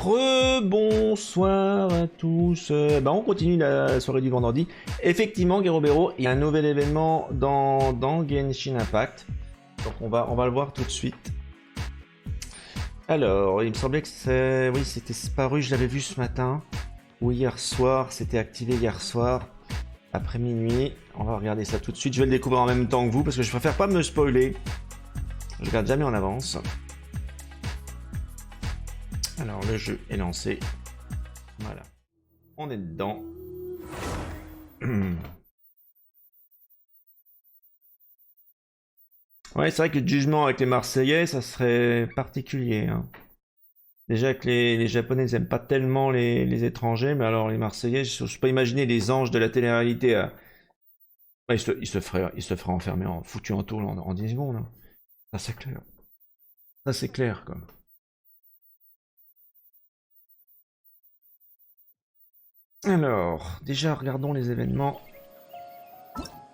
Rebonsoir à tous. On continue la soirée du vendredi. Effectivement, Guerrero, il y a un nouvel événement dans Genshin Impact. Donc on va le voir tout de suite. Alors, il me semblait que c'est... Oui, c'était paru, je l'avais vu ce matin. Ou hier soir, c'était activé hier soir. Après minuit. On va regarder ça tout de suite. Je vais le découvrir en même temps que vous parce que je préfère pas me spoiler. Je regarde jamais en avance. Alors le jeu est lancé. Voilà. On est dedans. Ouais, c'est vrai que le jugement avec les Marseillais, ça serait particulier. Hein. Déjà que les Japonais n'aiment pas tellement les étrangers, mais alors les Marseillais, je ne peux pas imaginer les anges de la télé-réalité. Ouais, ils se feraient enfermer, foutu en tôle en 10 secondes. Hein. Ça c'est clair. Ça c'est clair, quoi. Alors, déjà regardons les événements.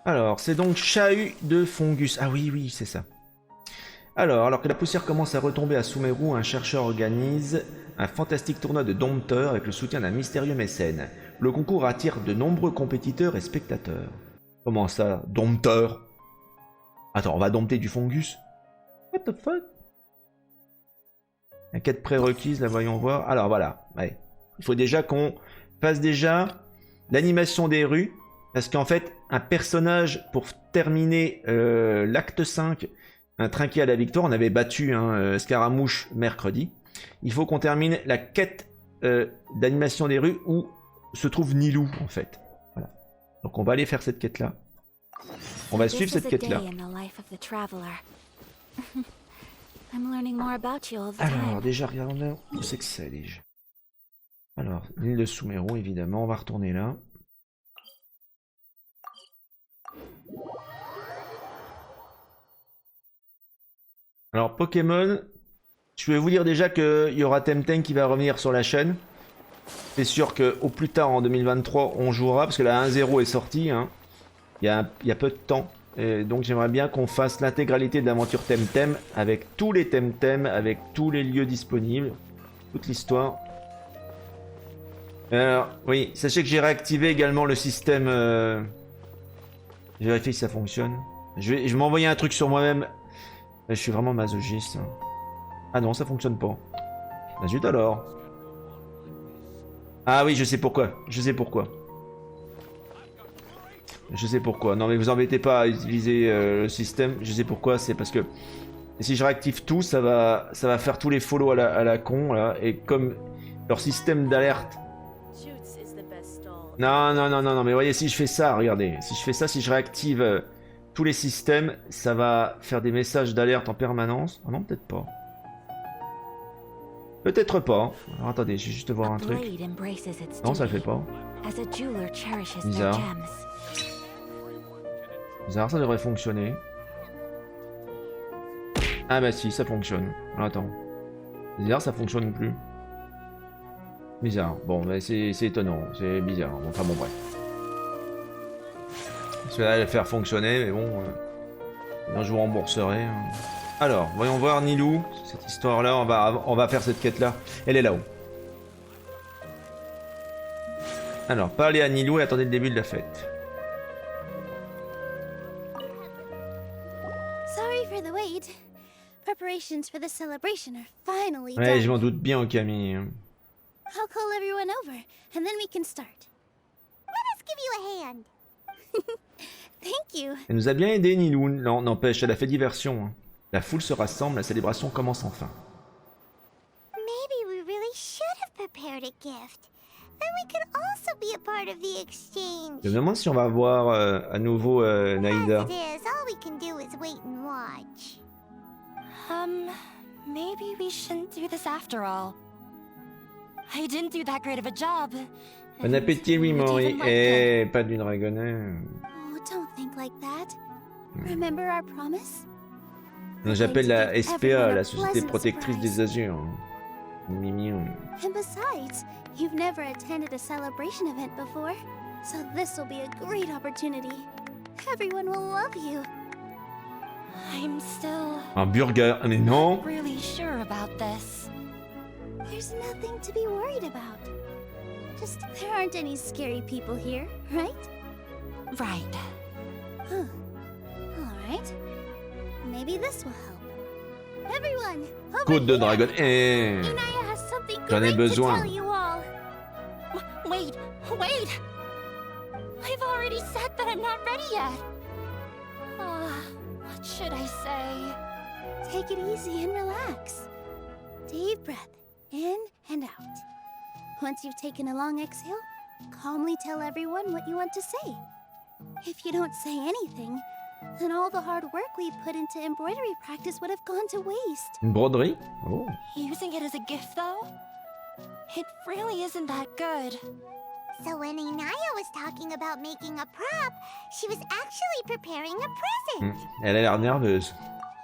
Alors, c'est donc Chahut de Fongus. Ah oui, c'est ça. Alors que la poussière commence à retomber à Sumeru, un chercheur organise un fantastique tournoi de dompteurs avec le soutien d'un mystérieux mécène. Le concours attire de nombreux compétiteurs et spectateurs. Comment ça, dompteurs? Attends, on va dompter du Fongus? What the fuck? La quête prérequise, la voyons voir. Alors voilà, ouais. Il faut déjà qu'on fasse déjà l'animation des rues. Parce qu'en fait, un personnage, pour terminer l'acte 5, un trinquet à la victoire, on avait battu Scaramouche mercredi. Il faut qu'on termine la quête d'animation des rues où se trouve Nilou, en fait. Voilà. Donc on va aller faire cette quête-là. On va suivre cette quête-là. Alors, déjà, regardons où c'est que c'est, déjà. Alors, l'île de Sumeru, évidemment, on va retourner là. Alors Pokémon, je vais vous dire déjà qu'il y aura Temtem qui va revenir sur la chaîne. C'est sûr qu'au plus tard en 2023 on jouera, parce que la 1.0 est sortie, hein. Il y a peu de temps. Et donc j'aimerais bien qu'on fasse l'intégralité de l'aventure Temtem, avec tous les Temtem, avec tous les lieux disponibles, toute l'histoire. Alors oui, sachez que j'ai réactivé également le système... J'ai vérifié si ça fonctionne. Je vais m'envoyer un truc sur moi-même. Je suis vraiment masochiste. Ah non, ça fonctionne pas. Bah zut alors. Ah oui, je sais pourquoi. Je sais pourquoi. Je sais pourquoi. Non mais vous embêtez pas à utiliser le système. Je sais pourquoi. C'est parce que si je réactive tout, ça va faire tous les follow à la con là. Et comme leur système d'alerte. Non. Mais voyez, si je fais ça, regardez. Si je fais ça, si je réactive... tous les systèmes, ça va faire des messages d'alerte en permanence. Ah non, peut-être pas. Peut-être pas. Alors attendez, je vais juste voir un truc. Non, ça le fait pas. Bizarre. Bizarre, ça devrait fonctionner. Ah bah si, ça fonctionne. Alors attends. Bizarre, ça fonctionne plus. Bizarre. Bon, bah c'est étonnant. C'est bizarre. Enfin bon, bref. Je vais le faire fonctionner, mais bon, je vous rembourserai. Alors, voyons voir Nilou, cette histoire-là, on va faire cette quête-là. Elle est là-haut. Alors, parlez à Nilou et attendez le début de la fête. Ouais, je m'en doute bien, Camille. I'll call everyone over, and then we can start. Let us give you a hand. Thank you. Elle nous a bien aidé, Nilou. Non, n'empêche, elle a fait diversion. Hein. La foule se rassemble, la célébration commence enfin. Maybe we really should have prepared a gift. Then we could also be a part of the exchange. Je me demande si on va voir à nouveau Nahida. As it is, all we can do is wait and watch. Maybe we shouldn't do this after all. I didn't do that great of a job. Bon appétit, oui, Mori. Eh, pas du dragonnet. Oh, don't think like that. Remember our promise? J'appelle la SPA, la Société Protectrice des Azurs. Mimi. And besides, you've never attended a celebration event before, so this will be a great opportunity. Everyone will love you. I'm still Un burger, mais non. really sure about this. There's nothing to be worried about. Just there aren't any scary people here, right? Right. Huh. Alright. Maybe this will help. Everyone, over Côte de here! dragon. Eh. Inaya has something J'en ai great to besoin. tell you all. Wait, wait! I've already said that I'm not ready yet. What should I say? Take it easy and relax. Deep breath in and out. Once you've taken a long exhale, calmly tell everyone what you want to say. If you don't say anything, then all the hard work we put into embroidery practice would have gone to waste. Une broderie? Oh. Using it as a gift, though? It really isn't that good. So when Inaya was talking about making a prop, she was actually preparing a present. Elle a l'air nerveuse.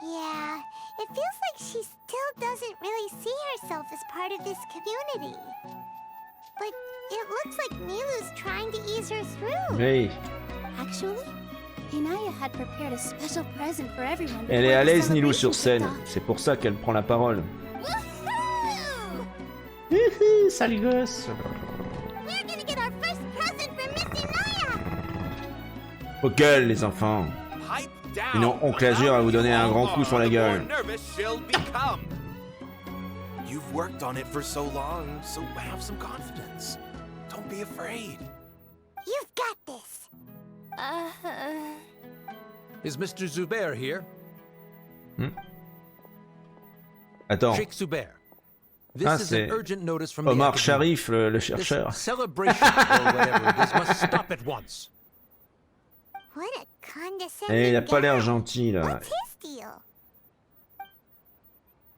Yeah, it feels like she still doesn't really see herself as part of this community. But it looks like Milu's trying to ease her through. Oui. Actually, Inaya had prepared a special present for everyone. Elle est before à the l'aise, Nilou, celebration sur scène. kicked off. C'est pour ça qu'elle prend la parole. Woohoo! Hihi, sale gosse. We're gonna get our first present from Miss Inaya! Au gueule, les enfants. Sinon, oncle Azur va vous donner un grand coup sur la gueule. You've worked on it for so long, so have some confidence. Don't be afraid. You've got this! Is Mr. Zubair here? Attends. Sheikh Zubair. This Ah, is c'est an urgent notice from Omar the Sharif, le This chercheur. celebration or whatever it is must stop at once. What a condescending Et il a pas l'air guy. gentil, là. What's his deal? Tout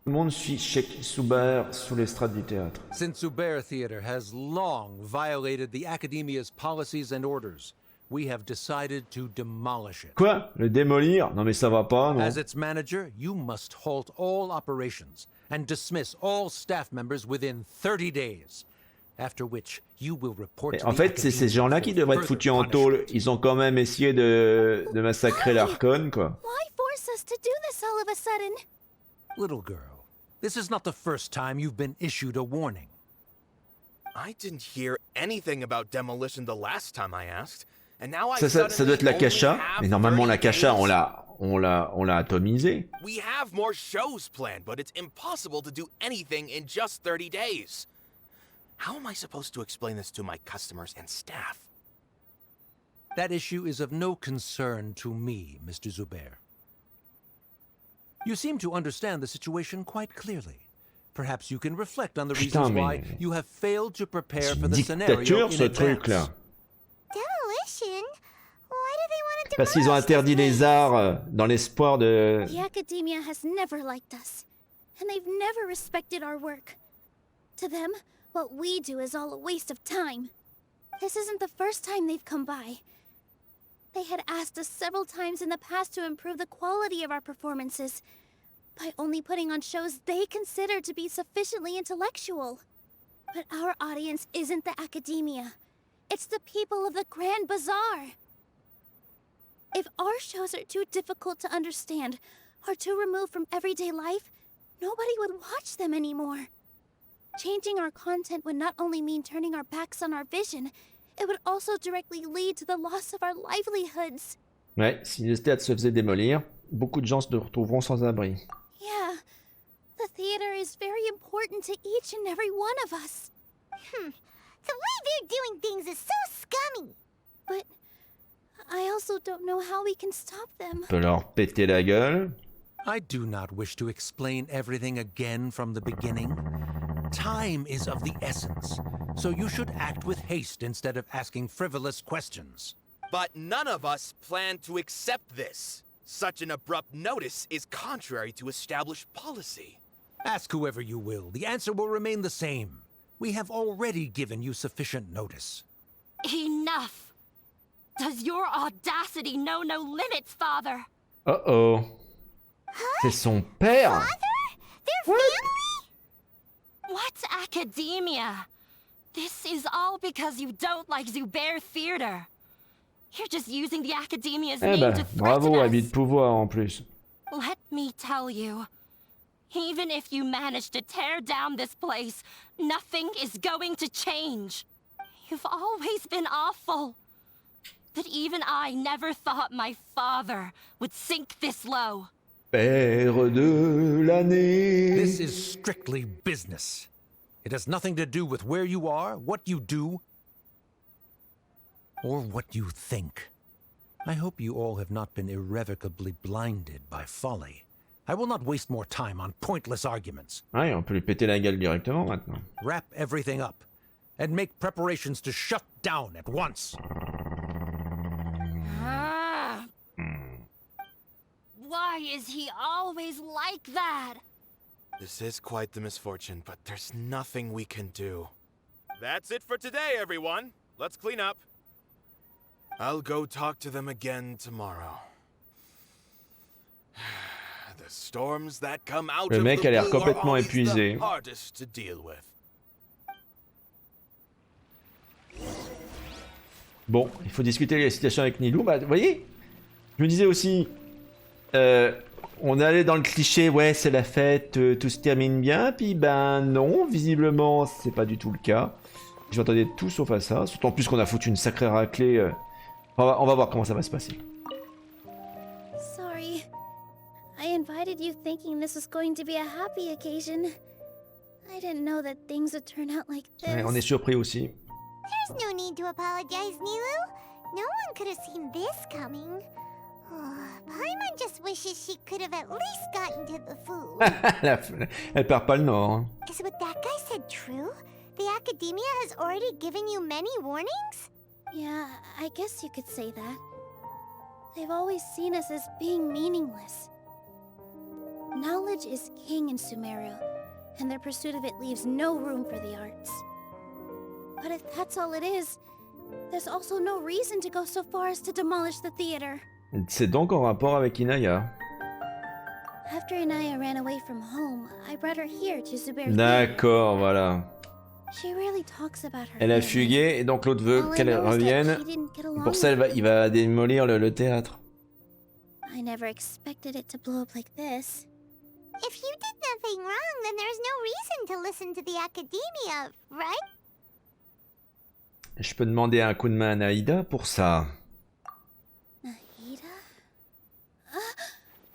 le monde suit Sheikh Soubar sous l'estrade du théâtre. Since Zubair Theater has long violated the Academia's policies and orders, we have decided to demolish it. Quoi? Le démolir? Non mais ça va pas, non? As its manager, you must halt all operations and dismiss all staff members within 30 days. After which, you will report Et to en the fait, c'est ces Academia gens-là for qui devraient être further foutus en punishment. tôle. Ils ont quand même essayé de massacrer l'Arconne, quoi. Why force us to do this all of a sudden? Little girl, this is not the first time you've been issued a warning. I didn't hear anything about demolition the last time I asked, and now I Ça doit être la suddenly Kasha, only have mais normalement la 30 Kasha, days. on l'a atomisée. We have more shows planned, but it's impossible to do anything in just 30 days. How am I supposed to explain this to my customers and staff? That issue is of no concern to me, Mr. Zubair. You seem to understand the situation quite clearly. Perhaps you can reflect on the Putain, reasons mais- why you have failed to prepare for the Dictature, scenario in ce truc-là. advance. Demolition? Why do they want to Parce qu'ils ont demolish interdit this les place? arts dans l'espoir de... The academia has never liked us, and they've never respected our work. To them, what we do is all a waste of time. This isn't the first time they've come by. They had asked us several times in the past to improve the quality of our performances by only putting on shows they consider to be sufficiently intellectual. But our audience isn't the academia. It's the people of the Grand Bazaar. If our shows are too difficult to understand or too removed from everyday life, nobody would watch them anymore. Changing our content would not only mean turning our backs on our vision, it would also directly lead to the loss of our livelihoods. Ouais, si le théâtre se faisait démolir, beaucoup de gens se retrouveront sans abri. Yeah, the theater is very important to each and every one of us. The way they're doing things is so scummy. But I also don't know how we can stop them. On peut leur péter la gueule. I do not wish to explain everything again from the beginning. Time is of the essence, so you should act with haste instead of asking frivolous questions. But none of us plan to accept this. Such an abrupt notice is contrary to established policy. Ask whoever you will, the answer will remain the same. We have already given you sufficient notice. Enough! Does your audacity know no limits, father? Oh oh. C'est son père. Their family? What's academia? This is all because you don't like Zubair Theater. You're just using the academia's Eh name ben, to threaten bravo, us. habit de pouvoir en plus. Let me tell you, Even if you manage to tear down this place, nothing is going to change. You've always been awful. But even I never thought my father would sink this low. Père de l'année. This is strictly business. It has nothing to do with where you are, what you do, or what you think. I hope you all have not been irrevocably blinded by folly. I will not waste more time on pointless arguments. Ouais, on peut lui péter la gueule directement maintenant. Wrap everything up and make preparations to shut down at once. Ah. Why is he always like that? This is quite the misfortune, but there's nothing we can do. That's it for today, everyone. Let's clean up. I'll go talk to them again tomorrow. The storms that come out Le of mec the a l'air blue complètement are always épuisé. the hardest to deal with. Bon, il faut discuter de la situation avec Nilou. Bah, vous voyez, je me disais aussi, on allait dans le cliché, ouais, c'est la fête, tout se termine bien, puis ben non, visiblement, c'est pas du tout le cas. Je m'attendais tout sauf à ça, surtout en plus qu'on a foutu une sacrée raclée. On va voir comment ça va se passer. Sorry. I invited you thinking this was going to be a happy occasion. I didn't know that things would turn out like this. Ouais, on est surpris aussi. There's no need to apologize, Nilu. No one could have seen this coming. Paimon just wishes she could have at least gotten to the food. Elle perd pas le nord. Hein. Is what that guy said true? The academia has already given you many warnings? Yeah, I guess you could say that. They've always seen us as being meaningless. Knowledge is king in Sumeru, and their pursuit of it leaves no room for the arts. But if that's all it is, there's also no reason to go so far as to demolish the theater. C'est donc en rapport avec Inaya. After Inaya ran away from home, I brought her here to Zubair. D'accord, voilà. She really talks about her Elle a family. fugué et donc l'autre veut All I qu'elle know is that revienne. she didn't get along Pour ça, with il va démolir le théâtre. I never expected it to blow up like this. If you did nothing wrong, then there's no reason to listen to the academia, right? Je peux demander un coup de main à Nahida pour ça. Nahida?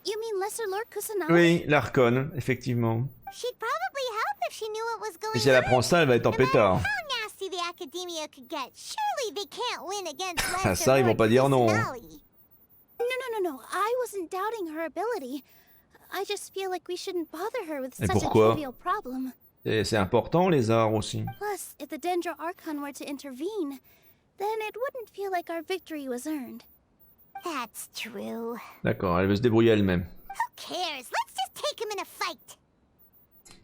You mean Lesser Lord Kusanagi? Oui, l'Arconne, effectivement. She'd probably help if she knew what was going Et si elle apprend ça, elle va être en No matter pétard. how nasty the academia could get, surely they can't win against Ah, Lesser ça, ils vont Lord pas dire non. Kusanagi. No. I wasn't doubting her ability. I just feel like we shouldn't bother her with Et such pourquoi? a trivial problem. Et c'est important, les arts aussi. Plus, if the Dendro Archon were to intervene, then it wouldn't feel like our victory was earned. That's true. D'accord, elle veut se débrouiller elle-même. Who cares? Let's just take him in a fight.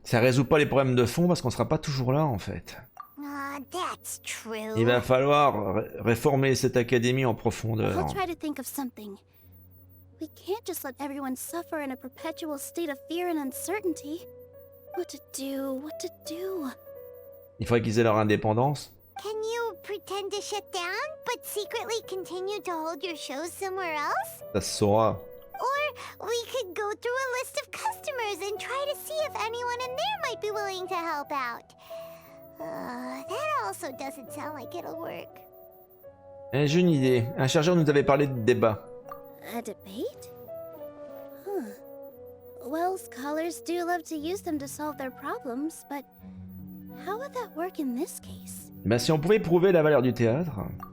Ça résout pas les problèmes de fond parce qu'on sera pas toujours là, en fait. Ah, that's true. Il va falloir réformer cette académie en I'll profondeur. try to think of something. We can't just let everyone suffer in a perpetual state of fear and uncertainty. What to do? Il faudrait qu'ils aient leur indépendance. Can you pretend to shut down, but secretly continue to hold your shows somewhere else? Ça se saura. Or we could go through a list of customers and try to see if anyone in there might be willing to help out. That also doesn't sound like it'll work. J'ai une idée. Un chargeur nous avait parlé de débat. A debate? Huh. Well, scholars do love to use them to solve their problems, but how would that work in this case? Ben, si on pouvait prouver la valeur du théâtre.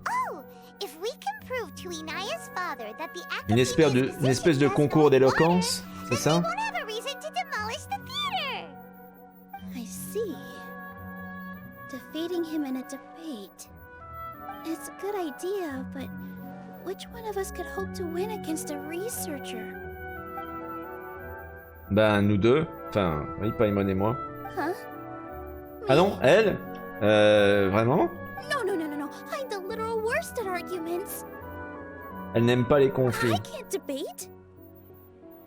Oh, if we can prove to Inaya's father that the Une espèce de concours d'éloquence, c'est ça? then we won't have a reason to demolish the theater. I see. Defeating him in a debate. It's a good idea, but which one of us could hope to win against a researcher? Ben, nous deux. Enfin, oui, Paimon et moi. Huh? Ah non, elle? Vraiment? No. I'm the literal worst at arguments. Elle n'aime pas les conflits. I can't debate.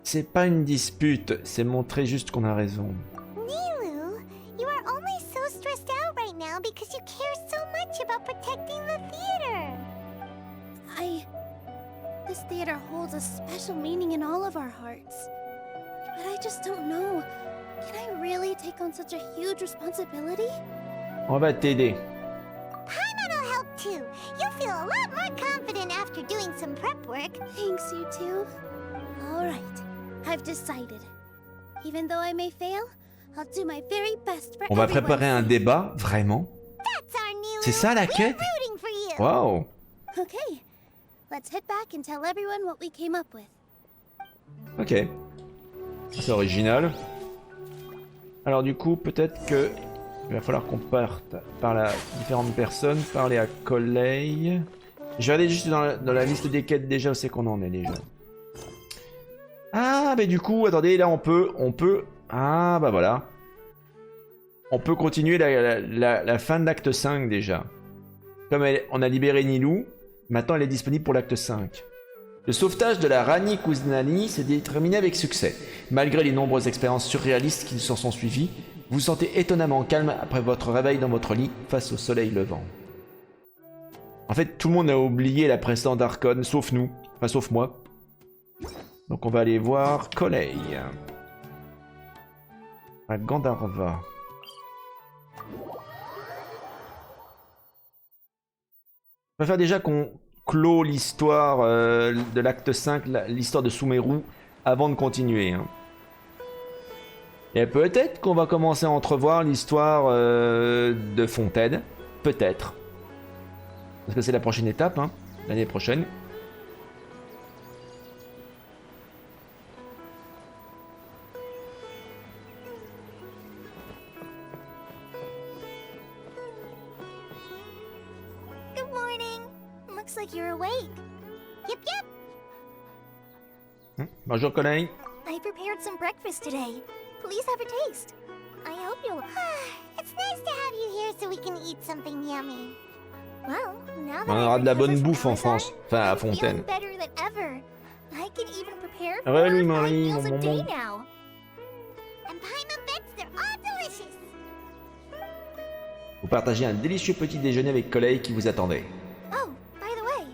C'est pas une dispute, c'est montrer juste qu'on a raison. Nilu, you are only so stressed out right now because you care so much about protecting the theater. This theater holds a special meaning in all of our hearts. But I just don't know. Can I really take on such a huge responsibility? On va t'aider. Paimon will help too. You'll feel a lot more confident after doing some prep work. Thanks, you two. Alright, I've decided. Even though I may fail, I'll do my very best for On va everyone's préparer un sake. débat, vraiment? That's our new. C'est ça la quête? Rooting for you. Waouh! Okay, let's head back and tell everyone what we came up with. Ok. C'est original. Alors du coup, peut-être que il va falloir qu'on parte par la différentes personnes, parler à Colley. Je vais aller juste dans la liste des quêtes déjà, où c'est qu'on en est déjà. Ah, mais du coup, attendez, là on peut... Ah, bah voilà. On peut continuer la fin de l'acte 5 déjà. Comme on a libéré Nilou, maintenant elle est disponible pour l'acte 5. Le sauvetage de la Rani Kuznani s'est terminé avec succès. Malgré les nombreuses expériences surréalistes qui s'en sont suivies, vous vous sentez étonnamment calme après votre réveil dans votre lit face au soleil levant. En fait, tout le monde a oublié la précédente Archon, sauf nous. Enfin, sauf moi. Donc on va aller voir Colley. À Gandharva. On va faire déjà qu'on clôt l'histoire de l'acte 5, l'histoire de Sumeru, avant de continuer. Hein. Et peut-être qu'on va commencer à entrevoir l'histoire de Fontaine. Peut-être. Parce que c'est la prochaine étape, hein, l'année prochaine. Good morning. Looks like you're awake. Yep, yep. Bonjour Colley. I prepared some breakfast today. Please have a taste. I hope you'll... It's nice to have you here so we can eat something yummy. Well, now that On aura de la bonne bouffe en France. Enfin, à Fontaine. Better than ever. I can even prepare Ah ouais, 4 lui, or 5 Marie, meals mon a day bonbon. now. And Paimon bets they're all delicious. Vous partagez un délicieux petit déjeuner avec Colley qui vous attendait. Oh, by the way,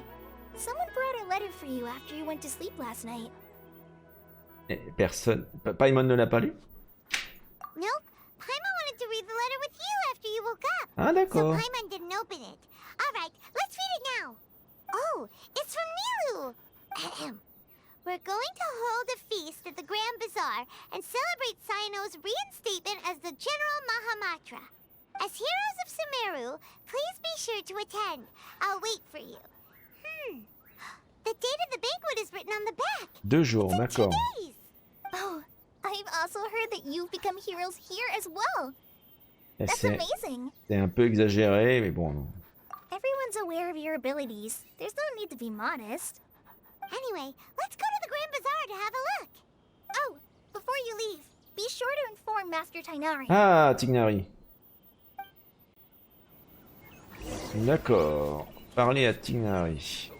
someone brought a letter for you after you went to sleep last night. Et personne... Paimon ne l'a pas lu? Nope. Paimon wanted to read the letter with you after you woke up. Ah So d'accord. Paimon didn't open it. Alright, let's read it now. Oh, it's from Nilu. Ahem. We're going to hold a feast at the Grand Bazaar and celebrate Cyano's reinstatement as the General Mahamatra. As heroes of Sumeru, please be sure to attend. I'll wait for you. The date of the banquet is written on the back. 2 jours, It's in 2 d'accord. days. Oh, I've also heard that you've become heroes here as well. Et That's C'est amazing. un peu exagéré, mais bon. Non. Everyone's aware of your abilities. There's no need to be modest. Anyway, let's go to the Grand Bazaar to have a look. Oh, before you leave, be sure to inform Master Tainari. Ah, Tignari. D'accord. Parlez à Tignari.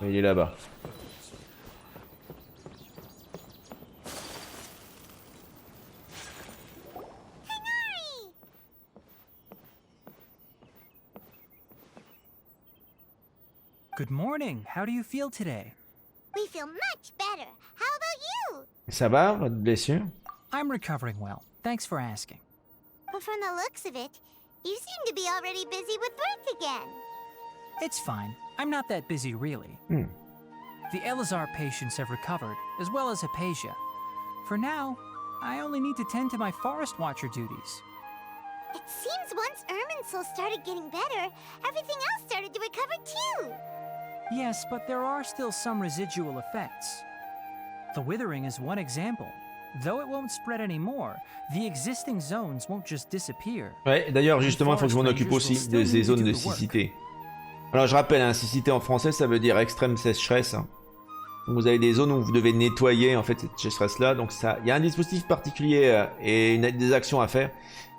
Il est là-bas. Good morning. How do you feel today? We feel much better. How about you? Ça va, votre blessure? I'm recovering well. Thanks for asking. But from the looks of it, you seem to be already busy with work again. It's fine. I'm not that busy, really. The Elazar patients have recovered, as well as Hypatia. For now, I only need to tend to my Forest Watcher duties. It seems once Irminsul started getting better, everything else started to recover too. Yes, but there are still some residual effects. The withering is one example. Though it won't spread anymore, the existing zones won't just disappear. Ouais, d'ailleurs, justement, il faut que je m'en occupe aussi de ces zones de siccité. Alors, je rappelle, hein, siccité en français, ça veut dire extrême sécheresse. Hein. Donc, vous avez des zones où vous devez nettoyer en fait cette sécheresse-là. Donc, il y a un dispositif particulier et des actions à faire.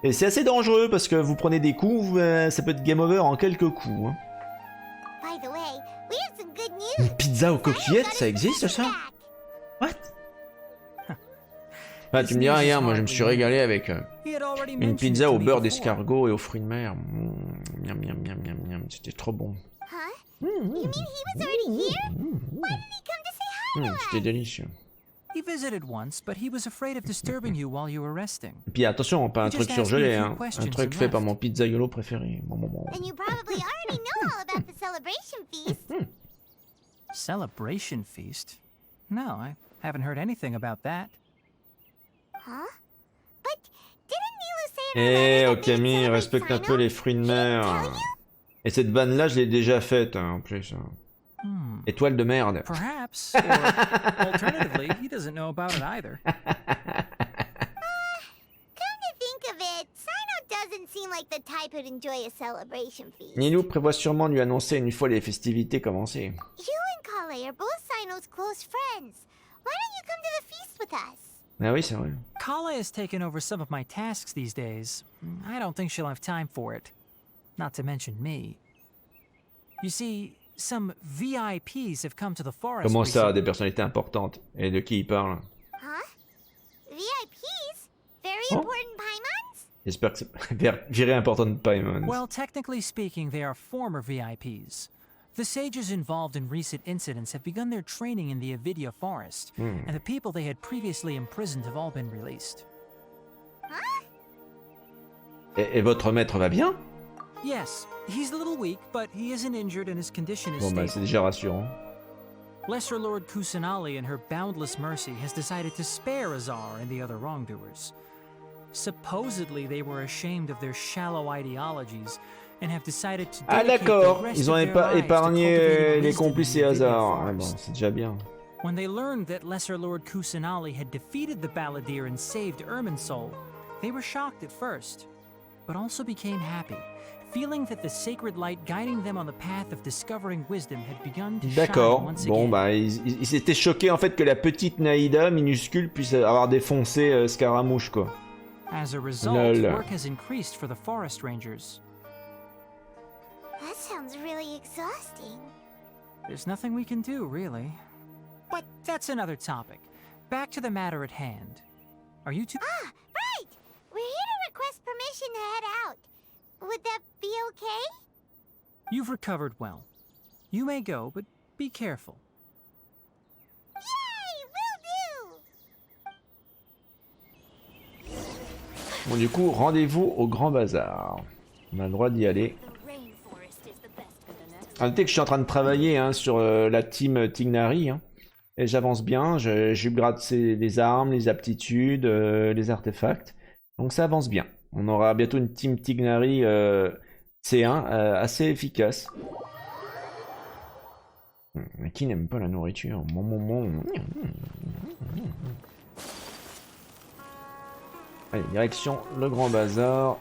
Et c'est assez dangereux parce que vous prenez des coups, ça peut être game over en quelques coups. Hein. By the way, we have some good news. Une pizza aux coquillettes, ça existe ça? What? Ah, tu me diras, hier, moi je me suis régalé avec une pizza au beurre d'escargot et aux fruits de mer. Miam, miam, miam, miam, miam. C'était trop bon. Huh? You mean he was already here? Why didn't he come to say hi to us? C'était délicieux. He visited once, but he was afraid of disturbing you while you were resting. Et puis attention, pas un He truc just asked me surgelé, a few hein. Un questions truc and fait par left. mon pizzaiolo préféré. And you probably already know all about the celebration feast. Celebration feast? No, I haven't heard anything about that. Huh? But didn't Nilu say in her Eh, letter oh that they'd Camille, celebrate respecte un peu Sino? les fruits de He mer. didn't tell you? Et cette vanne-là, je l'ai déjà faite, hein, en plus. Étoile de merde. Perhaps, or alternatively, he doesn't know about it either. Come to think of it, Sino doesn't seem like the type who'd enjoy a celebration feast. Nilou prévoit sûrement de lui annoncer une fois les festivités commencées. You and Kale are both Sino's close friends. Why don't you come to the feast with us? Ah oui, c'est vrai. Kala has taken over some of my tasks these days. I don't think she'll have time for it. Not to mention me. You see, some VIPs have come to the forest. Comment ça, recently. des personnalités importantes? Et de qui il parle? Huh? VIPs? Very Oh. important Paimons? J'espère que c'est virée importante Paimon. Well, technically speaking, they are former VIPs. The sages involved in recent incidents have begun their training in the Avidya forest, and the people they had previously imprisoned have all been released. Huh? Et votre maître va bien? Yes, he's a little weak, but he isn't injured and his condition is Bon bah stable. c'est déjà rassurant. Lesser Lord Kusanali, in her boundless mercy, has decided to spare Azar and the other wrongdoers. Supposedly, they were ashamed of their shallow ideologies and have decided to Ah dedicate the d'accord, rest ils of ont their lives to épargné cultivating les wisdom complices in et the Avidya hasard. Ah bon, forest. c'est déjà bien. When they learned that Lesser Lord Kusanali had defeated the Balladeer and saved Irminsul, they were shocked at first, but also became happy, feeling that the sacred light guiding them on the path of discovering wisdom had begun to shine D'accord, once bon again. bah ils s'étaient choqués en fait que la petite Nahida minuscule puisse avoir défoncé Scaramouche quoi. As a result, Lol. work has increased for the forest rangers. That sounds really exhausting. There's nothing we can do, really. But that's another topic. Back to the matter at hand. Are you two... Ah, right! We're here to request permission to head out. Would that be okay? You've recovered well. You may go, but be careful. Yay! Will do! Bon du coup, rendez-vous au Grand Bazar. On a le droit d'y aller. À noter que je suis en train de travailler hein, sur la team Tignari. Hein, et j'avance bien, j'upgrade les armes, les aptitudes, les artefacts. Donc ça avance bien. On aura bientôt une team Tignari C1 assez efficace. Mais qui n'aime pas la nourriture? Allez, direction le Grand Bazar.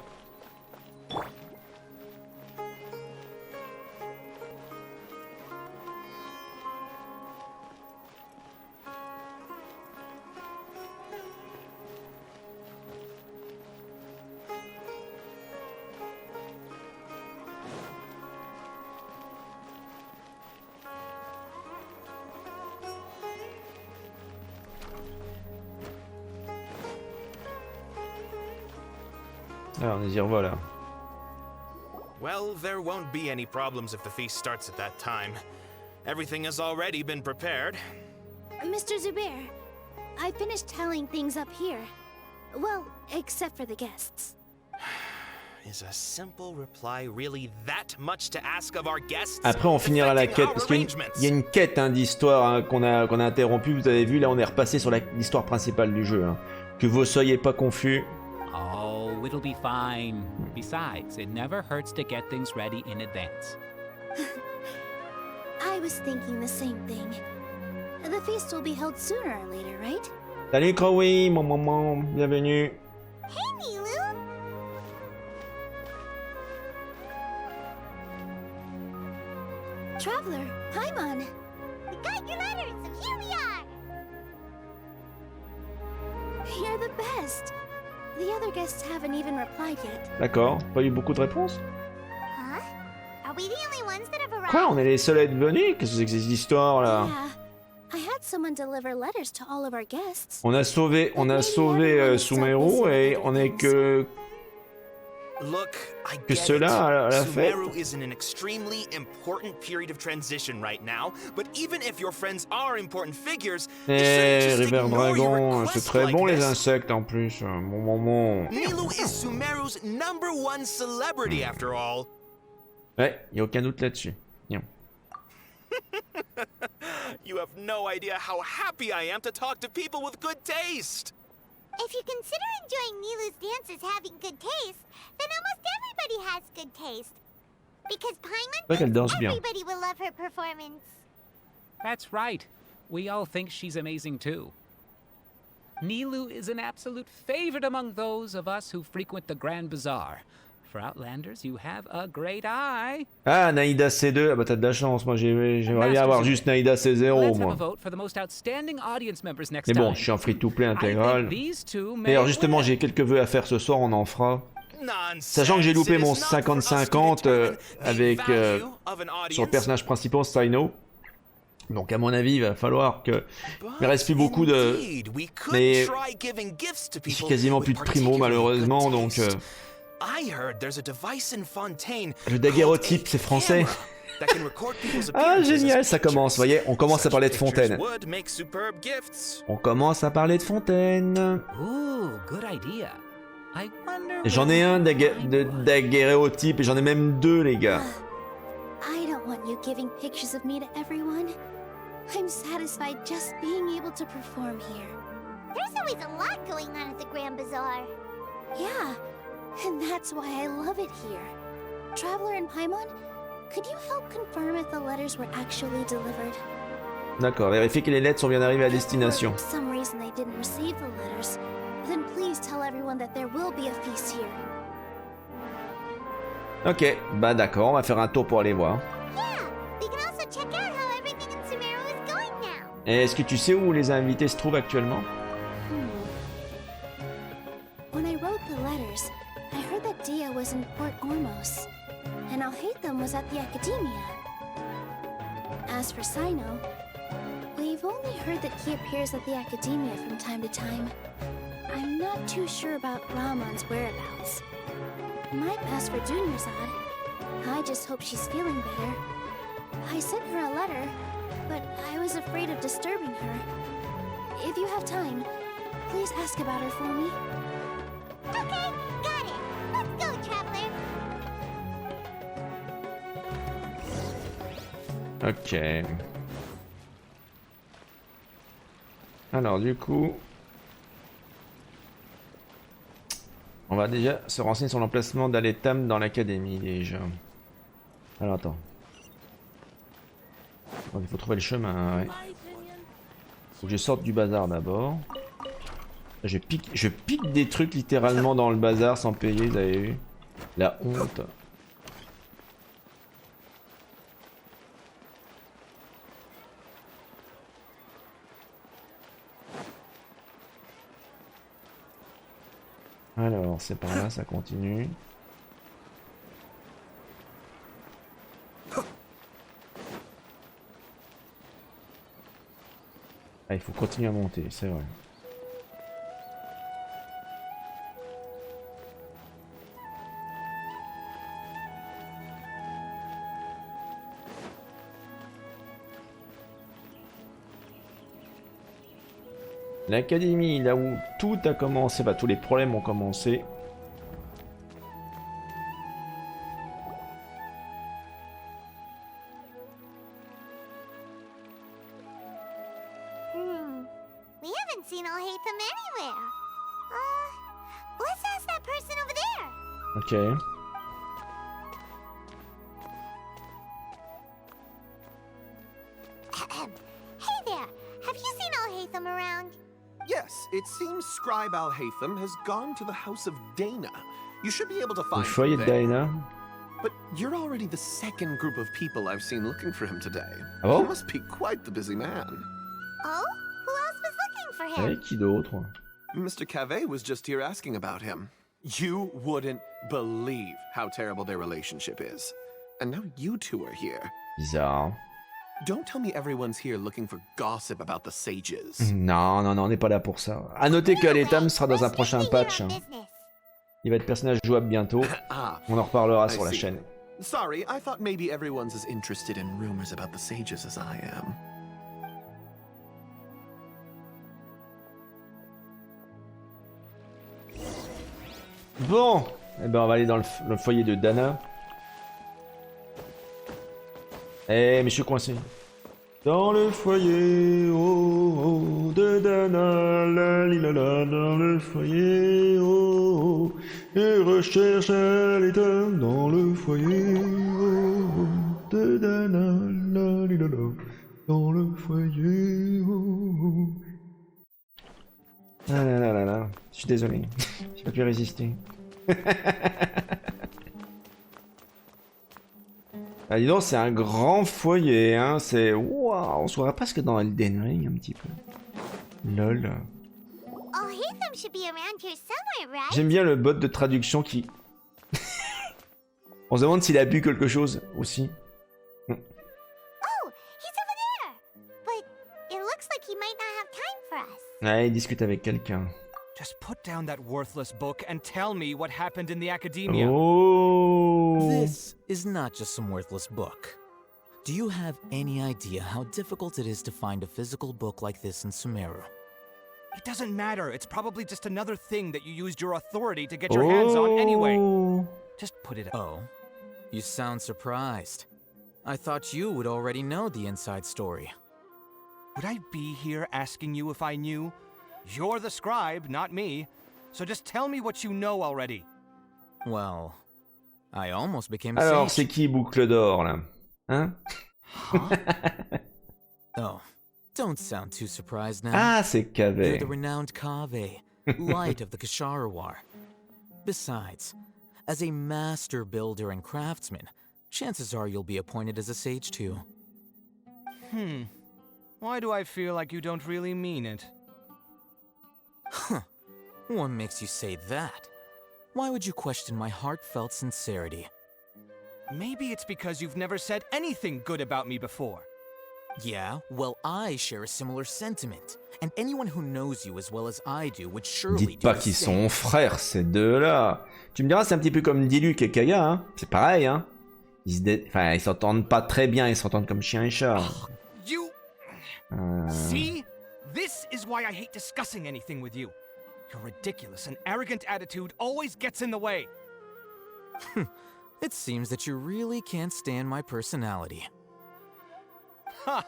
Alors, on y revoilà. Well, there won't be any problems if the feast starts at that time. Everything has already been prepared. Mr. Zubair, I finished tallying things up here. Well, except for the guests. Is a simple reply really that much to ask of our guests? Après, on finira la Affecting quête, our parce qu'il arrangements. y a une quête hein, d'histoire hein, qu'on a interrompue, vous avez vu, là on est repassé sur l'histoire principale du jeu. Hein. Que vous soyez pas confus. Oh, it'll be fine. Besides, it never hurts to get things ready in advance. I was thinking the same thing. The feast will be held sooner or later, right? Salut Crowy, mon maman, bienvenue. Hey, Nilu! Traveler, Paimon. We got your letters, and here we are! You're the best. The other guests haven't even replied yet. D'accord, pas eu beaucoup de réponses. Huh? Are we the only ones that have arrived? Quoi, on est les seuls à être venus? Qu'est-ce que c'est que ces histoires là? Yeah. I had someone deliver letters to all of our guests. On a sauvé Sumeru et on est que Look, I Que get cela à la it. fête. Sumeru is in an extremely important period of transition right now, but even if your friends are important figures, they Eh, shouldn't just River ignore your Dragon, c'est requests très like bon les this. insectes en plus. Mon moment. Nilou is Sumeru's #1 celebrity after all. Ouais, y a aucun doute là-dessus. Bien. You have no idea how happy I am to talk to people with good taste. If you consider enjoying Nilu's dances having good taste, then almost everybody has good taste. Because Ouais, qu'elle Paimon danse thinks bien. everybody will love her performance. That's right. We all think she's amazing too. Nilou is an absolute favorite among those of us who frequent the Grand Bazaar. For Outlanders, you have a great eye. Ah, Nahida C2. Ah bah t'as de la chance. Moi j'aimerais bien avoir juste Nahida C0 Let's have moi. a vote for the most outstanding audience members next Mais bon, time. je suis en free-to-play I think intégral. these two may D'ailleurs justement, win. j'ai quelques vœux à faire ce soir, on en fera. Nonsense. Sachant que j'ai loupé It is mon not for us to 50-50 determine the avec value of an sur le audience. personnage principal, Sino. Donc à mon avis, il va falloir que... Il me reste plus beaucoup de... Indeed, we could Mais try giving gifts to j'ai people quasiment with plus de primo particularly malheureusement, good donc... taste. I heard there's a device in Fontaine Le daguerreotype, c'est français. that can record people's Ah appearances as génial, ça commence, vous voyez, on commence à Such parler de pictures Fontaine. would make superb gifts. On commence à parler de Fontaine. Ooh, good idea. I wonder. Et j'en ai un de daguerréotype et j'en ai même deux les gars. I don't want you giving pictures of me to everyone. I'm satisfied just being able to perform here. There's always a lot going on at the Grand Bazaar. Yeah, and that's why I love it here. Traveler and Paimon, could you help confirm if the letters were actually delivered? D'accord, vérifiez que les lettres sont bien arrivées à destination. If for some reason they didn't receive the letters, then please tell everyone that there will be a feast here. Ok, bah d'accord, on va faire un tour pour aller voir. Yeah, we can also check out how everything in Sumeru is going now. Et est-ce que tu sais où les invités se trouvent actuellement? When I wrote the letters, I heard that Dia was in Port Ormos, and Alhaitham was at the Academia. As for Sino, we've only heard that he appears at the Academia from time to time. I'm not too sure about Ramon's whereabouts. My pass for Dunyarzad, I just hope she's feeling better. I sent her a letter, but I was afraid of disturbing her. If you have time, please ask about her for me. Okay, got it. Let's go, Traveler. Ok. Alors du coup... On va déjà se renseigner sur l'emplacement d'Aletam dans l'académie déjà. Alors attends. Donc, il faut trouver le chemin, ouais. Faut que je sorte du bazar d'abord. Je pique des trucs littéralement dans le bazar sans payer, vous avez vu? La honte. Alors, c'est par là, ça continue. Ah, il faut continuer à monter, c'est vrai. L'académie, là où tout a commencé, bah tous les problèmes ont commencé. We haven't seen Alhaitham anywhere. Let's ask that person over there. Ok. Hey there, have you seen Alhaitham around? Yes, it seems Scribe Alhaitham has gone to the house of Dana. You should be able to Le find foyer him de there. Daina. But you're already the second group of people I've seen looking for him today. Ah bon? He must be quite the busy man. Oh? Who else was looking for him? Avec qui d'autre? Mr. Cave was just here asking about him. You wouldn't believe how terrible their relationship is. And now you two are here. Bizarre. Don't tell me everyone's here looking for gossip about the sages. Non, non, non, on n'est pas là pour ça. A noter que Aletam sera dans un prochain patch. Hein. Il va être personnage jouable bientôt. Ah, On en reparlera I sur la see. chaîne. Sorry, I thought maybe everyone's as interested in rumors about the sages as I am. Bon, eh ben on va aller dans le foyer de Dana. Eh, mais je suis coincé. Dans le foyer de Dana, la li la la, dans le foyer et recherche l'état dans le foyer de Dana, la li la la, dans le foyer Ah là là là là, je suis désolé, j'ai pas pu résister. Ah, dis donc, c'est un grand foyer, hein, c'est... Waouh, on se voit presque dans Elden Ring un petit peu. Lol. Oh, Haytham should be around here somewhere, right? J'aime bien le bot de traduction qui... On se demande s'il a bu quelque chose aussi. Oh, he's over there! But it looks like he might not have time for us. Ouais, il discute avec quelqu'un. Just put down that worthless book and tell me what happened in the academia. Oh. This is not just some worthless book. Do you have any idea how difficult it is to find a physical book like this in Sumeru? It doesn't matter. It's probably just another thing that you used your authority to get your hands on anyway. Just put it out. Oh, you sound surprised. I thought you would already know the inside story. Would I be here asking you if I knew? You're the scribe, not me. So just tell me what you know already. Well, I almost became a Alors, sage. c'est qui Boucle d'Or, là? Hein? Oh, don't sound too surprised now. Ah, c'est You're Kaveh. the renowned Kaveh, light of the Kasharawar. Besides, as a master builder and craftsman, chances are you'll be appointed as a sage too. Why do I feel like you don't really mean it? What makes you say that? Why would you question my heartfelt sincerity? Maybe it's because you've never said anything good about me before. Yeah, well, I share a similar sentiment, and anyone who knows you as well as I do would surely Dites do pas the qu'ils same. sont frères, ces deux-là. Tu me diras, c'est un petit peu comme Diluc et Kaya, hein. C'est pareil, hein. Enfin, ils s'entendent pas très bien, ils s'entendent comme chien et chat. You... See? This is why I hate discussing anything with you. Your ridiculous and arrogant attitude always gets in the way. It seems that you really can't stand my personality. Ha!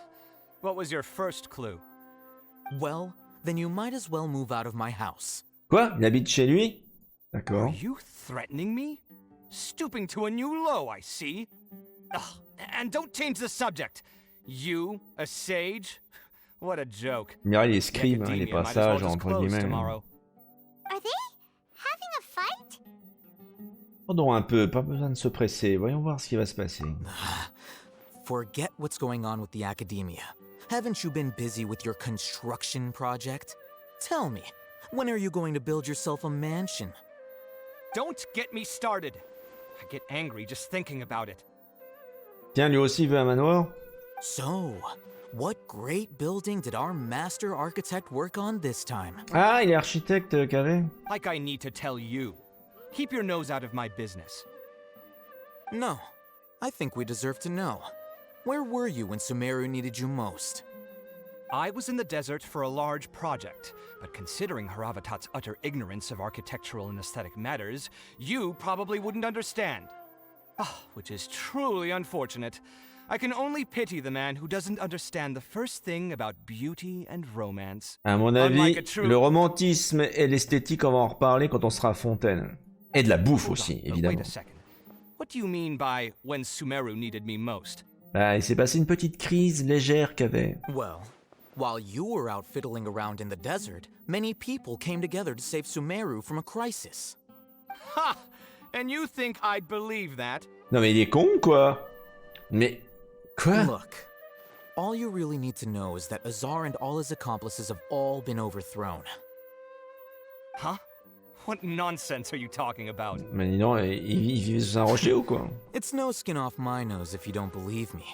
What was your first clue? Well, then you might as well move out of my house. Quoi? Il habite chez lui? Are D'accord. you threatening me? Stooping to a new low, I see. Ugh, and don't change the subject. You, a sage? What a joke. Mira, il est The scribe, hein, il est academia might pas as well sage, just entre close guillemets. tomorrow. Are they having a fight? Attendons un peu, pas besoin de se presser. Voyons voir ce qui va se passer. Forget what's going on with the academia. Haven't you been busy with your construction project? Tell me, when are you going to build yourself a mansion? Don't get me started. I get angry just thinking about it. Tiens, lui aussi veut un manoir? So, what great building did our master architect work on this time? Ah, il est architecte, Kaveh. Like I need to tell you. Keep your nose out of my business. No, I think we deserve to know. Where were you when Sumeru needed you most? I was in the desert for a large project, but considering Haravatat's utter ignorance of architectural and aesthetic matters, you probably wouldn't understand. Ah, which is truly unfortunate. I can only pity the man who doesn't understand the first thing about beauty and romance. À mon Unlike avis, a true- le romantisme et l'esthétique, on va en reparler quand on sera à Fontaine. Et de la bouffe Hold aussi, on, but évidemment. Wait a second. What do you mean by when Sumeru needed me most? Ah, il s'est passé une petite crise légère, Kaveh. Well, while you were out fiddling around in the desert, many people came together to save Sumeru from a crisis. Ha! And you think I'd believe that? Non mais il est con, quoi. Mais... Quoi? Look, all you really need to know is that Azar and all his accomplices have all been overthrown. Huh? What nonsense are you talking about? Mais dis donc, il vit sous un rocher ou quoi? It's no skin off my nose if you don't believe me.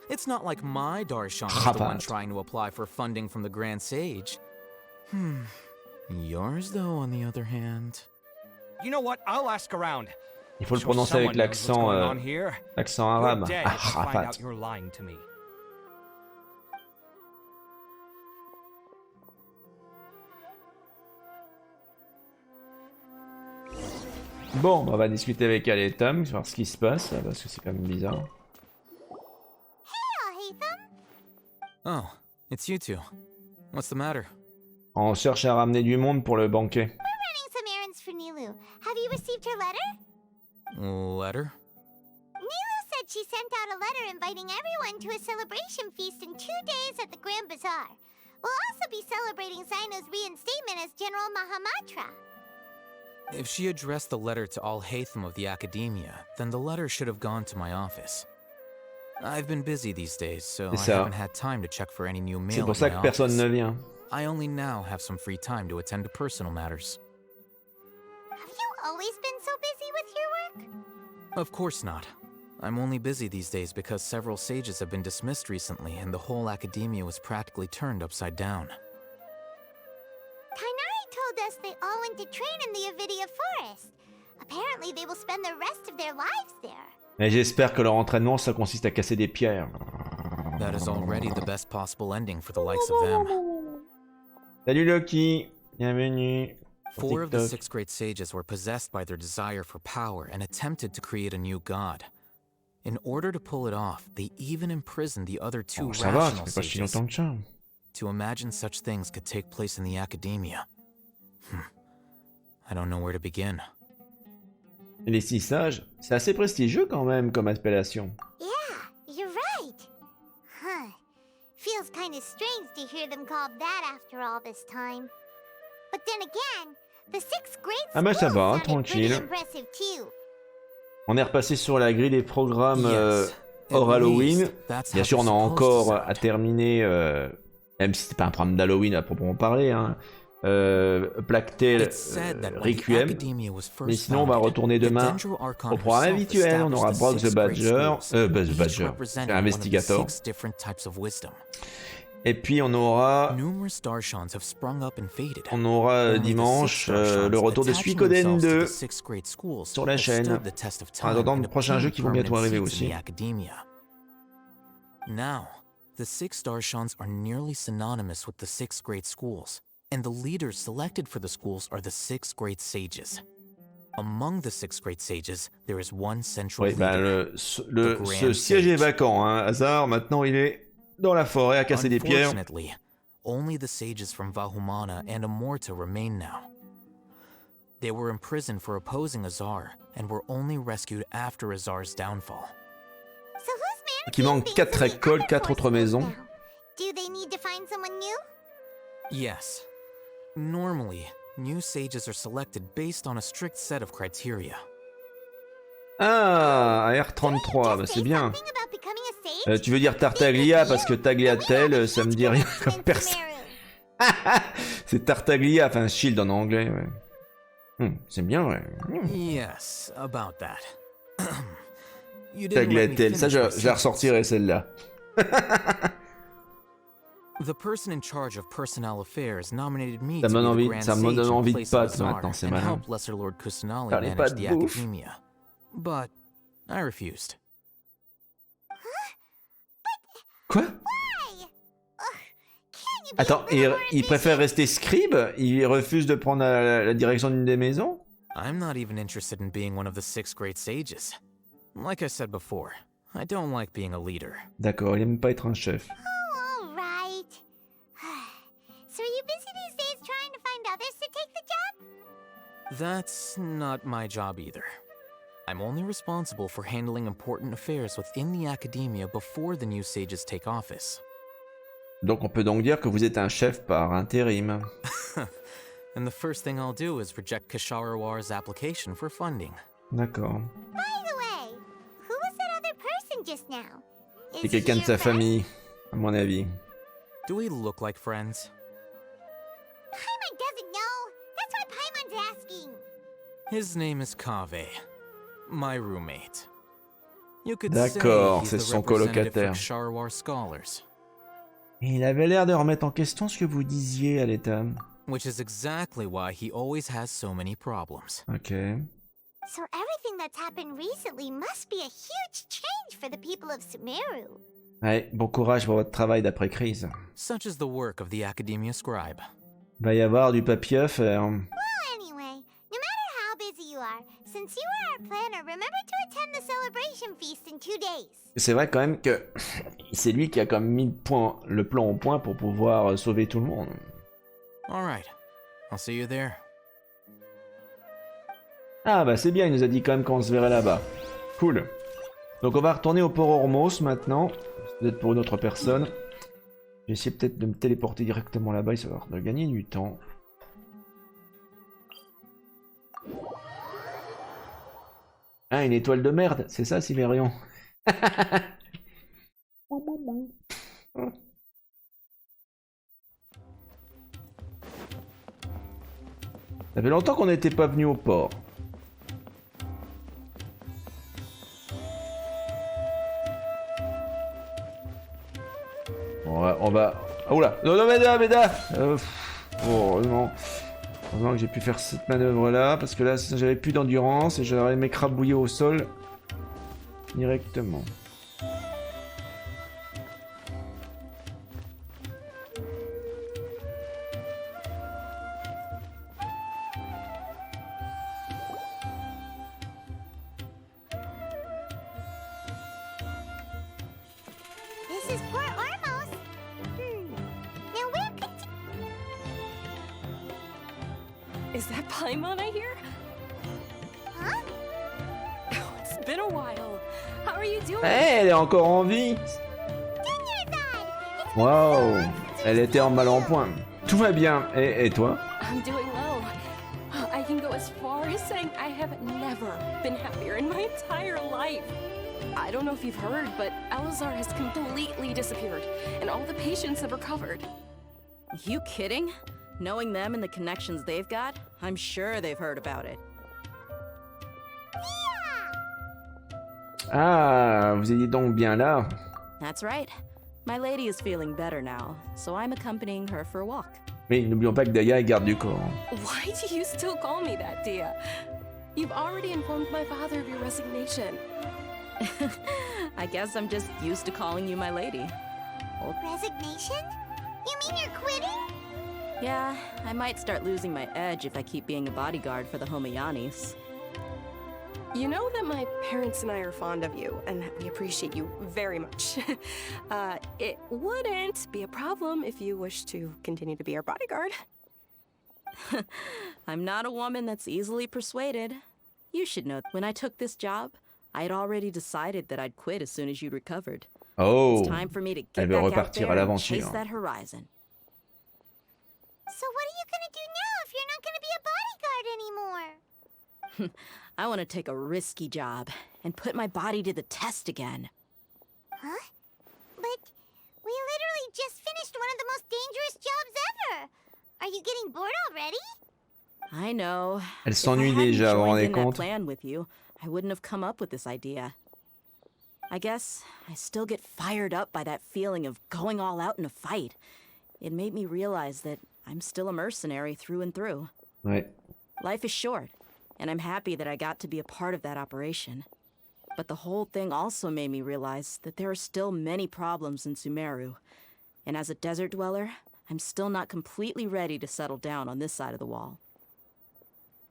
It's not like my Darshan is the one Rabat. trying to apply for funding from the Grand Sage. Yours, though, on the other hand. You know what? I'll ask around. Il faut le Sure prononcer avec someone knows what's going on here. l'accent You're arabe. dead Ah, if you find Rafat. out you're lying to me. Bon, on va discuter avec elle et Tom, voir ce qui se passe, parce que c'est quand même bizarre. Oh, it's you two. What's the matter? On cherche à ramener du monde pour le banquet. We're running some errands for Nilou. Have you received her letter? Letter? Nilou said she sent out a letter inviting everyone to a celebration feast in 2 days at the Grand Bazaar. We'll also be celebrating Sino's reinstatement as General Mahamatra. If she addressed the letter to all Haytham of the Academia, then the letter should have gone to my office. I've been busy these days, so I haven't had time to check for any new mail. C'est pour ça que personne ne vient. I only now have some free time to attend to personal matters. Have you always been so busy with your work? Of course not. I'm only busy these days because several sages have been dismissed recently and the whole Academia was practically turned upside down. Kainari told us they all went to train in the Avidia Forest. Apparently they will spend the rest of their lives there. Mais j'espère que leur entraînement, ça consiste à casser des pierres. That is already the best possible ending for the likes of them. Salut Loki, bienvenue. 4 of the 6 great sages were possessed by their desire for power and attempted to create a new god. In order to pull it off, they even imprisoned the other 2 Ça va, ça rational fait pas si sages. longtemps que ça. To imagine such things could take place in the Academia. I don't know where to begin. Les 6 sages, c'est assez prestigieux quand même comme appellation. Yeah, you're right. Huh. Feels kind of strange to hear them called that after all this time. But then again, the 6 great Ah bah ça schools va, sounded pretty tranquille. impressive too. On est repassé sur la grille des programmes hors At Halloween. least, that's Bien how sûr, on they're a supposed to encore sound. à terminer, même si c'était pas un programme d'Halloween à proprement parler, hein, Plague Tale It's said that when the Requiem. Academia was first Mais sinon, on va founded, retourner the demain Dendro Archon au programme herself habituel. On aura established Brock the the 6 great Badger, schools, Buzz each Badger, representing one of the investigator. 6 different types of wisdom. Et puis on aura Numerous Darshans have sprung up and faded. dimanche le retour de Suikoden 2 sur la chaîne. En attendant de prochains jeux qui vont bientôt arriver aussi. Now, the 6 Darshans are nearly synonymous with the 6 great schools, and the leaders selected for the schools are the 6 great sages. Among the 6 great sages, there is one central Oui, bah, leader. ce siège est vacant, hein. Hasard, maintenant il est dans la forêt à casser des pierres. Unfortunately, only the sages from Vahumana and Amorta remain now. They were imprisoned for opposing Azar, and were only rescued after Azar's downfall. So who's Donc il manque 4 écoles, 4 autres maisons. Do they need to find someone new? Yes. Normally, new sages are selected based on a strict set of criteria. Ah, AR33, bah c'est bien. Something about becoming a sage? Tu veux dire Tartaglia parce que Tagliatelle, ça me dit rien comme personne. C'est Tartaglia, enfin Shield en anglais, ouais. C'est bien, ouais. Yes, about that. You didn't let me Tagliatelle, ça finish my je la ressortirai celle-là. The person in charge of personnel affairs nominated me Ça to me be donne the envie, Grand ça me Sage donne in envie de place of pâtes Azar maintenant, c'est and malin. help Lesser Lord Kusanali Faire les manage pâtes the bouffe. Academia. But I refused. Quoi? Why? Ugh, can't you be Attends, a little more il préfère rester scribe? Il refuse de prendre la direction d'une des maisons? I'm not even interested in being one of the 6 great sages. Like I said before, I don't like being a leader. D'accord, il aime pas être un chef. Oh, all right. So are you busy these days trying to find others to take the job? That's not my job either. I'm only responsible for handling important affairs within the Academia before the new sages take office. Donc on peut donc dire que vous êtes un chef par intérim. And the first thing I'll do is reject Kasharawar's application for funding. D'accord. By the way, who was that other person just now? C'est Is quelqu'un he de sa your friend? famille, à mon avis. Do we look like friends? Paimon doesn't know. That's why Paimon's asking. His name is Kaveh, my roommate. You could D'accord, say he's c'est the son representative for colocataire. Ksharawar scholars. Et il avait l'air de remettre en question ce que vous disiez à l'état. Which is exactly why he always has so many problems. Ok. So everything that's happened recently must be a huge change for the people of Sumeru. Ouais, bon courage pour votre travail d'après-crise. Such is the work of the Academia Scribe. Va y avoir du papier à faire. Well, anyway, no matter how busy you are, since you are our planner, remember to attend the celebration feast in 2 days. C'est vrai quand même que c'est lui qui a quand même mis le plan au point pour pouvoir sauver tout le monde. Alright, I'll see you there. Ah bah c'est bien, il nous a dit quand même qu'on se verrait là-bas. Cool. Donc on va retourner au port Ormos maintenant. Peut-être pour une autre personne. Je vais essayer peut-être de me téléporter directement là-bas, histoire de gagner du temps. Ah, une étoile de merde, c'est ça, Cimérion. Ça fait longtemps qu'on n'était pas venu au port. On va... Oh là. Non, non, Méda oh non. Heureusement que j'ai pu faire cette manœuvre là, parce que là j'avais plus d'endurance et j'aurais m'écrabouiller au sol directement. This is Port Ormos. Now where could... Is that Paimon I hear? Huh? Oh, it's been a while. How are you doing? Hey, elle est encore en vie. Waouh, elle était en mal en point. Tout va bien. Et toi? I'm doing well. I can go as far as saying I have never been happier in my entire life. I don't know if you've heard, but Elazar has completely disappeared, and all the patients have recovered. You kidding? Knowing them and the connections they've got, I'm sure they've heard about it. Ah, vous étiez donc bien là. That's right. My lady is feeling better now, so I'm accompanying her for a walk. Oui, n'oublions pas que Daya est garde du corps. Why do you still call me that, Dia? You've already informed my father of your resignation. I guess I'm just used to calling you my lady. Resignation? You mean you're quitting? Yeah, I might start losing my edge if I keep being a bodyguard for the Homayanis. You know that my parents and I are fond of you, and we appreciate you very much. It wouldn't be a problem if you wish to continue to be our bodyguard. I'm not a woman that's easily persuaded. You should know, when I took this job, I had already decided that I'd quit as soon as you'd recovered. Oh, it's time for me to elle get veut back out repartir there à and chase l'aventure. that horizon. So what are you gonna do now if you're not gonna be a bodyguard anymore? I want to take a risky job and put my body to the test again. Huh? But we literally just finished one of the most dangerous jobs ever. Are you getting bored already? I know. Elle If s'ennuie I hadn't déjà, vous vous joined rendez in that compte? plan with you, I wouldn't have come up with this idea. I guess I still get fired up by that feeling of going all out in a fight. It made me realize that I'm still a mercenary through and through. Ouais. Life is short, and I'm happy that I got to be a part of that operation. But the whole thing also made me realize that there are still many problems in Sumeru. And as a desert dweller, I'm still not completely ready to settle down on this side of the wall.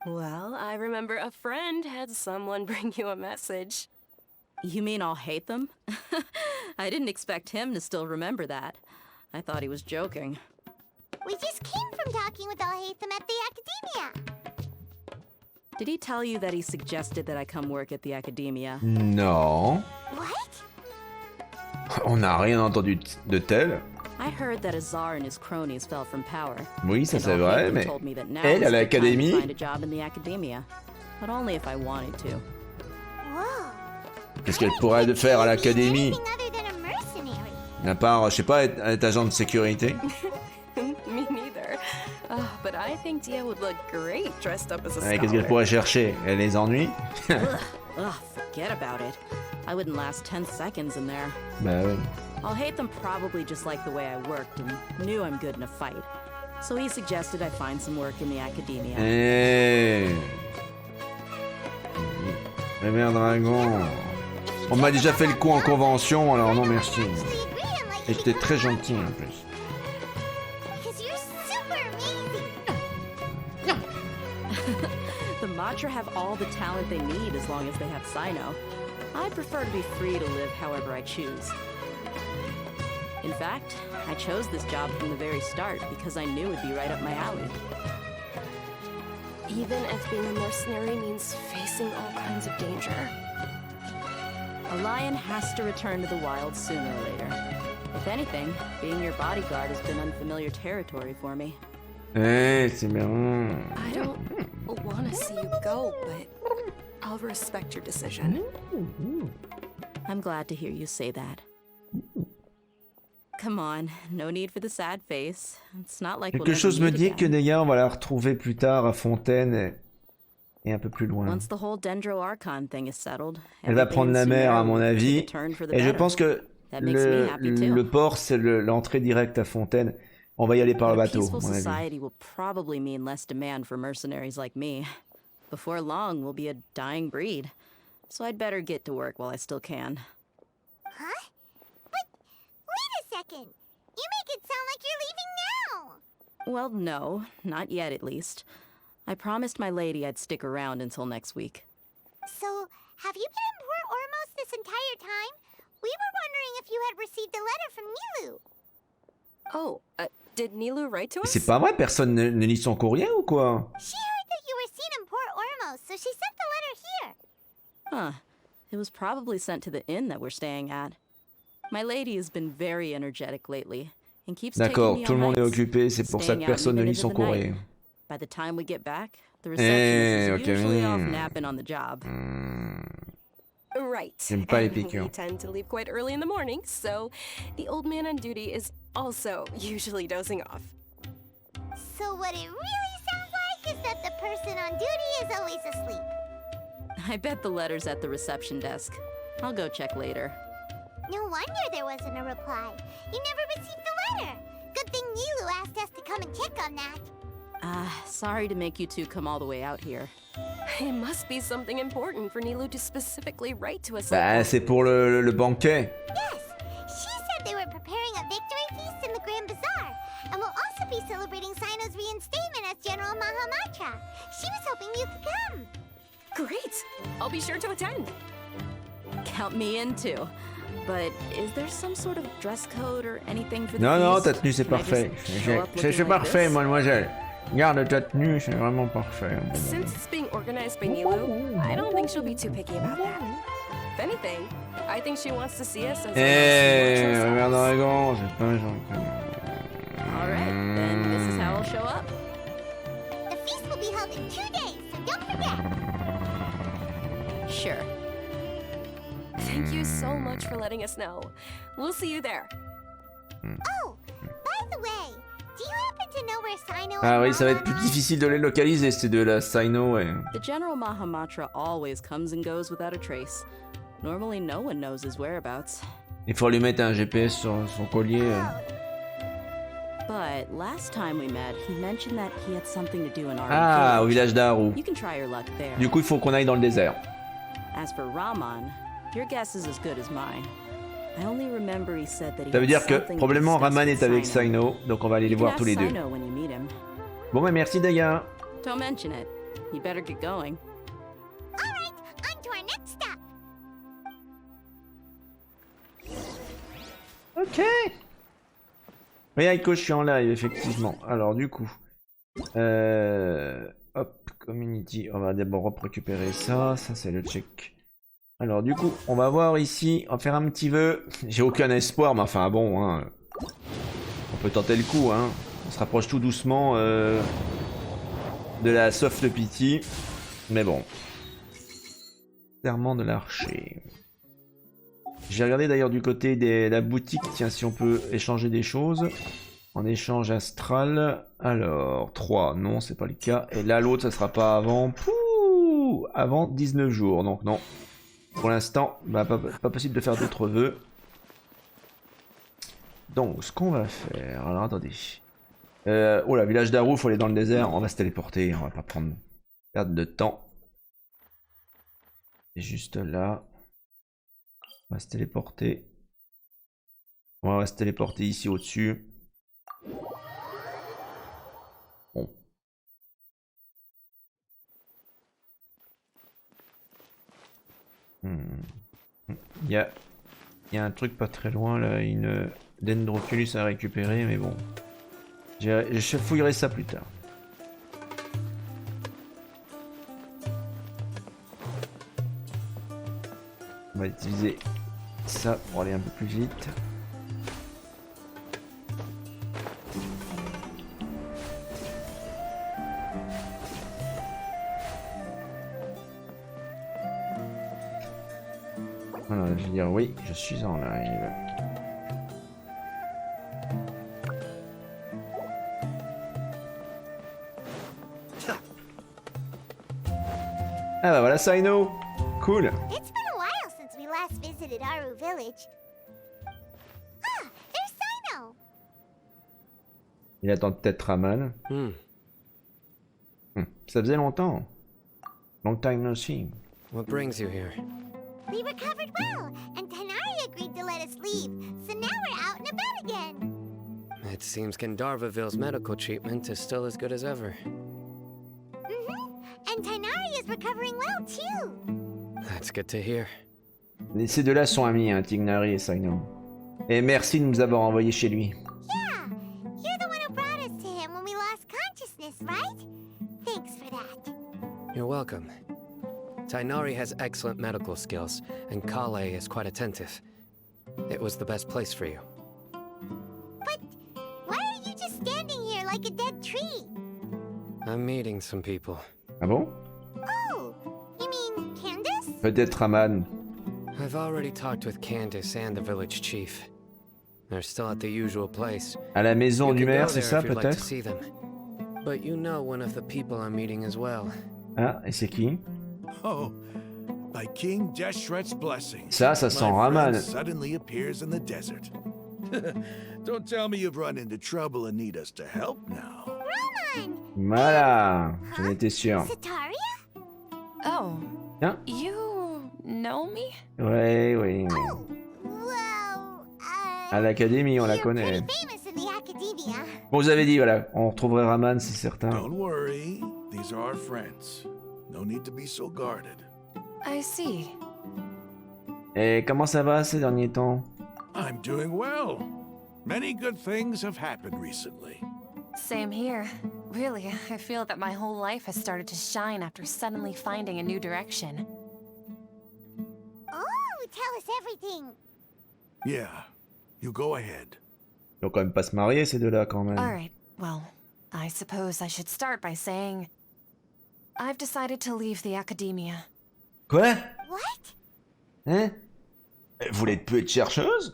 Well, I remember a friend had someone bring you a message. You mean I'll hate them? I didn't expect him to still remember that. I thought he was joking. We just came from talking with Alhaitham at the Academia. Did he tell you that he suggested that I come work at the Academia? Non. What? On n'a rien entendu de tel. I heard that Azar and his cronies fell from power. Oui, ça And c'est vrai, Alhaitham mais told me that now elle, is à the time to l'académie. find a job in the Academia, but only if I wanted to. Whoa. Qu'est-ce qu'elle pourrait faire à l'académie? Anything other than a mercenary. À part, je sais pas, être agent de sécurité. Me neither. But I think Dia would look great dressed up as a Ouais, qu'est-ce qu'elle scholar. pourrait chercher? Elle les ennuie? Ugh, forget about it. I wouldn't last 10 seconds in there. Bah oui. I'll hate them probably just like the way I worked and knew I'm good in a fight. So he suggested I find some work in the academia. Réveillon dragon. On m'a déjà fait le coup en convention, alors non merci. Et j'étais très gentil en plus. The Matra have all the talent they need as long as they have Sino. I prefer to be free to live however I choose. In fact, I chose this job from the very start because I knew it'd be right up my alley. Even if being a mercenary means facing all kinds of danger. A lion has to return to the wild sooner or later. If anything, being your bodyguard has been unfamiliar territory for me. C'est bien. I don't want to see you go, but I'll respect your decision. I'm glad to hear you say that. Come on, no need for the sad face. It's not like Quelque chose me dit que Nahida, on va la retrouver plus tard à Fontaine et un peu plus loin. Once the whole Dendro Archon thing is settled, elle va prendre la mer à mon avis. Et je pense que le port c'est l'entrée directe à Fontaine. On va y aller par le bateau, à mon avis. Society will probably mean less demand for mercenaries like me. Before long, we'll be a dying breed. So I'd better get to work while I still can. Huh? But wait a second. You make it sound like you're leaving now. Well, no, not yet at least. I promised my lady I'd stick around until next week. So, have you been in Port Ormos this entire time? We were wondering if you had received a letter from Nilou. Oh, did Nilou write to us? C'est pas vrai, personne ne lit son courrier ou quoi? She heard that you were seen in Port Ormos, so she sent the letter here. Huh. It was probably sent to the inn that we're staying at. My lady has been very energetic lately and keeps taking D'accord, me tout le on monde est hikes, occupé, c'est pour ça que staying out personne ne even lit into son the night. courrier. By the time we get back, the receptionist is okay. usually off napping on the job. Right. J'aime pas les And we piqûres. tend to leave quite early in the morning, so the old man on duty is also usually dozing off. So what it really sounds like is that the person on duty is always asleep. I bet the letter's at the reception desk. I'll go check later. No wonder there wasn't a reply. You never received the letter. Good thing Nilou asked us to come and check on that. Sorry to make you two come all the way out here. It must be something important for Nilou to specifically write to us. Bah, c'est pour le banquet. Yes, she said they were preparing a victory feast in the Grand Bazaar, and will also be celebrating Sino's reinstatement as General Mahamatra. She was hoping you could come. Great! I'll be sure to attend. Count me in too. But is there some sort of dress code or anything for the Non, non, feast? ta tenue c'est Can I parfait. just show up looking C'est like parfait, this? mademoiselle. Regarde ta tenue, c'est vraiment parfait. Since it's being organized by Nilou, I don't think she'll be too picky about that. If anything, I think she wants to see us as Regarde dragon, c'est pas gentil. Alright, then this is how I'll show up. The feast will be held in 2 days, so don't forget. Sure. Thank you so much for letting us know. We'll see you there. Oh, by the way, do you happen to know where Sino Ah and oui, ça va être plus difficile de les localiser, ces deux-là, Sino, ouais. The General Mahamatra always comes and goes without a trace. Normally no one knows his whereabouts. Il faut lui mettre un GPS sur son collier. But last time we met, he mentioned that he had something to do in our Ah, au village. village d'Haru. You can try your luck there. Du coup, il faut qu'on aille dans le désert. As for Raman, your guess is as good as mine. I only remember he said that he Ça veut had dire que something to probablement discuss Raman with est avec Sino. Sino, donc on va aller les You can voir tous les ask deux. Sino when you meet him. Bon, bah merci Daya. Don't mention it. You better get going. All right, on to our next stop. Ok. Oui, Aiko, je suis en live, effectivement. Alors, du coup. Hop, community. On va d'abord récupérer ça. Ça, c'est le check. Alors, du coup, on va voir ici. On va faire un petit vœu. J'ai aucun espoir, mais enfin, bon. Hein, on peut tenter le coup. Hein. On se rapproche tout doucement de la soft pity. Mais bon. Serment de l'archer. J'ai regardé d'ailleurs du côté de la boutique, tiens, si on peut échanger des choses. En échange astral. Alors, 3, non, c'est pas le cas. Et là, l'autre, ça sera pas avant... Pouh, avant 19 jours, donc non. Pour l'instant, bah, pas possible de faire d'autres vœux. Donc, ce qu'on va faire... Alors, attendez. Oh là, village d'Arou, faut aller dans le désert. On va se téléporter, on va pas prendre perdre de temps. C'est juste là. On va se téléporter. On va se téléporter ici au-dessus. Bon. Il y a un truc pas très loin là, une dendroculus à récupérer, mais bon. Je fouillerai ça plus tard. On va utiliser ça pour aller un peu plus vite. Voilà, je vais dire oui, je suis en live. Ah bah voilà Sino. Cool. It's been a while since we last visited Aru village. Ah, there's Sino. Il attend peut-être Raman. Ça faisait longtemps. Long time no see. What brings you here? We recovered well, and Tanari agreed to let us leave, so now we're out and about again. It seems Gandharvaville's medical treatment is still as good as ever. And Tanari is recovering well too. That's good to hear. Ces deux-là sont amis, hein, Tignari et Sino. Et merci de nous avoir envoyés chez lui. Yeah, you're the one who brought us to him when we lost consciousness, right? Thanks for that. You're welcome. Tainari has excellent medical skills, and Kale is quite attentive. It was the best place for you. But why are you just standing here like a dead tree? I'm meeting some people. Ah bon? Oh, you mean Candace? Peut-être Raman. I've already talked with Candace and the village chief. They're still at the usual place. À la maison du maire, c'est ça peut-être? But you know one of the people I'm meeting as well. Ah, et c'est qui? Oh, by King Deshret's blessing. Ça sent Raman. Suddenly appears in the desert. Don't tell me you've run into trouble and need us to help now. Raman! Voilà, j'en étais sûr. Sataria? Oh. Hein? You know me? Ouais, oui. Oh, well, À l'académie, on la connaît. famous in the academia. Bon, vous avez dit, voilà, on retrouverait Raman, c'est certain. Don't worry, these are our friends. No need to be so guarded. I see. Et comment ça va ces derniers temps? I'm doing well. Many good things have happened recently. Same here. Really, I feel that my whole life has started to shine after suddenly finding a new direction. Oh, tell us everything. Yeah, you go ahead. Ils vont quand même pas se marier ces deux-là quand même. Alright, well, I suppose I should start by saying I've decided to leave the academia. Quoi? What? Hein? Vous voulez plus être chercheuse?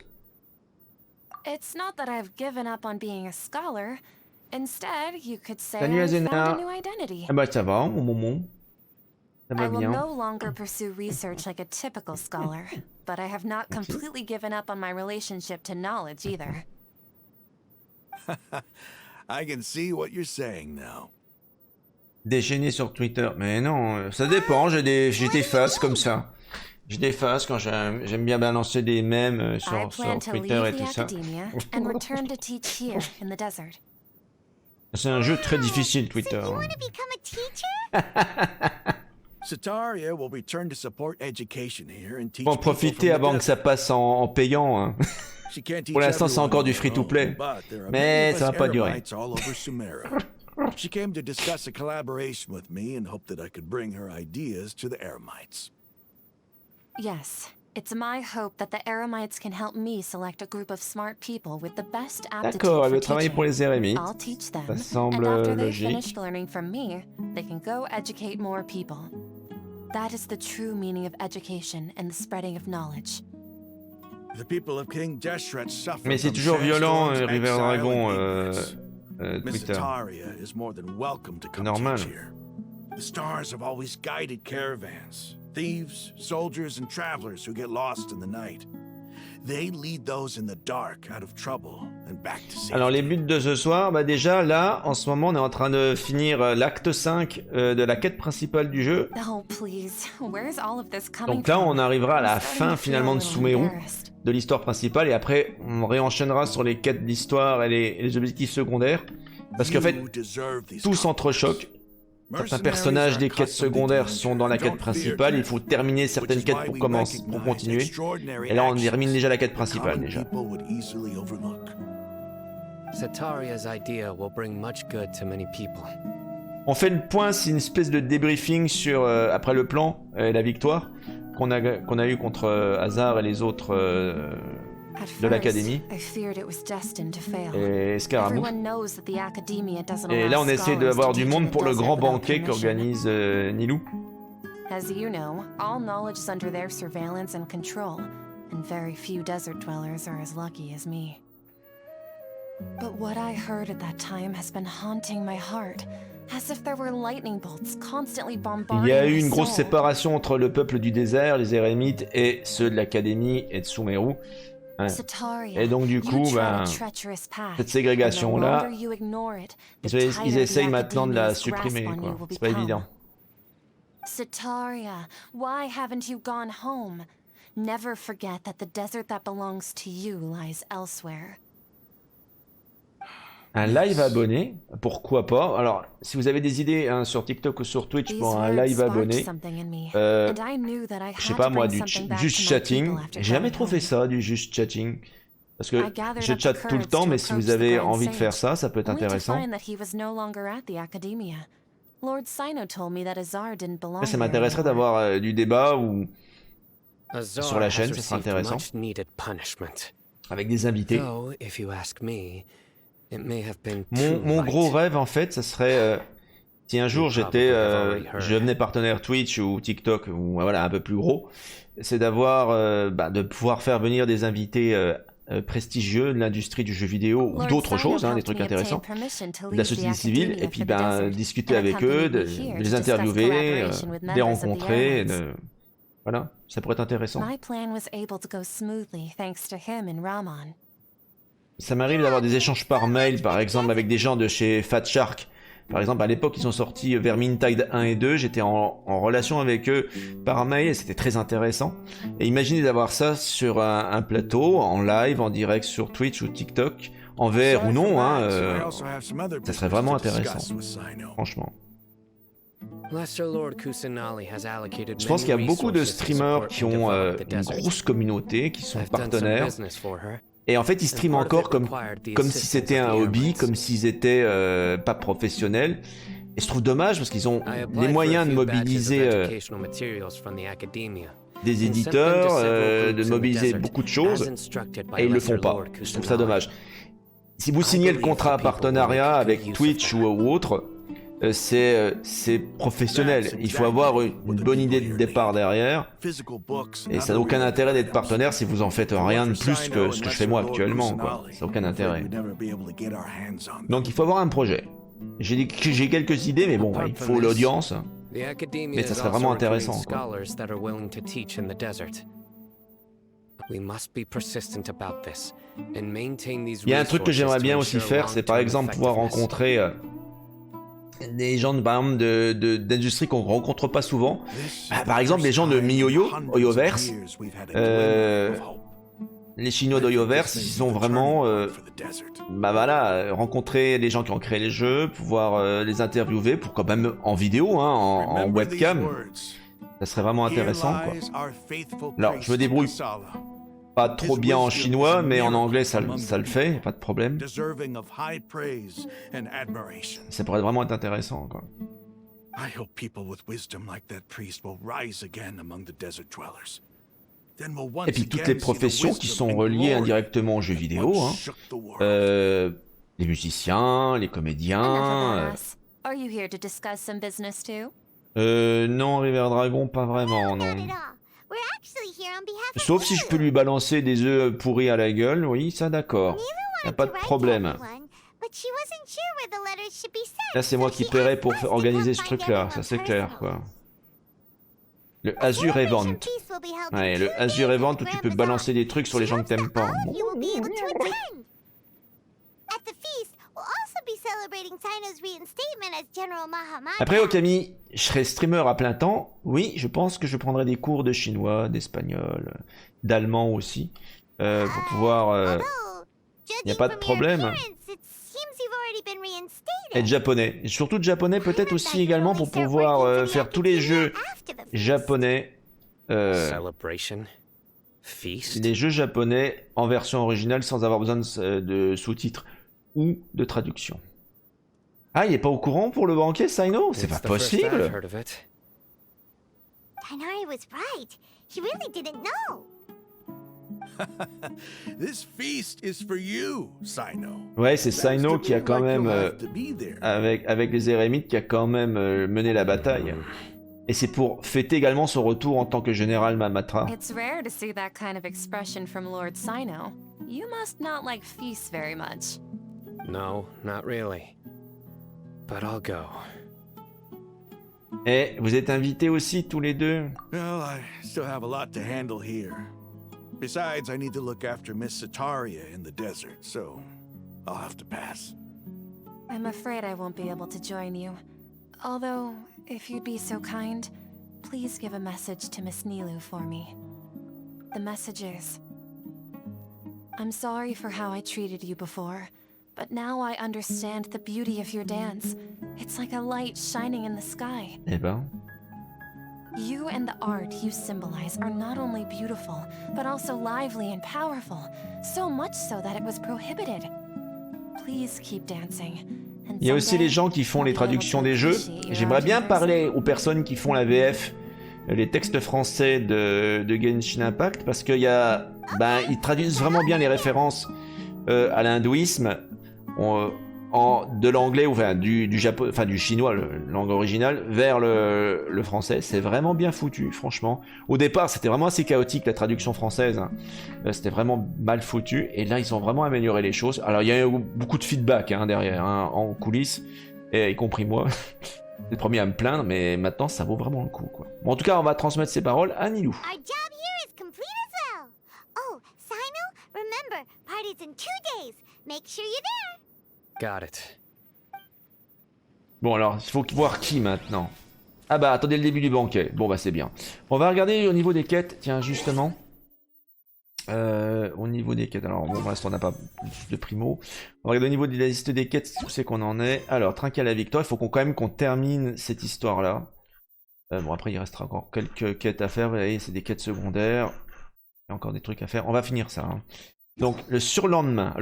It's not that I've given up on being a scholar. Instead, you could say Salut I Azena. found a new identity. Ah bah ça va, mon moment. Ça va I will bien. no longer pursue research like a typical scholar, but I have not completely given up on my relationship to knowledge either. I can see what you're saying now. Déchaîné sur Twitter. Mais non, ça dépend, j'ai des phases comme ça. J'ai des phases quand j'aime bien balancer des mèmes sur Twitter et tout ça. And return to teach here in the desert. C'est un jeu très difficile, Twitter. So you want to become a teacher? Sataria will return to support education here and teach Faut en profiter avant que ça passe en payant. Hein. Pour l'instant, c'est encore du free-to-play. Mais ça va pas durer. She came to discuss a collaboration with me and hoped that I could bring her ideas to the Eremites. Yes, it's my hope that the Eremites can help me select a group of smart people with the best aptitude D'accord, elle for veut travailler pour les Eremites. I'll teach them, Ça semble and after they've logique. finished learning from me, they can go educate more people. That is the true meaning of education and the spreading of knowledge. The people of King Deshret suffer Mais c'est from toujours violent, sandstorms, River exile, Dragon, and ignorance. Miss Twitter. Sataria is more than welcome to come Normal. teach here. The stars have always guided caravans, thieves, soldiers, and travelers who get lost in the night. They lead those in the dark out of trouble and back to safety. Alors les buts de ce soir, bah déjà là, en ce moment on est en train de finir l'acte 5 de la quête principale du jeu. Oh, please. Where's all of this coming Donc là from? on arrivera à la I'm fin starting to feel finalement a de little Sumeru, embarrassed. de l'histoire principale, et après on réenchaînera sur les quêtes d'histoire et les objectifs secondaires. Parce qu'en fait, tout s'entrechoque. Certains personnages des quêtes secondaires sont dans la quête principale, il faut terminer certaines quêtes pour commencer, pour continuer. Et là on termine déjà la quête principale déjà. Setaria's idea will bring much good to many people. On fait le point, c'est une espèce de débriefing sur après le plan et la victoire qu'on a eu contre Hazard et les autres de l'académie. Et Scaramouche. Et là on essaie d'avoir du monde pour le grand banquet qu'organise Nilou. As you know, all knowledge is under their surveillance and control, and very few desert dwellers are as lucky as me. But what I heard at that time has been haunting my heart, as if there were lightning bolts constantly bombarding Il y a eu my une grosse soul. séparation entre le peuple du désert, les érémites, et ceux de l'académie et de Sumeru. Hein. Et donc du coup, cette ségrégation-là, ils essayent maintenant de la supprimer, quoi. C'est pas évident. Setaria, why haven't you gone home? Never forget that the desert that belongs to you lies elsewhere. Un live abonné, pourquoi pas? Alors, si vous avez des idées hein, sur TikTok ou sur Twitch pour un live abonné, je sais pas moi, du juste chatting. J'ai jamais trop fait ça, du juste chatting. Parce que je chatte tout le temps, mais si vous avez envie de faire ça, ça peut être intéressant. Mais ça m'intéresserait d'avoir du débat ou sur la chaîne, ça serait intéressant. Avec des invités. Mon gros rêve, en fait, ça serait si un jour je devenais partenaire Twitch ou TikTok ou voilà un peu plus gros, c'est d'avoir de pouvoir faire venir des invités prestigieux de l'industrie du jeu vidéo ou d'autres choses, hein, des trucs intéressants, de la société civile, et puis discuter avec eux, de les interviewer, de les rencontrer, voilà, ça pourrait être intéressant. Ça m'arrive d'avoir des échanges par mail, par exemple avec des gens de chez Fat Shark. Par exemple, à l'époque, ils sont sortis Vermintide 1 et 2, j'étais en relation avec eux par mail et c'était très intéressant. Et imaginez d'avoir ça sur un plateau, en live, en direct sur Twitch ou TikTok, en VR ou non, hein, ça serait vraiment intéressant, franchement. Je pense qu'il y a beaucoup de streamers qui ont une grosse communauté, qui sont partenaires. Et en fait, ils streament encore comme si c'était un hobby, comme s'ils étaient pas professionnels. Et je trouve dommage parce qu'ils ont les moyens de mobiliser des éditeurs, de mobiliser beaucoup de choses, et ils le font pas. Je trouve ça dommage. Si vous signez le contrat partenariat avec Twitch ou autre, c'est professionnel. Il faut avoir une bonne idée de départ derrière. Et ça n'a aucun intérêt d'être partenaire si vous en faites rien de plus que ce que je fais moi actuellement, quoi. Ça n'a aucun intérêt. Donc il faut avoir un projet. J'ai quelques idées, mais bon, il faut l'audience. Mais ça serait vraiment intéressant, quoi. Il y a un truc que j'aimerais bien aussi faire, c'est par exemple pouvoir rencontrer des gens par exemple d'industrie qu'on rencontre pas souvent. Par exemple les gens de MiYoYo, Oyoverse, les Chinois d'Oyoverse, ils ont vraiment rencontré les gens qui ont créé les jeux, pouvoir les interviewer, pourquoi même en vidéo, hein, en webcam. Ça serait vraiment intéressant, quoi. Alors je me débrouille pas trop bien en chinois, mais en anglais ça le fait, pas de problème. Ça pourrait vraiment être intéressant, quoi. Et puis toutes les professions qui sont reliées indirectement aux jeux vidéo, hein. Les musiciens, les comédiens. Non, River Dragon, pas vraiment, non. Sauf si je peux lui balancer des œufs pourris à la gueule, oui, ça d'accord. Y'a pas de problème. Là, c'est moi qui paierai pour organiser ce truc-là, ça c'est clair, quoi. Le Azure Event. Ouais, le Azure Event où tu peux balancer des trucs sur les gens que t'aimes pas. would be celebrating Sino's reinstatement as General Mahamata. Après, Okami, je serai streamer à plein temps. Oui, je pense que je prendrai des cours de chinois, d'espagnol, d'allemand aussi, pour pouvoir... Il n'y a pas de problème. Et de japonais. Et surtout de japonais peut-être aussi également pour pouvoir faire tous les jeux japonais. Celebration? Feast? Les jeux japonais en version originale sans avoir besoin de sous-titres ou de traduction. Ah, il est pas au courant pour le banquet, Sino? C'est pas possible! Tighnari was right. He really didn't know. This feast is for you, Sino. Ouais, c'est Sino qui a quand même, avec les Érémites, qui a quand même mené la bataille. Et c'est pour fêter également son retour en tant que général Mamatra. It's rare to see that kind of expression from Lord Sino. You must not like feasts very much. No, not really. But I'll go. Et vous êtes invités aussi tous les deux? Well, I still have a lot to handle here. Besides, I need to look after Miss Sataria in the desert, so I'll have to pass. I'm afraid I won't be able to join you. Although, if you'd be so kind, please give a message to Miss Nilou for me. The message is, I'm sorry for how I treated you before, but now I understand the beauty of your dance. It's like a light shining in the sky. Eh ben... You and the art you symbolize are not only beautiful, but also lively and powerful, so much so that it was prohibited. Please keep dancing. Il y a aussi les gens qui font les traductions des jeux. J'aimerais bien parler aux personnes qui font la VF, les textes français de Genshin Impact, parce qu'il y a, ils traduisent vraiment bien les références à l'hindouisme de l'anglais, enfin du chinois, langue originale, vers le français. C'est vraiment bien foutu, franchement. Au départ, c'était vraiment assez chaotique la traduction française. C'était vraiment mal foutu. Et là, ils ont vraiment amélioré les choses. Alors, il y a eu beaucoup de feedback derrière, en coulisses, y compris moi. C'est le premier à me plaindre, mais maintenant, ça vaut vraiment le coup, quoi. Bon, en tout cas, on va transmettre ces paroles à Nilou. Our job here is complete as well. Oh, Sino, remember, party's in 2 days. Make sure you're there. Got it. Bon alors, il faut voir qui maintenant. Ah bah attendez le début du banquet. Bon bah c'est bien. On va regarder au niveau des quêtes, tiens justement. Au niveau des quêtes, alors bon pour l'instant on n'a pas plus de primo. On va regarder au niveau de la liste des quêtes, où c'est qu'on en est. Alors, trinquer à la victoire, il faut quand même qu'on termine cette histoire là. Bon après il restera encore quelques quêtes à faire, vous voyez c'est des quêtes secondaires. Il y a encore des trucs à faire, on va finir ça. Hein. Donc le surlendemain.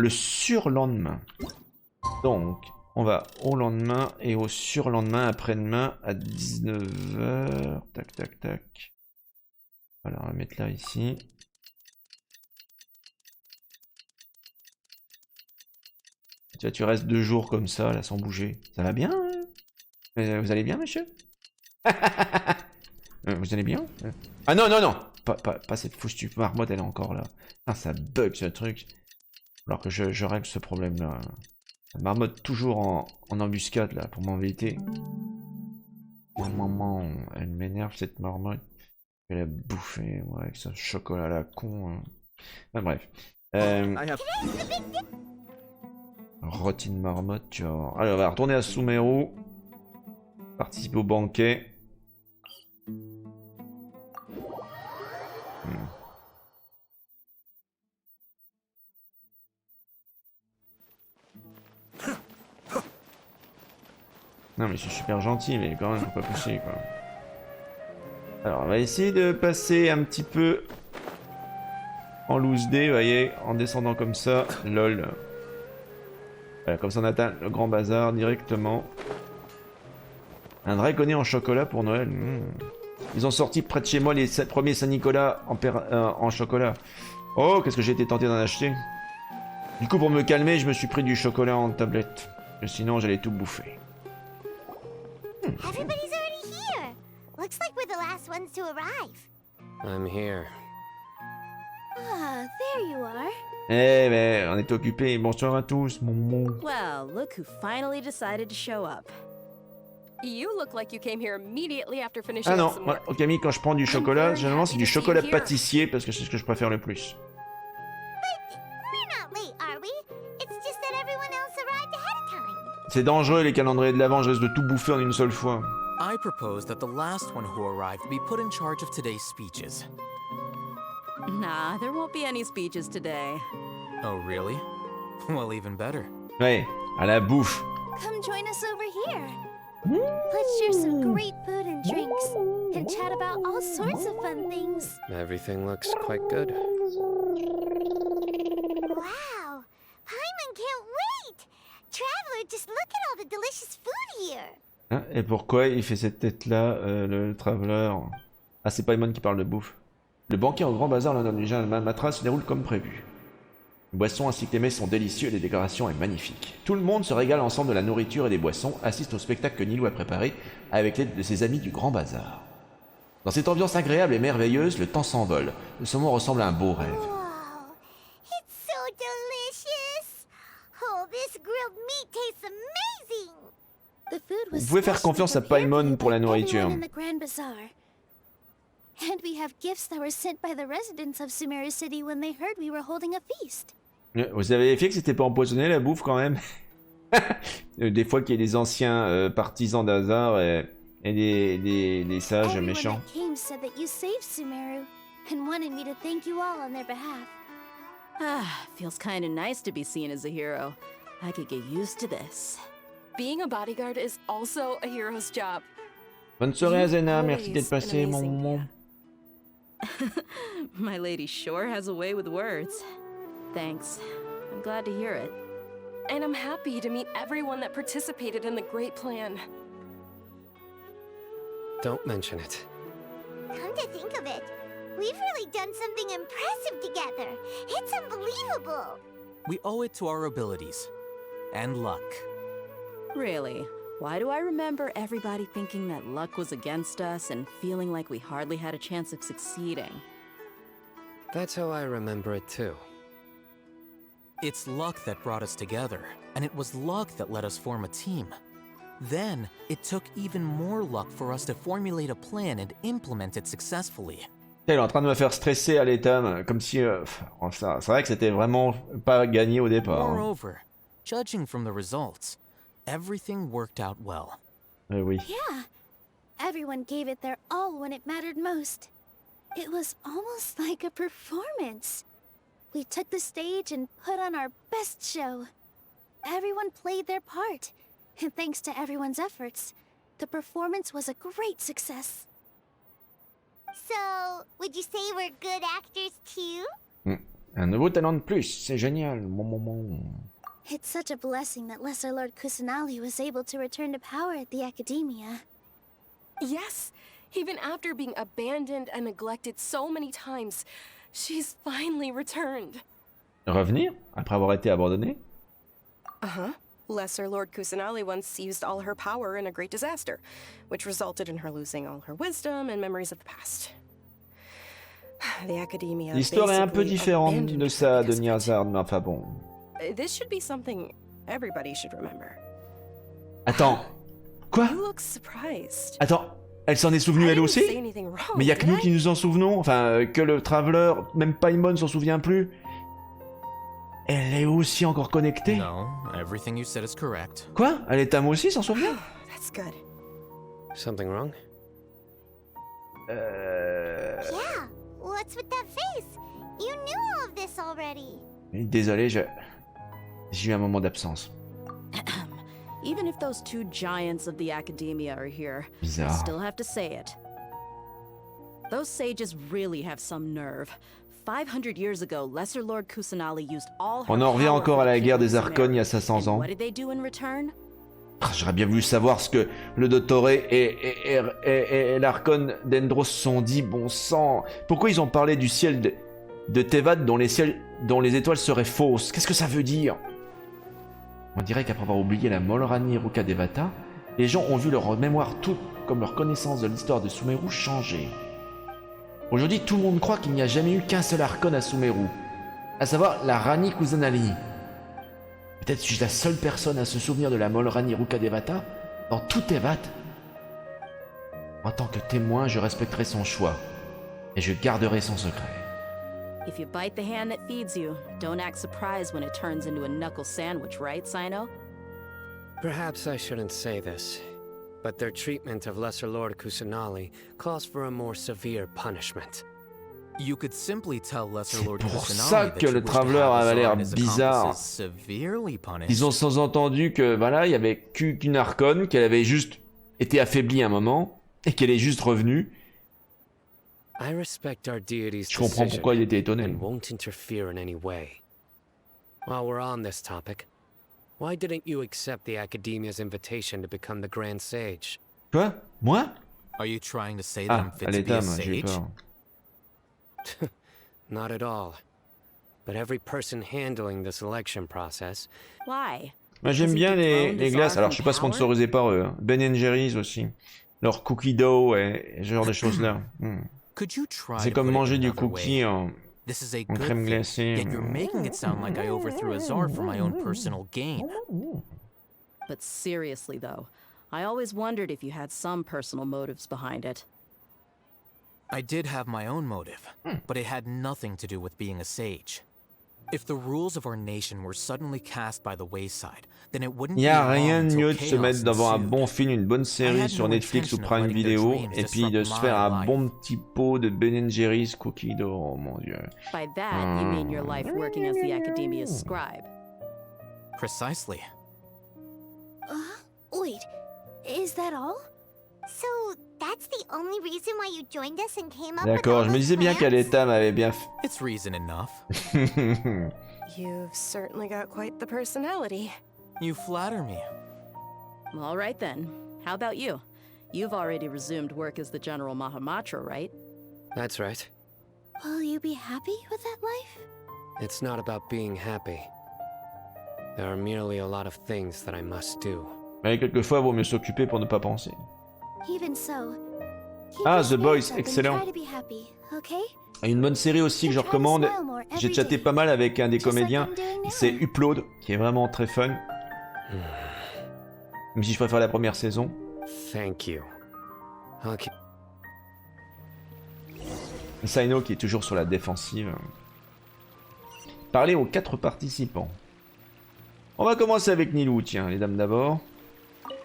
Donc, on va au lendemain et au surlendemain, après-demain, à 19h. Tac, tac, tac. Voilà, on va mettre là, ici. Tu restes 2 jours comme ça, là, sans bouger. Ça va bien hein? Vous allez bien, monsieur? Vous allez bien? Ah non, non, non! Pas cette foutue marmotte, elle est encore là. Ah, ça bug, ce truc. Alors que je règle ce problème-là. La marmotte toujours en embuscade là pour m'embêter. Maman, elle m'énerve cette marmotte. Elle a bouffé ouais, avec ce chocolat à la con. Hein. Enfin, bref. Rotine marmotte, tu vois. Allez, on va retourner à Sumeru. Participer au banquet. Non mais c'est super gentil, mais quand même faut pas pousser quoi. Alors on va essayer de passer un petit peu en loose day, vous voyez, en descendant comme ça, lol. Voilà, comme ça on atteint le grand bazar directement. Un dragonnet en chocolat pour Noël. Ils ont sorti près de chez moi les premiers Saint-Nicolas en chocolat. Oh, qu'est-ce que j'ai été tenté d'en acheter. Du coup pour me calmer, je me suis pris du chocolat en tablette. Sinon j'allais tout bouffer. Everybody's already here. Looks like we're the last ones to arrive. I'm here. Ah, there you are. Eh ben, on est occupés. Bonsoir à tous, mon. Well, look who finally decided to show up. You look like you came here immediately after finishing Ah non, some moi, work. Okami, quand je prends du chocolat, généralement c'est du chocolat pâtissier parce que c'est ce que je préfère le plus. But we're not late, are we? It's just that everyone else arrived ahead of time. C'est dangereux les calendriers de l'Avent, je risque de tout bouffer en une seule fois. I propose that the last one who arrived be put in charge of today's speeches. Nah, there won't be any speeches today. Oh, really? Well, even better. Ouais, à la bouffe. Come join us over here. Let's share some great food and drinks, and chat about all sorts of fun things. Everything looks quite good. Wow! Paimon can't wait! Traveler, just look at all the delicious food here! Hein, et pourquoi il fait cette tête-là, le Traveler? Ah, c'est Paimon qui parle de bouffe. Le banquet au grand bazar londonien de Matra se déroule comme prévu. Les boissons ainsi que les mets sont délicieux et les décorations est magnifique. Tout le monde se régale ensemble de la nourriture et des boissons, assiste au spectacle que Nilou a préparé avec l'aide de ses amis du grand bazar. Dans cette ambiance agréable et merveilleuse, le temps s'envole. Ce moment ressemble à un beau rêve. Wow! It's so delicious! Oh, this grilled meat tastes amazing! The food was Vous pouvez faire confiance à Paimon pour la nourriture. everyone in the Grand Bazaar. And we have gifts that were sent by the residents of Sumeru City when they heard we were holding a feast. Vous avez vérifié que c'était pas empoisonné la bouffe quand même? Des fois qu'il y a des anciens partisans d'Hazard et des sages Everyone méchants. that came said that you saved Sumeru and wanted me to thank you all on their behalf. Ah, feels kind of nice to be seen as a hero. I could get used to this. Being a bodyguard is also a hero's job. Bonne soirée Azena, merci d'être passé mon moment. My lady sure has a way with words. Thanks. I'm glad to hear it. And I'm happy to meet everyone that participated in the great plan. Don't mention it. Come to think of it, we've really done something impressive together. It's unbelievable! We owe it to our abilities. And luck. Really? Why do I remember everybody thinking that luck was against us and feeling like we hardly had a chance of succeeding? That's how I remember it too. It's luck that brought us together, and it was luck that let us form a team. Then, it took even more luck for us to formulate a plan and implement it successfully. Il est en train de me faire stresser à l'état, comme si... c'est vrai que c'était vraiment pas gagné au départ. Hein. Moreover, judging from the results, everything worked out well. Oui. Yeah. Everyone gave it their all when it mattered most. It was almost like a performance. We took the stage and put on our best show. Everyone played their part, and thanks to everyone's efforts, the performance was a great success. So, would you say we're good actors too? Un nouveau talent de plus, c'est génial. It's such a blessing that Lesser Lord Kusanali was able to return to power at the Academia. Yes, even after being abandoned and neglected so many times, she's finally returned. Revenir après avoir été abandonné? Uh-huh. Lesser Lord Kusanali once used all her power in a great disaster, which resulted in her losing all her wisdom and memories of the past. The Academia L'histoire est un peu basically différente abandoned de her ça de because of it. Nyazard, mais enfin bon. This should be something everybody should remember. Attends. Quoi? You look surprised. Attends, elle s'en est souvenue I elle didn't aussi? say anything wrong, Mais y a que did nous I? qui nous en souvenons, enfin que le Traveler, même Paimon s'en souvient plus. Elle est aussi encore connectée? No, everything you said is correct. Quoi? Elle est Tam aussi, s'en souvient? That's good. Something wrong? Yeah, what's with that face? You knew all of this already. Désolé, j'ai eu un moment d'absence. Even if those two giants of the Academia are here, I Bizarre. still have to say it. Those sages really have some nerve. 500 years ago, Lesser Lord Kusanali used all her On en revient power encore for à la the guerre kingdom des of Archons il y a Sumeru. 500 And ans. what did they do in return? Ah, j'aurais bien voulu savoir ce que le Doctoré et l'Archon d'Endros se sont dit, bon sang. Pourquoi ils ont parlé du ciel de Tevat dont les étoiles seraient fausses? Qu'est-ce que ça veut dire? On dirait qu'après avoir oublié la Molrani Ruka Devata, les gens ont vu leur mémoire tout comme leur connaissance de l'histoire de Sumeru changer. Aujourd'hui, tout le monde croit qu'il n'y a jamais eu qu'un seul Archon à Sumeru, à savoir la Rani Kusanali. Peut-être suis-je la seule personne à se souvenir de la Molrani Ruka Devata dans tout Tevat. En tant que témoin, je respecterai son choix et je garderai son secret. If you bite the hand that feeds you, don't act surprised when it turns into a knuckle sandwich, right, Sino? Perhaps I shouldn't say this, but their treatment of Lesser Lord Kusanali calls for a more severe punishment. You could simply tell Lesser Lord C'est pour ça que le Traveler avait l'air bizarre. Ils ont sous-entendu que voilà, il y avait qu'une Archon, qu'elle avait juste été affaiblie un moment et qu'elle est juste revenue. Je comprends pourquoi il était étonné. Won't interfere in any way. While we're on this topic, why didn't you accept the Academia's invitation to become the Grand Sage? Quoi? Moi? Are you trying to say that I'm fit to be a sage? Not at all. But every person handling the selection process. Why? Moi j'aime bien les glaces. Alors je suis pas sponsorisé par eux. Hein. Ben & Jerry's aussi. Leur cookie dough et ce genre de choses là. C'est comme manger du cookie en crème glacée. Yet you're making it sound like I overthrew a czar for my own personal gain. But seriously though, I always wondered if you had some personal motives behind it. I did have my own motive, but it had nothing to do with being a sage. If the rules of our nation were suddenly cast by the wayside, then it wouldn't be Il n'y a long rien de until mieux de se mettre devant un bon film, une bonne série sur Netflix ou Prime Video, et puis de se faire un bon petit pot de Ben & Jerry's cookie dough. Oh mon dieu. By that, you mean your life working as the Academia's scribe. Precisely. Wait, is that all? So, that's the only reason why you joined us and came up with D'accord, all je me those disais bien plans? qu'Aleta m'avait bien fait. It's reason enough. You've certainly got quite the personality. You flatter me. All right then. How about you? You've already resumed work as the General Mahamatra, right? That's right. Will you be happy with that life? It's not about being happy. There are merely a lot of things that I must do. Mais quelquefois, il vaut mieux s'occuper pour ne pas penser. Even so, keep Ah, your The Boys, spirits up and excellent. try to be happy, okay? Et une bonne série aussi que je recommande. J'ai chatté pas mal avec un des comédiens. C'est Upload, qui est vraiment très fun. Même si je préfère la première saison. Thank you. Okay. Saino qui est toujours sur la défensive. Parler aux 4 participants. On va commencer avec Nilou, tiens, les dames d'abord.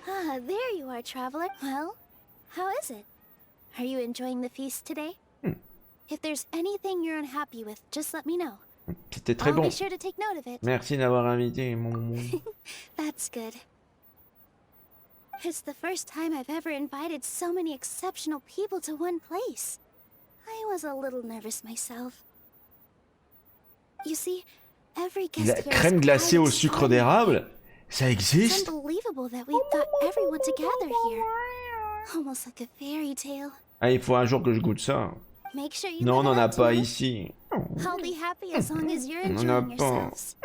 Ah, there you are, Traveler. Well, how is it? Are you enjoying the feast today? If there's anything you're unhappy with, just let me know. C'était très I'll bon. be sure to take note of it. Merci d'avoir invité mon... That's good. It's the first time I've ever invited so many exceptional people to one place. I was a little nervous myself. You see, every guest La here is crème glacée au quite sucre extraordinary. d'érable? Ça It's existe? unbelievable that we've got everyone together here. Almost like a fairy tale. Ah, il faut un jour que je goûte ça. Make sure you Non, on let n'en it a out pas tonight. ici. I'll be happy as long as you're On n'en a enjoying pas. yourselves.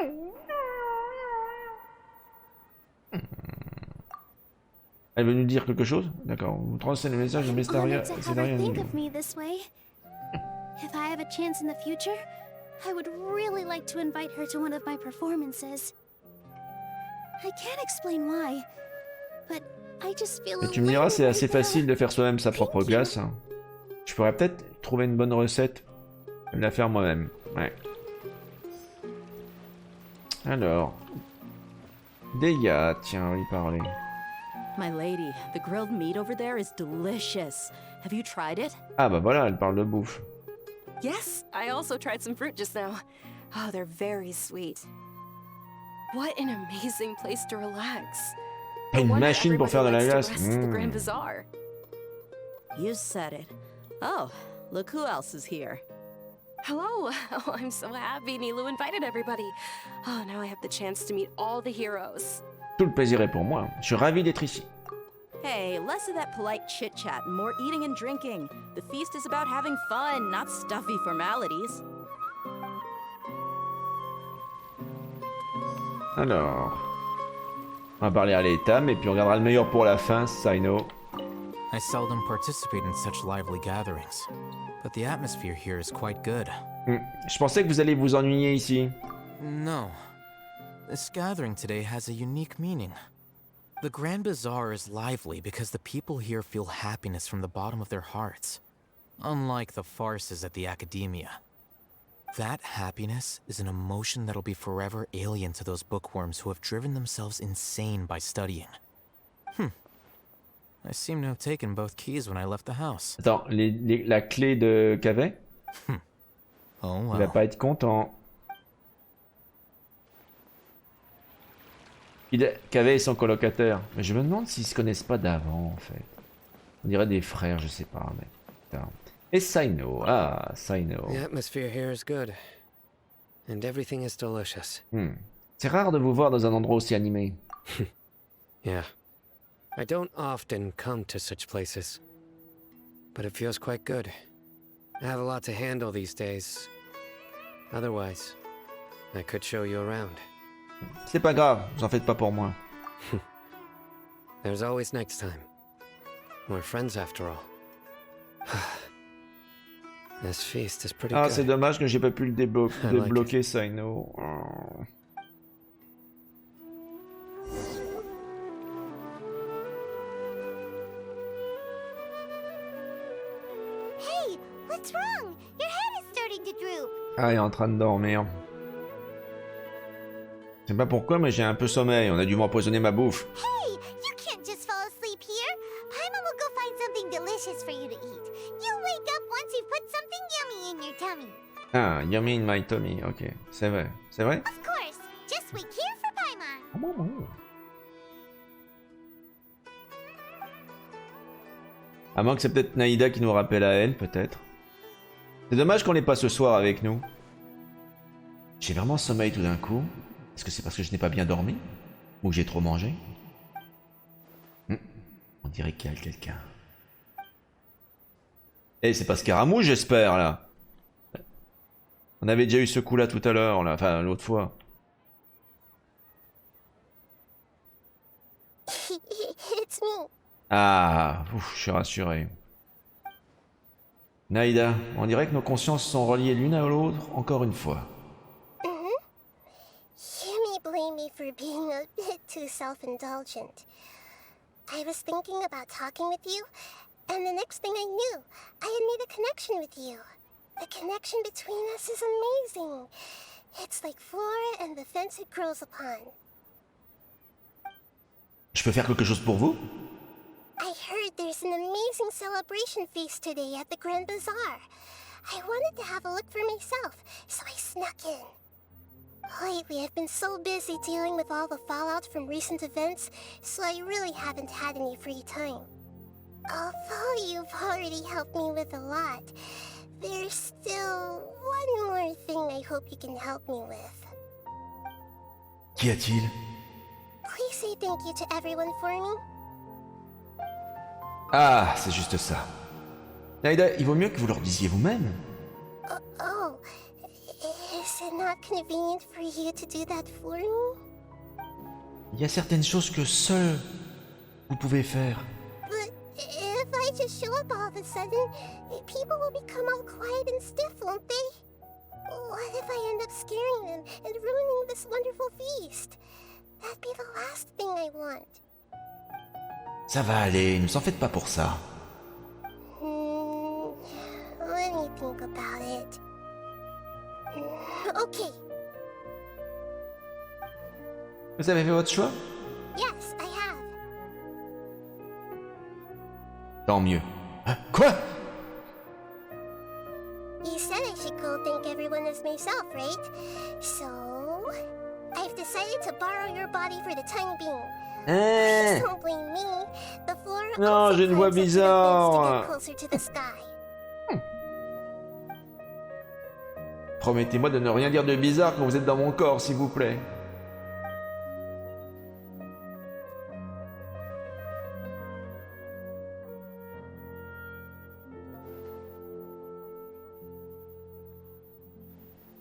Elle veut nous dire quelque chose? D'accord. Vous transmettez le message de I'm honored to have her think Mystérieux. of me this way. If I have a chance in the future, I would really like to invite her to one of my performances. I can't explain why, but I just feel Et tu me diras, c'est assez facile de faire soi-même sa propre glace. Hein. Je pourrais peut-être trouver une bonne recette et la faire moi-même. Ouais. Alors. Dégâts, tiens, on va y parler. My lady, the grilled meat over there is delicious. Have you tried it? Ah bah voilà, elle parle de bouffe. Yes, I also tried some fruit just now. Oh, they're very sweet. What an amazing place to relax. Une machine pour faire de la glace. The Grand Bazaar. You said it. Oh, look who else is here. Hello. Oh, I'm so happy Nilou invited everybody. Oh, now I have the chance to meet all the heroes. Tout le plaisir est pour moi. Je suis ravi d'être ici. Hey, less of that polite chit-chat and more eating and drinking. The feast is about having fun, not stuffy formalities. Alors. On va parler à l'état, mais puis on regardera le meilleur pour la fin, Saino. I seldom participate in such lively gatherings, but the atmosphere here is quite good. Je pensais que vous alliez vous ennuyer ici. No. This gathering today has a unique meaning. The Grand Bazaar is lively because the people here feel happiness from the bottom of their hearts, unlike the farces at the Academia. That happiness is an emotion that'll be forever alien to those bookworms who have driven themselves insane by studying. I seem to have taken both keys when I left the house. Attends, la clé de Cavet? Oh Il va well. pas être content. Cavet est son colocataire. Mais je me demande s'ils se connaissent pas d'avant, en fait. On dirait des frères, je sais pas, mais... Putain. Et Saino. Ah, Saino. The atmosphere here is good. And everything is delicious. C'est rare de vous voir dans un endroit aussi animé. Yeah. I don't often come to such places. But it feels quite good. I have a lot to handle these days. Otherwise, I could show you around. C'est pas grave, vous en faites pas pour moi. There's always next time. We're friends after all. This feast is pretty good. C'est dommage que j'ai pas pu le débloquer, Saino. Hey, what's wrong? Your head is starting to droop. Ah, il est en train de dormir. Je sais pas pourquoi, mais j'ai un peu sommeil. On a dû m'empoisonner ma bouffe. Hey, you can't just fall asleep here. Paimon will go find something delicious for you to eat. You'll wake up once you put something yummy in your tummy. Ah, yummy in my tummy. Ok, c'est vrai. C'est vrai? Of course. Just wait here for Paimon. À moins que c'est peut-être Nahida qui nous rappelle à elle, peut-être. C'est dommage qu'on l'ait pas ce soir avec nous. J'ai vraiment sommeil tout d'un coup. Est-ce que c'est parce que je n'ai pas bien dormi? Ou que j'ai trop mangé? On dirait qu'il y a quelqu'un. Eh, c'est pas Scaramouche, j'espère, là. On avait déjà eu ce coup-là tout à l'heure, là. Enfin, l'autre fois. It's me. Ah, ouf, je suis rassuré. Nahida, on dirait que nos consciences sont reliées l'une à l'autre encore une fois. You may blame me for being a bit too self-indulgent. I was thinking about talking with you, and the next thing I knew, I had made a connection with you. The connection between us is amazing. It's like flora and the fence it grows upon. Je peux faire quelque chose pour vous? I heard there's an amazing celebration feast today at the Grand Bazaar. I wanted to have a look for myself, so I snuck in. Lately, I've been so busy dealing with all the fallout from recent events, so I really haven't had any free time. Although you've already helped me with a lot, there's still one more thing I hope you can help me with. Qu'y a-t-il? Please say thank you to everyone for me. Ah, c'est juste ça. Nahida, il vaut mieux que vous leur disiez vous-même. Oh, is it not convenient for you to do that for me? Il y a certaines choses que seul vous pouvez faire. But if I just show up all of a sudden, people will become all quiet and stiff, won't they? What if I end up scaring them and ruining this wonderful feast? That'd be the last thing I want. Ça va aller, ne vous en faites pas pour ça. Let me think about it. Okay. Vous avez fait votre choix? Yes, I have. Tant mieux. Hein? Quoi? You said I should go thank everyone as myself, right? So, I've decided to borrow your body for the time being. Please don't blame me. The flora Non, j'ai une voix bizarre. closer to the sky. Promettez-moi de ne rien dire de bizarre quand vous êtes dans mon corps, s'il vous plaît.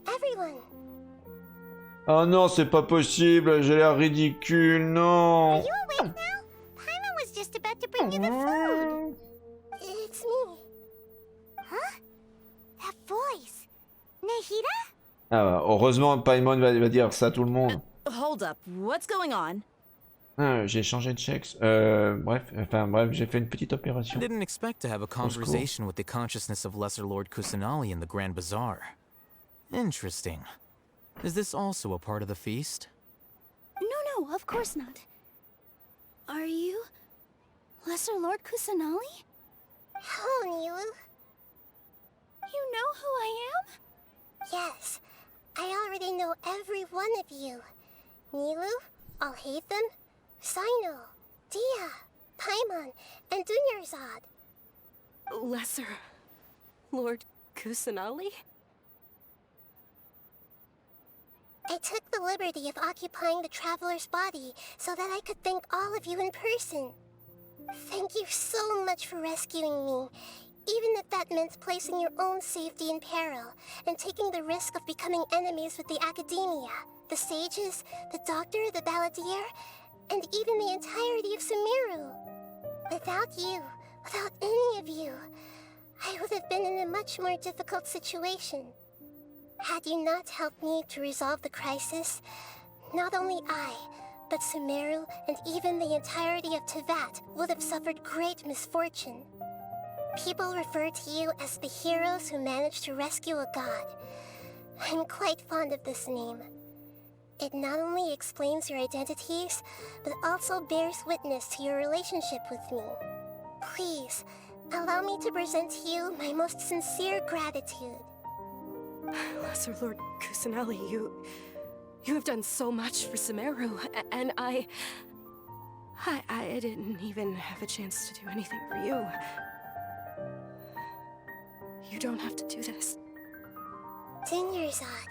Everyone. Oh non, c'est pas possible, j'ai l'air ridicule, non. Are you awake now? Paimon was just about to bring you the food. It's me. Huh? That voice. Nahida? Ah bah, heureusement, Paimon va dire ça à tout le monde. Hold up, what's going on? Ah, j'ai changé de checks. Bref, j'ai fait une petite opération. I didn't expect to have a conversation with the consciousness of Lesser Lord Kusanali in the Grand Bazaar. Interesting. Is this also a part of the feast? No, of course not. Are you... Lesser Lord Kusanali? Hello, Nilu. You know who I am? Yes, I already know every one of you. Nilu, Alhaitham, Sino, Dia, Paimon, and Dunyarzad. Lesser Lord Kusanali? I took the liberty of occupying the Traveler's body so that I could thank all of you in person. Thank you so much for rescuing me, even if that meant placing your own safety in peril and taking the risk of becoming enemies with the Academia, the sages, the doctor, the balladeer, and even the entirety of Sumeru. Without you, without any of you, I would have been in a much more difficult situation. Had you not helped me to resolve the crisis, not only I, but Sumeru and even the entirety of Tevat would have suffered great misfortune. People refer to you as the heroes who managed to rescue a god. I'm quite fond of this name. It not only explains your identities, but also bears witness to your relationship with me. Please, allow me to present to you my most sincere gratitude. Lesser Lord Kusanali, you have done so much for Sumeru, and I didn't even have a chance to do anything for you. You don't have to do this. Dunyarzad,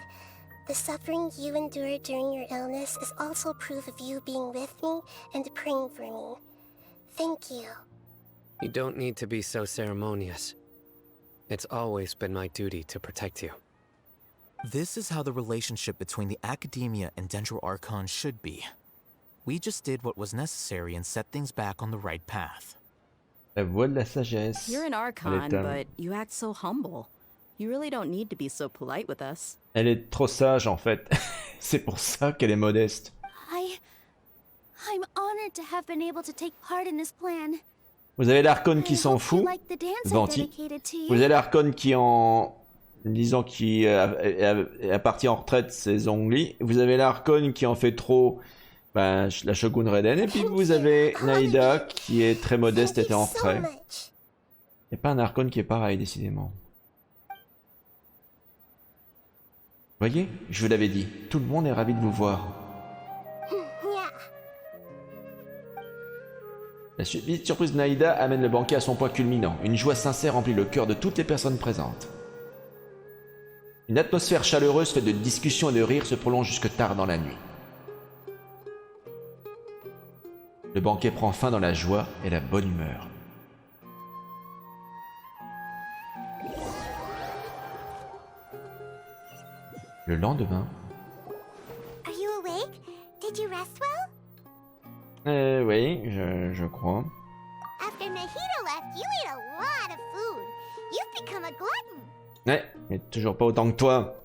the suffering you endured during your illness is also proof of you being with me and praying for me. Thank you. You don't need to be so ceremonious. It's always been my duty to protect you. This is how the relationship between the Academia and Dendro Archon should be. We just did what was necessary and set things back on the right path. La voix de la sagesse. You're an Archon, but you act so humble. You really don't need to be so polite with us. Elle est trop sage en fait. C'est pour ça qu'elle est modeste. I'm honored to have been able to take part in this plan. Vous avez l'Archon qui s'en fout. Venti. Vous avez l'Archon qui disons qui est parti en retraite, c'est Zhongli. Vous avez l'Archon qui en fait trop, la Shogun Raiden. Et puis vous avez Nahida qui est très modeste, était en retrait. Il n'y a pas un Archon qui est pareil, décidément. Voyez, je vous l'avais dit, tout le monde est ravi de vous voir. La subite surprise de Nahida amène le banquet à son point culminant. Une joie sincère remplit le cœur de toutes les personnes présentes. Une atmosphère chaleureuse faite de discussions et de rires se prolonge jusque tard dans la nuit. Le banquet prend fin dans la joie et la bonne humeur. Le lendemain... Are you awake? Did you rest well? Oui, je crois. After Nahida left, you ate a lot of food. You've become a glutton. Ouais, mais toujours pas autant que toi.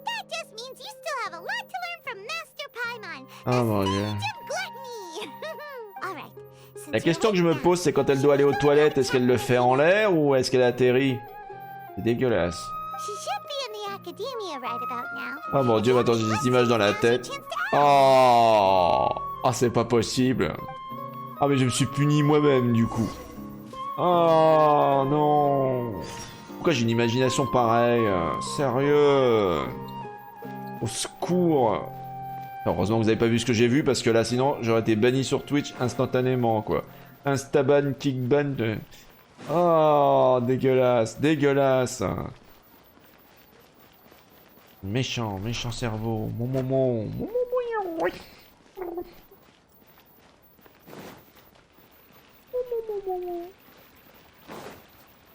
That just means you still have a lot to learn from Master Paimon. Oh mon dieu. All right. La question que je me pose, c'est quand elle doit aller aux toilettes, est-ce qu'elle le fait en l'air ou est-ce qu'elle atterrit? C'est dégueulasse. She should be in the Academia right about now. Oh mon dieu, attends, j'ai cette image dans la tête. Oh, c'est pas possible. Ah mais je me suis puni moi-même du coup. Oh non. Pourquoi j'ai une imagination pareille? Sérieux? Au secours. Heureusement que vous avez pas vu ce que j'ai vu parce que là sinon j'aurais été banni sur Twitch instantanément quoi. Instaban, kickban. Oh dégueulasse, dégueulasse. Méchant, méchant cerveau.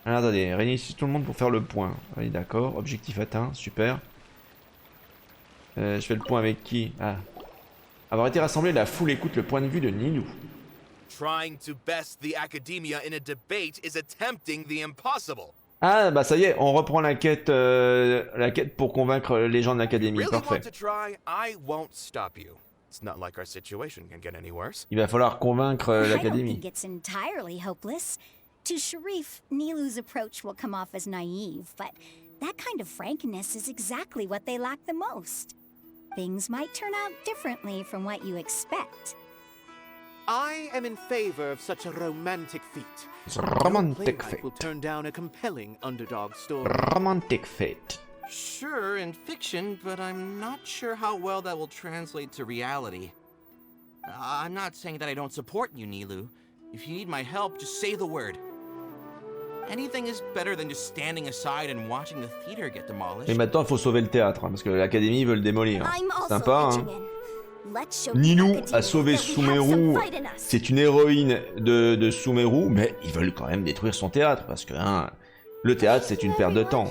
Alors, attendez, réunissez tout le monde pour faire le point. Oui, d'accord, objectif atteint, super. Je fais le point avec qui? Avoir été rassemblé, la foule écoute le point de vue de Nilu. Trying to best the Academia in a debate is attempting the impossible. Ah bah ça y est, on reprend la quête pour convaincre les gens de l'Académie, parfait. Il va falloir convaincre l'Académie. To Sharif, Nilu's approach will come off as naive, but That kind of frankness is exactly what they lack the most. Things might turn out differently from what you expect. I am in favor of such a romantic feat. It's a romantic feat. Will turn down a compelling underdog story. Romantic fate. Sure, in fiction, but I'm not sure how well that will translate to reality. I'm not saying that I don't support you, Nilou. If you need my help, just say the word. Anything is better than just standing aside and watching the theater get demolished. Et maintenant, il faut sauver le théâtre, hein, parce que l'académie veut le démolir. Sympa, hein. Nilou a sauvé Sumeru, c'est une héroïne de Sumeru, mais ils veulent quand même détruire son théâtre, parce que hein, le théâtre, c'est une perte de temps.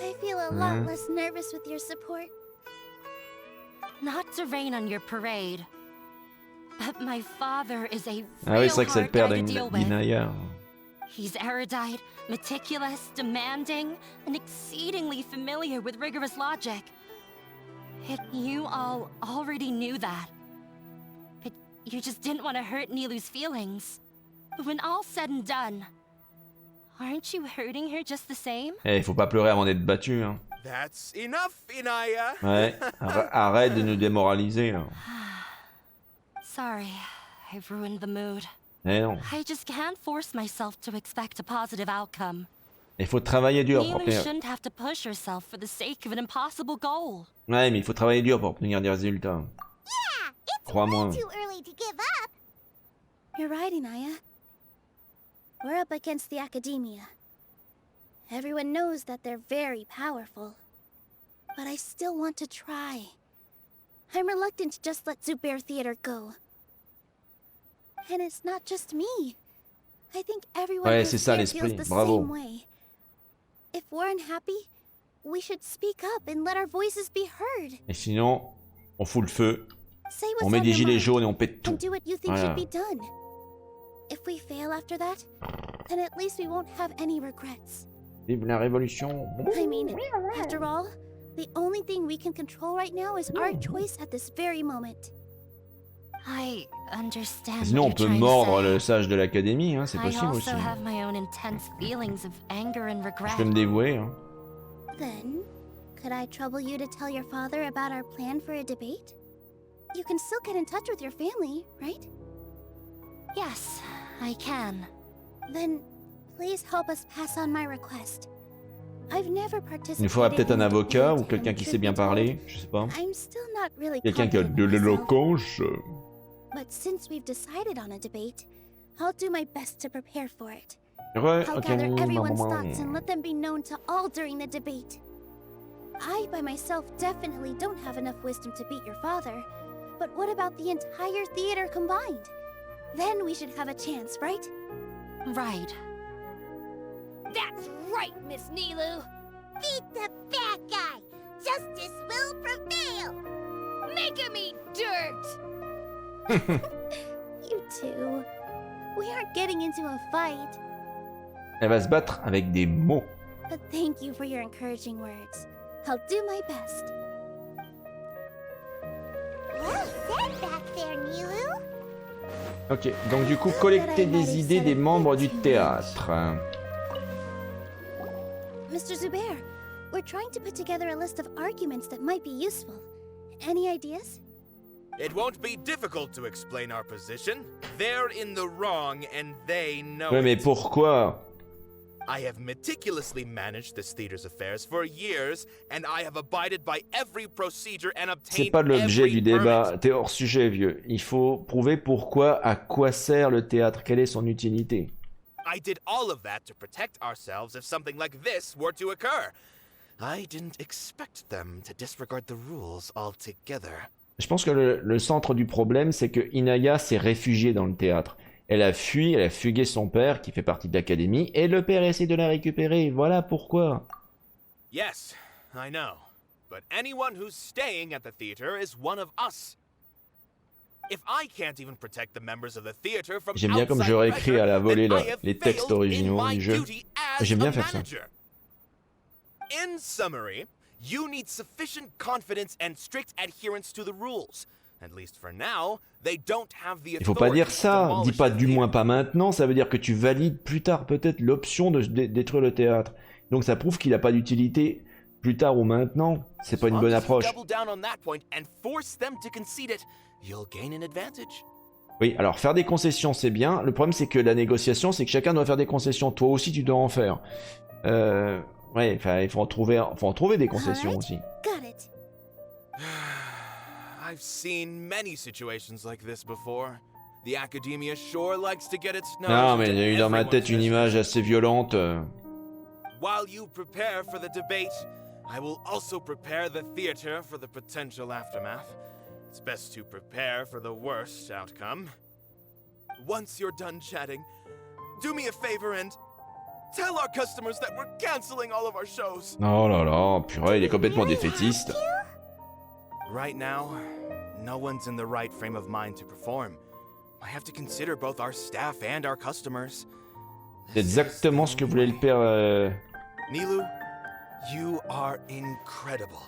I feel a lot less nervous with your support. Not to rain on your parade, but my father is a Ah oui, c'est vrai que c'est le père d'Inaya. He's erudite, meticulous, demanding, and exceedingly familiar with rigorous logic. Yet you all already knew that. But you just didn't want to hurt Nilou's feelings. But when all's said and done, aren't you hurting her just the same? Eh, il faut pas pleurer avant d'être battu, hein. That's enough, Inaya. Ouais, arrête de nous démoraliser, là. Sorry, I've ruined the mood. Eh non. I just can't force myself to expect a positive outcome. Il faut travailler dur pour Nilou obtenir... shouldn't have to push herself for the sake of an impossible goal. Ouais, mais il faut travailler dur pour obtenir des résultats. Crois-moi. Too early to give up. You're right, Inaya. We're up against the academia. Everyone knows that they're very powerful. But I still want to try. I'm reluctant to just let Zubair Theater go. And it's not just me. I think everyone Ouais, here c'est ça feels l'esprit. the Bravo. same way. If we're unhappy, we should speak up and let our voices be heard. Et sinon, on fout le feu. Say On what's met on des your gilets mind jaunes et on pète tout. and do what you think Voilà. should be done. If we fail after that, then at least we won't have any regrets. Vive la révolution. I mean, after all, the only thing we can control right now is our choice at this very moment. I understand. Sinon, on what peut you're trying to mordre say. le sage de l'académie, hein, c'est I possible aussi. also have my own intense feelings of anger and Je regret. peux me dévouer. Hein. Then, could I trouble you to tell your father about our plan for a debate? You can still get in touch with your family, right? Yes, I can. Then, please help us pass on my request. I've never participated. Il nous faudrait peut-être un in a avocat ou debate, quelqu'un and qui truth sait bien be told, parler, je sais pas. I'm still not really Quelqu'un qui a confident de in myself. l'éloquence. But since we've decided on a debate, I'll do my best to prepare for it. Ouais, I'll ok. gather everyone's thoughts and let them be known to all during the debate. I, by myself, definitely don't have enough wisdom to beat your father. But what about the entire theater combined? Then we should have a chance, right? Right. That's right, Miss Nilou. Beat the bad guy. Justice will prevail. Make him eat dirt. You two. We aren't getting into a fight. Elle va se battre avec des mots. But thank you for your encouraging words. I'll do my best. Well said back there, Nilou. Ok, donc du coup, collecter des idées des membres du théâtre. Mr. Zubair, we're trying to put together a list of arguments that might be useful. Any ideas? It won't be difficult to explain our position. They're in the wrong and they know Ouais, mais it. pourquoi? I have meticulously managed this theater's affairs for years, and I have abided by every procedure and C'est obtained pas l'objet every du débat. T'es hors sujet, vieux. Il faut prouver pourquoi, à quoi sert le théâtre, quelle est son utilité. I did all of that to protect ourselves if something like this were to occur. I didn't expect them to disregard the rules altogether. Je pense que le centre du problème, c'est que Inaya s'est réfugiée dans le théâtre. Elle a fui, elle a fugué son père, qui fait partie de l'académie, et le père essaie de la récupérer. Voilà pourquoi. Yes, I know. But anyone who's staying at the theater is one of us. If I can't even protect the members of the theater from J'aime bien comme je réécris à la volée les textes originaux du jeu. J'aime bien faire ça. In summary, you need sufficient confidence and strict adherence to the rules. At least for now, they don't have the Il faut pas dire authority to ça. demolish Dis pas the du theater. moins pas maintenant. Ça veut dire que tu valides plus tard peut-être l'option de détruire le théâtre. Donc ça prouve qu'il n'a pas d'utilité plus tard ou maintenant. C'est pas une bonne approche. Double down on that point and force them to concede it, you'll gain an advantage. Oui, alors faire des concessions c'est bien. Le problème c'est que la négociation, c'est que chacun doit faire des concessions. Toi aussi tu dois en faire. Ouais, enfin il faut en trouver des concessions aussi. Got it. I've seen many situations like this before. The academia sure likes to get its nose Non, mais into j'ai eu dans ma tête une image assez violente. While you prepare for the debate, I will also prepare the theater for the potential aftermath. It's best to prepare for the worst outcome. Once you're done chatting, do me a favor and tell our customers that we're canceling all of our shows. Oh là là, purée, il est complètement défaitiste. Right now, no one's in the right frame of mind to perform. I have to consider both our staff and our customers. C'est exactement ce que voulait le père. Nilou, you are incredible.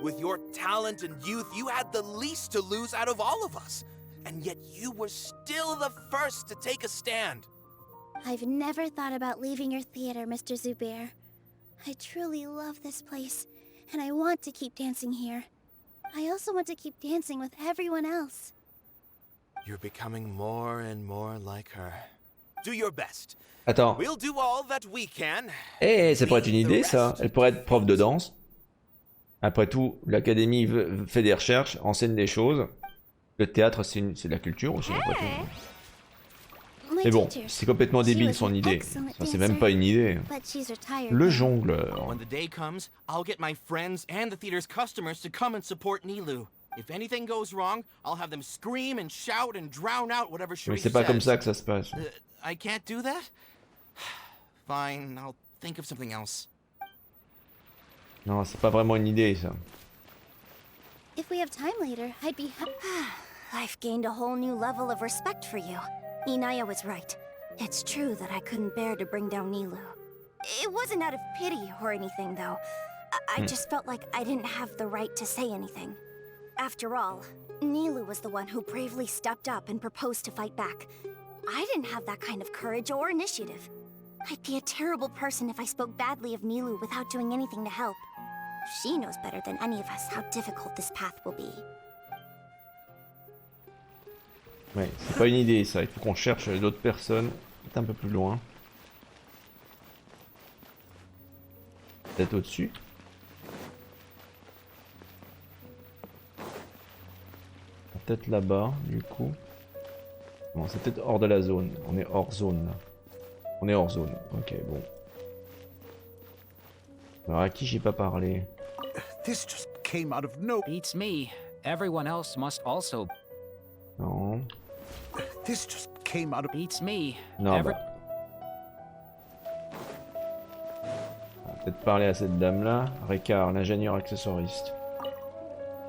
With your talent and youth, you had the least to lose out of all of us. And yet you were still the first to take a stand. I've never thought about leaving your theater, Mr. Zubair. I truly love this place, and I want to keep dancing here. I also want to keep dancing with everyone else. You're becoming more and more like her. Do your best. Attends. We'll do all that we can. Eh, ça pourrait être une idée, ça. Elle pourrait être prof de danse. Après tout, l'académie fait des recherches, enseigne des choses. Le théâtre, c'est de la culture aussi, après tout. Mais bon, c'est complètement débile son idée. Ça, c'est même pas une idée. Le jongleur. When the day comes, I'll get my friends and the theater's customers to come and support Nilou. If anything goes wrong, I'll have them scream and shout and drown out whatever she says. Mais c'est pas comme ça que ça se passe. I can't do that? Fine, I'll think of something else. Non, c'est pas vraiment une idée, ça. If we have time later, I'd be I've gained a whole new level of respect for you. Inaya was right. It's true that I couldn't bear to bring down Nilou. It wasn't out of pity or anything, though. I just felt like I didn't have the right to say anything. After all, Nilou was the one who bravely stepped up and proposed to fight back. I didn't have that kind of courage or initiative. I'd be a terrible person if I spoke badly of Nilou without doing anything to help. She knows better than any of us how difficult this path will be. Ouais, c'est pas une idée, ça. Il faut qu'on cherche d'autres personnes. Peut-être un peu plus loin. Peut-être au-dessus. Peut-être là-bas, du coup. Bon, c'est peut-être hors de la zone. On est hors zone, là. On est hors zone. Ok, bon. Alors, à qui j'ai pas parlé? This just came out of no... Beats me. Everyone else must also... Non. This just came out of... Beats me. Non, bah. On va peut-être parler à cette dame-là. Ricard, l'ingénieur accessoiriste.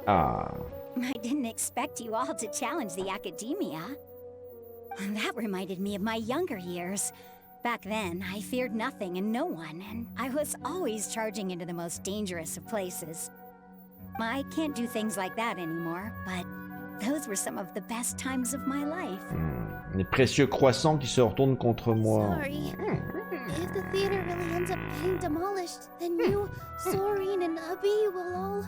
Ah. I didn't expect you all to challenge the academia. That reminded me of my younger years. Back then, I feared nothing and no one, and I was always charging into the most dangerous of places. I can't do things like that anymore, but those were some of the best times of my life. Les précieux croissants qui se retournent contre moi. Sorry. If the theater really ends up getting demolished, then you, Sorin, and Abi will all...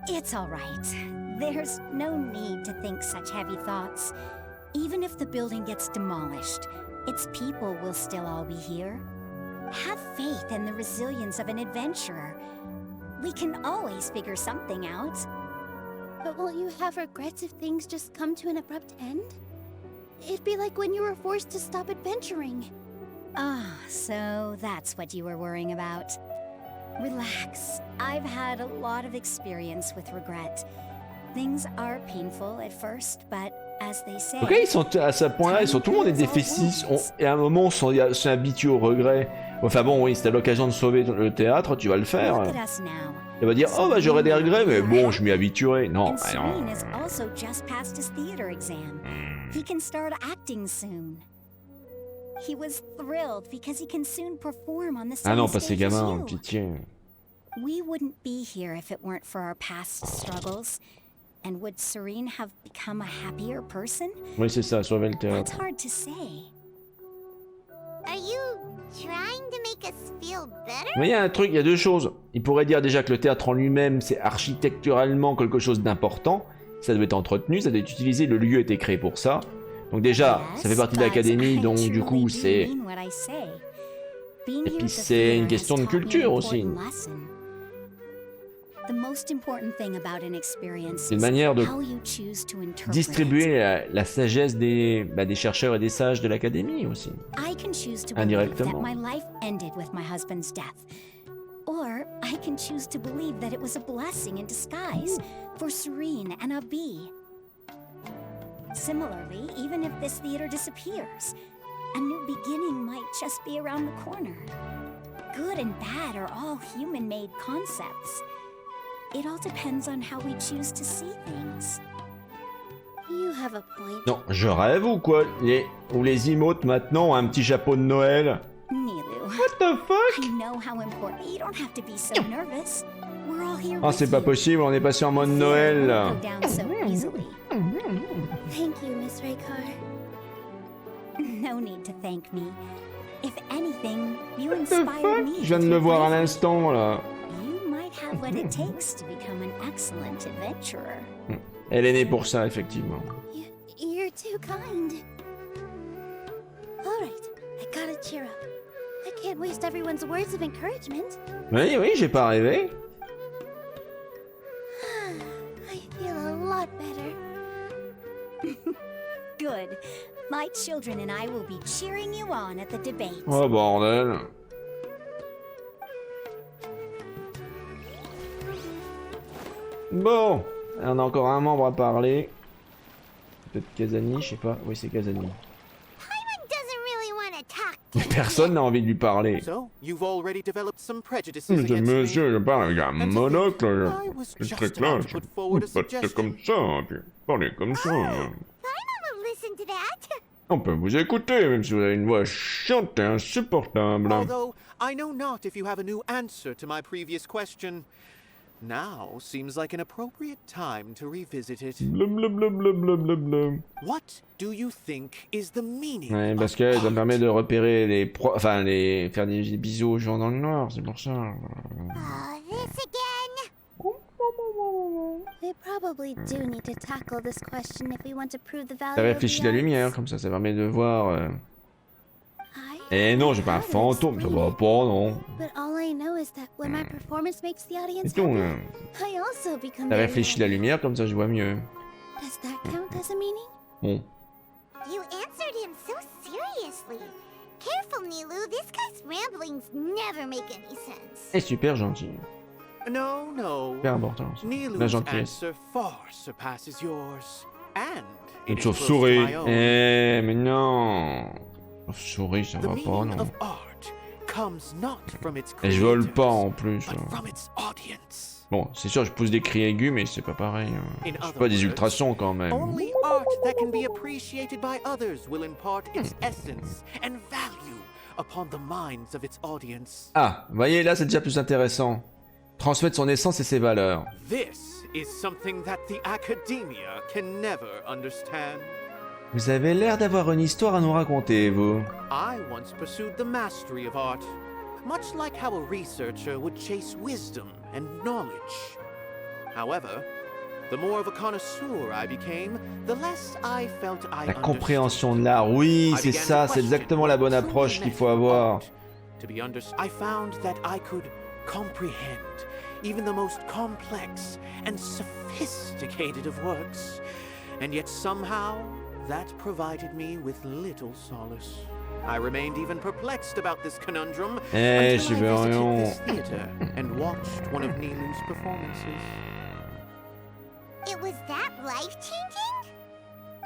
It's all right. There's no need to think such heavy thoughts. Even if the building gets demolished, its people will still all be here. Have faith in the resilience of an adventurer. We can always figure something out. But won't you have regrets if things just come to an abrupt end? It'd be like when you were forced to stop adventuring. Ah, so that's what you were worrying about. Relax. I've had a lot of experience with regret. Things are painful at first, but as they say... Ok, ils sont à ce point-là, tout le monde est défaitiste. Et à un moment, on s'est habitué au regret. Enfin bon, oui, c'était l'occasion de sauver le théâtre, tu vas le faire. Il va dire, oh bah j'aurais des regrets, mais bon, je m'y habituerai. Non, bah non. He can start acting soon. He was thrilled because he can soon perform on the same Ah non, pas ces stage as gamins, you. pitié. We wouldn't be here if it weren't for our past struggles. And would Serene have become a happier person? Oui, c'est ça, sauver le That's théâtre. hard to say. Are you trying to make make us feel better? Mais il y a un truc, il y a deux choses. Il pourrait dire déjà que le théâtre en lui-même, c'est architecturalement quelque chose d'important. Ça doit être entretenu, ça doit être utilisé, le lieu a été créé pour ça. Donc déjà, ça fait partie de l'académie, donc du coup, c'est... Et puis c'est une question de culture aussi. C'est une manière de distribuer la sagesse des chercheurs et des sages de l'académie aussi. Indirectement. Or I can choose to believe that it was a blessing in disguise for Serene and Abi. Similarly, even if this theater disappears, a new beginning might just be around the corner. Good and bad are all human-made concepts. It all depends on how we choose to see things. You have a point. Non, je rêve ou quoi? Ou les emotes maintenant ont un petit chapeau de Noël? What the fuck? I know how important. You don't have to be so nervous. We're all here. Oh, c'est pas possible, on est passé en mode Noël là. Thank you, Miss Raykar. No need to thank me. If anything, you inspired me. Je viens de le voir à l'instant là. You might have what it takes to become an excellent adventurer. Elle est née pour ça, effectivement. You're too kind. All right, I gotta cheer up. I can't waste everyone's words of encouragement. Oui, oui, j'ai pas rêvé. I feel a lot better. Good. My children and I will be cheering you on at the debate. Oh bordel. Bon, on a encore un membre à parler. Peut-être Kazani, je sais pas. Oui, c'est Kazani. Personne n'a envie de lui parler. Monsieur, je parle avec un monocle. C'est très clair. Pas comme ça. Puis parlez comme ça. On peut vous écouter, même si vous avez une voix chiante et insupportable. Although I know not if you have a new answer to my previous question. Now seems like an appropriate time to revisit it. What do you think is the meaning? Ouais, parce que ça me permet de repérer les faire des bisous aux gens dans le noir, c'est pour ça. We probably do need to tackle this question if we want to prove the value. Ça réfléchit la lumière, comme ça permet de voir. Eh non, j'ai pas un fantôme, ça va pas, non. But all I know is that when my performance makes the audience C'est tout, happy, I also become ça very réfléchit la lumière, comme ça je vois mieux. Does that count as a meaning? Bon. You answered him so seriously. Careful, Nilou. This guy's ramblings never make any sense. Et super gentil. No, no. Super important. La Nilou's gentillesse. answer far surpasses yours. And Une it is close to chauve-souris. my own. Eh, mais non. Chauve-souris, ça va pas, non. Comes not from its Et je vole pas en creators, plus. but from its audience. Bon, c'est sûr, je pousse des cris aigus, mais c'est pas pareil. Je suis pas des ultrasons quand même. Only art that can be appreciated by others will impart its essence and value upon the minds of its audience. Ah, vous voyez, là c'est déjà plus intéressant. Transmettre son essence et ses valeurs. This is something that the academia can never understand. Vous avez l'air d'avoir une histoire à nous raconter, vous. I once pursued the mastery of art, much like how a researcher would chase wisdom and knowledge. However, the more of a connoisseur I became, the less I felt I La understood. compréhension de l'art, oui, c'est ça, c'est exactement la bonne approche qu'il faut avoir. I found that I could comprehend even the most complex and sophisticated of works, and yet somehow that provided me with little solace. I remained even perplexed about this conundrum until I visited this theater and watched one of Nilou's performances. It was that life-changing?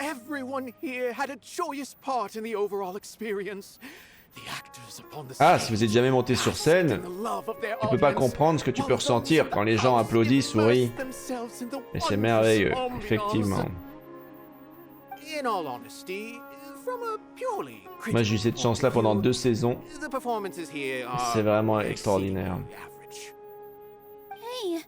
Everyone here had a joyous part in the overall experience. Ah, si vous êtes jamais monté sur scène, tu peux pas comprendre ce que tu peux ressentir quand les gens applaudissent ou rient. Et c'est merveilleux, effectivement. Moi j'ai eu cette chance-là pendant 2 saisons. C'est vraiment extraordinaire. Hey,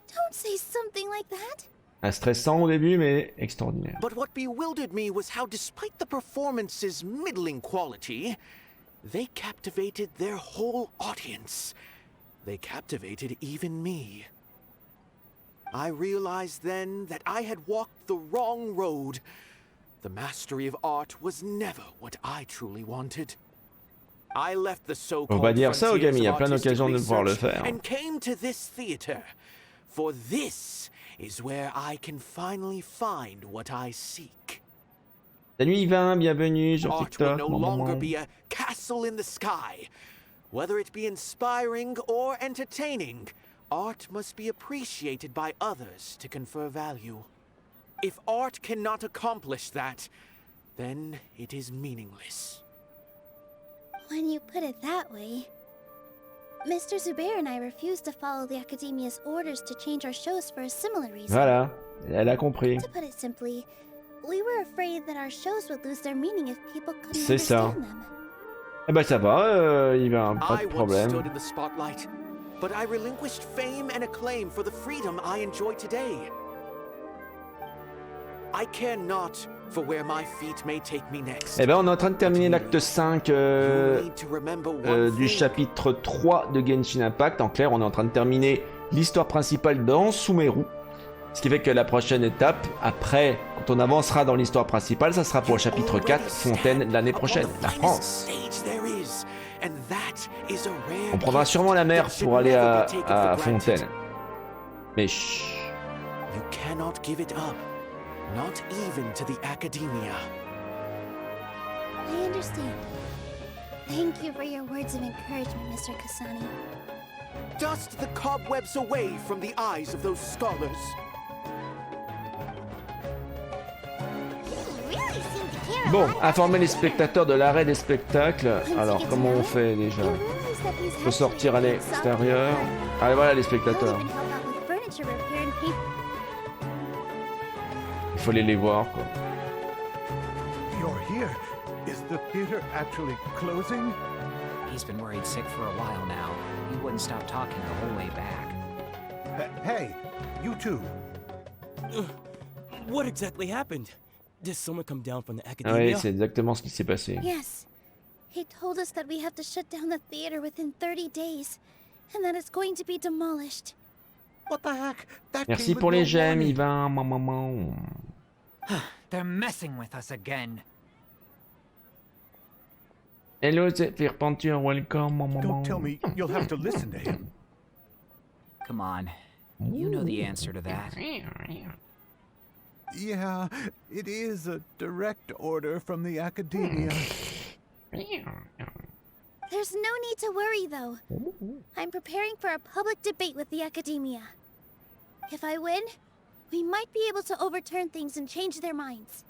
don't say something like that. Stressant au début, mais extraordinaire. But what bewildered me was how, despite the performance's middling quality, They captivated their whole audience. They captivated even me. I realized then that I had walked the wrong road. The mastery of art was never what I truly wanted. I left the On va dire ça, Ogami, il y a plein d'occasions de pouvoir le faire. And came to this theater. For this is where I can finally find what I seek. Salut Yvain, bienvenue sur Art will TikTok. no longer be a castle in the sky. Whether it be inspiring or entertaining, art must be appreciated by others to confer value. If art cannot accomplish that, then it is meaningless. When you put it that way, Mr. Zubair and I refused to follow the Academia's orders to change our shows for a similar reason. Voilà, elle a compris. To put it simply, we were afraid that our shows would lose their meaning if people couldn't C'est ça. understand them. Eh ben ça va, Yvain, pas de I once problème. stood in the spotlight, but I relinquished fame and acclaim for the freedom I enjoy today. I care not for where my feet may take me next. Eh ben on est en train de terminer l'acte 5 du chapitre 3 de Genshin Impact. En clair, on est en train de terminer l'histoire principale dans Sumeru. Ce qui fait que la prochaine étape, après, quand on avancera dans l'histoire principale, ça sera pour le chapitre 4, Fontaine, l'année prochaine, la France. On prendra sûrement la mer pour aller à Fontaine. Mais chut. You cannot give it up, not even to the Academia. I understand. Thank you for your words of encouragement, Mr. Kasani. Dust the cobwebs away from the eyes of those scholars. Bon, informer les spectateurs de l'arrêt des spectacles. Alors, comment on fait déjà? Faut sortir à l'extérieur. Allez, voilà les spectateurs. Il faut aller les voir, quoi. You're here. Is the theater actually closing? He's been worried sick for a while now. He wouldn't stop talking the whole way back. Hey, you two. What exactly happened? Did someone come down from the Ah academia? oui, c'est exactement ce qui s'est passé. Yes. He told us that we have to shut down the theater within 30 days, and that it's going to be demolished. What the heck? Merci pour les gemmes, Yvain. Maman. They're messing with us again. Hello, Zephyr Peinture, welcome, maman. Don't tell me you'll have to listen to him. Come on. You know the answer to that. Yeah, it is a direct order from the Academia. There's no need to worry, though. I'm preparing for a public debate with the Academia. If I win, we might be able to overturn things and change their minds.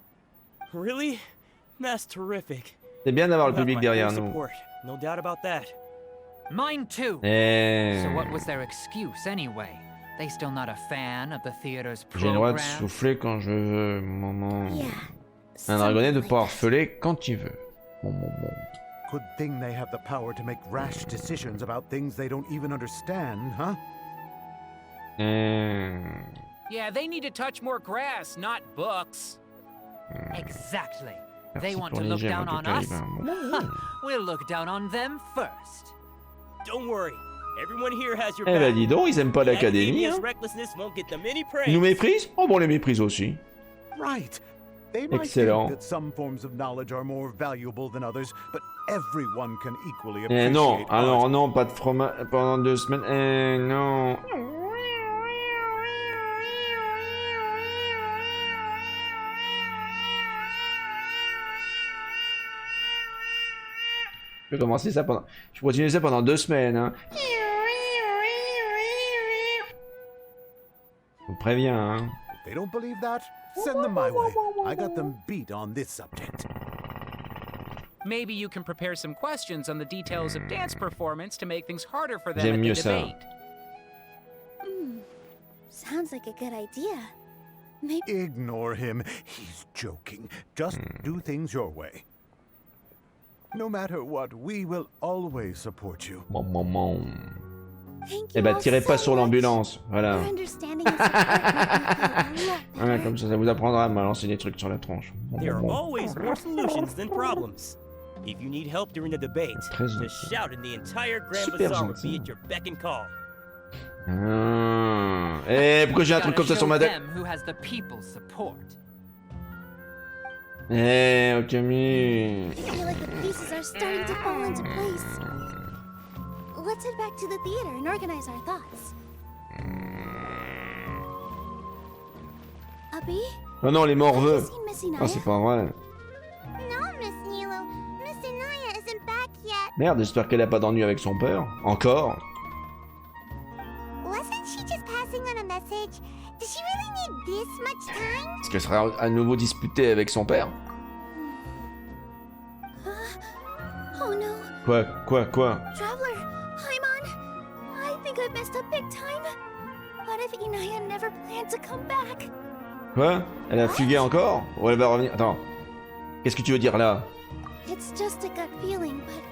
Really? That's terrific. C'est bien d'avoir le public derrière nous. No doubt about that. Mine too. Eh. So what was their excuse anyway? They still not a fan of the theater's J'ai le droit de program? souffler quand je veux, maman. Un dragonnet de pouvoir feler quand il veut. Bon. Good thing they have the power to make rash decisions about things they don't even understand, huh? Yeah, they need to touch more grass, not books. Exactly. Merci They want pour to les look gemmes, down en on tout cas, us? Yvain. We'll look down on them first. Don't worry. Everyone here has your Eh back. ben dis donc, ils aiment pas The l'académie, Academia's hein. recklessness won't get them any Ils praise. nous méprisent? Oh bon, on les méprise aussi. Right. They might Excellent. think that some forms of knowledge are more valuable than others, but everyone can equally Eh appreciate non, art. alors non, pas de fromage pendant 2 semaines. Eh non. Je vais commencer ça pendant... Je vais continuer ça pendant 2 semaines, hein. Je vous préviens, hein. If they don't believe that, send them my way. I got them beat on this subject. Maybe you can prepare some questions on the details of dance performance to make things harder for them J'aime at the mieux ça. debate. Sounds like a good idea. Maybe... Ignore him. He's joking. Just do things your way. No matter what, we will always support you. Maman. Eh ben, tirez pas sur l'ambulance. Voilà. Your understanding of support will be a lot better. Ouais, comme ça vous apprendra à me lancer des trucs sur la tronche. There are always more solutions than problems. If you need help during the debate, just shout and the entire Grand Bazaar will be at your beck and call. Eh, pourquoi j'ai un truc comme ça sur ma tête? Eh, Okami. I feel like the pieces are starting to fall into place. Let's head back to the theater and organize our thoughts. Abby? Oh non, les morveux. Ah, c'est pas vrai. No, Miss Nilo. Miss Inaya isn't back yet. Merde, j'espère qu'elle a pas d'ennui avec son père. Encore. Wasn't she just passing on a message? Does she really need this much time? Est-ce qu'elle sera à nouveau disputée avec son père? Oh no. Quoi? Traveler, Paimon. I think I messed up big time. What if Inaya never planned to come back? Quoi? Elle a fugué encore? Ou elle va revenir? Attends. Qu'est-ce que tu veux dire là? It's just a gut feeling, but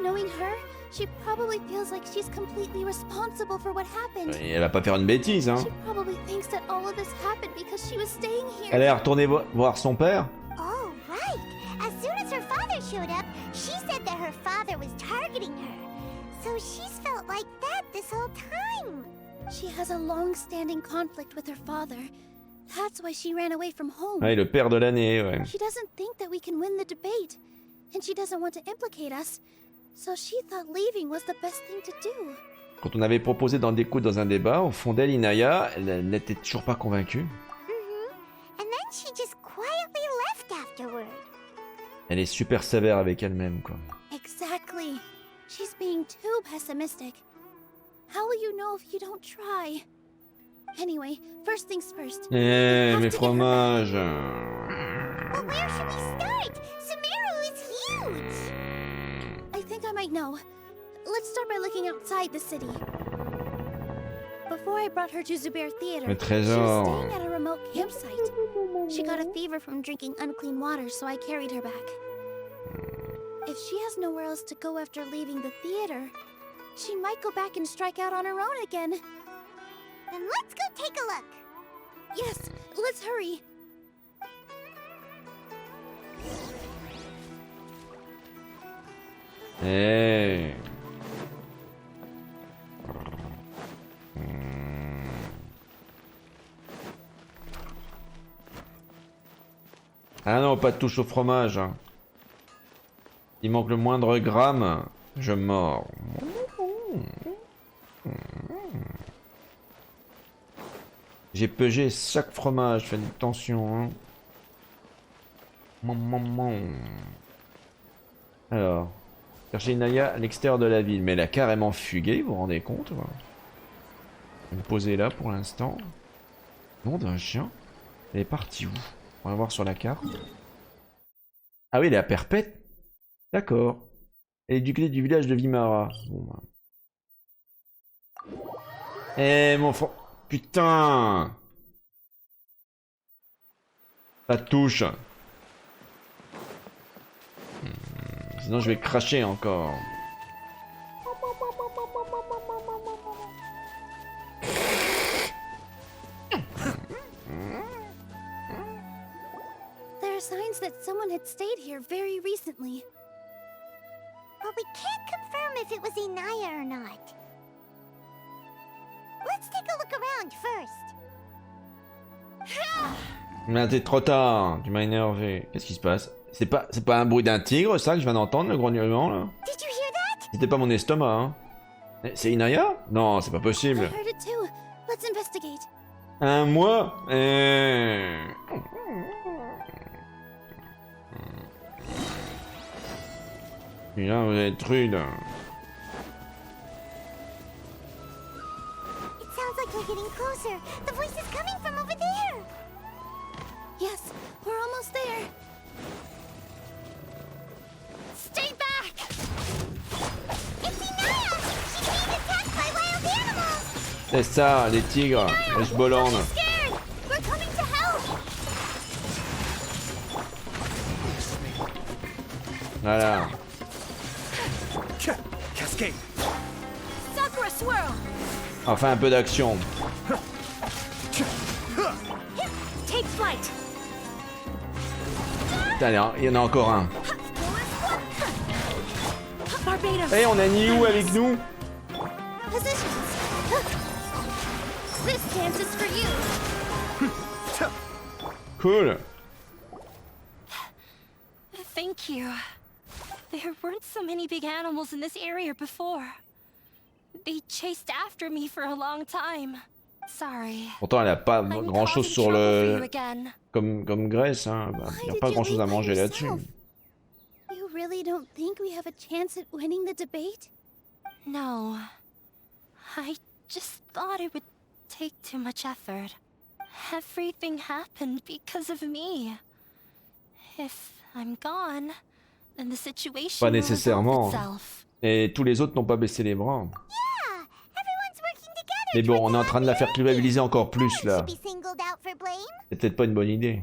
knowing her, she probably feels like she's completely responsible for what happened. Et elle va pas faire une bêtise, hein? She probably thinks that all of this happened because she was staying here. Elle est retournée voir son père? Oh, right. As soon as her father showed up, she said that her father was targeting her. So she's felt like that this whole time. She has a long-standing conflict with her father. That's why she ran away from home. Ouais, le père de l'année, ouais. She doesn't think that we can win the debate, and she doesn't want to implicate us. So she thought leaving was the best thing to do. Quand on avait proposé d'en découdre dans un débat, au fond d'elle, Inaya, elle n'était toujours pas convaincue. And then she just quietly left afterward. Elle est super sévère avec elle-même, quoi. Exactly. She's being too pessimistic. How will you know if you don't try? Anyway, first things first. Eh, mes fromages. But where should we start? Sumeru is huge. I think I might know. Let's start by looking outside the city. Before I brought her to Zubair Theater, Le she was trésor. staying at a remote campsite. She got a fever from drinking unclean water, so I carried her back. If she has nowhere else to go after leaving the theater, she might go back and strike out on her own again. Then let's go take a look. Yes, let's hurry. Eh. Ah non, pas de touche au fromage. Il manque le moindre gramme, je mords. J'ai peugé chaque fromage, faites attention. Hein. Alors, chercher Inaya à l'extérieur de la ville, mais elle a carrément fugué, vous vous rendez compte? Je vais me poser là pour l'instant. Nom d'un chien. Elle est partie où? On va voir sur la carte. Ah oui, elle est à Perpète. D'accord. Elle est du côté du village de Vimara. Bon, bah. Eh mon frère. Putain. Ça touche. Sinon je vais cracher encore. There are signs that someone had stayed here very recently. But we can't confirm if it was Inaya or not. Let's take a look around first. Mais t'es trop tard, tu m'as énervé. Qu'est-ce qui se passe? C'est pas un bruit d'un tigre ça que je viens d'entendre, le grognement là? Did you hear that? C'était pas mon estomac hein? C'est Inaya? Non, c'est pas possible. I heard it too. Let's investigate. Un mois? Eh... Là, vous êtes rude. It sounds like we're getting closer. The voice is coming from over there. Yes, we're almost there. Stay back! It's Inaya! She's being attacked by wild animals! C'est ça, les tigres, les chebolandes. Scared! We're coming to help! Voilà. Cascade! Sakura swirl! Enfin un peu d'action. Take flight! Putain, il y en a encore un. Hey, on a Nihou avec nous. Positions. This dance is for you. Cool. Thank you. There weren't so many big animals in this area before. They chased after me for a long time. Sorry. Pourtant, elle a pas grand chose sur le. Comme Grèce, hein. Il n'y a pas grand chose à manger là-dessus. You really don't think we have a chance at winning the debate? No. I just thought it would take too much effort. Everything happened because of me. If I'm gone, then the situation Pas will resolve nécessairement. itself. Et tous les autres n'ont pas baissé les bras. Mais bon, on est en train de la faire culpabiliser encore plus là. C'est peut-être pas une bonne idée.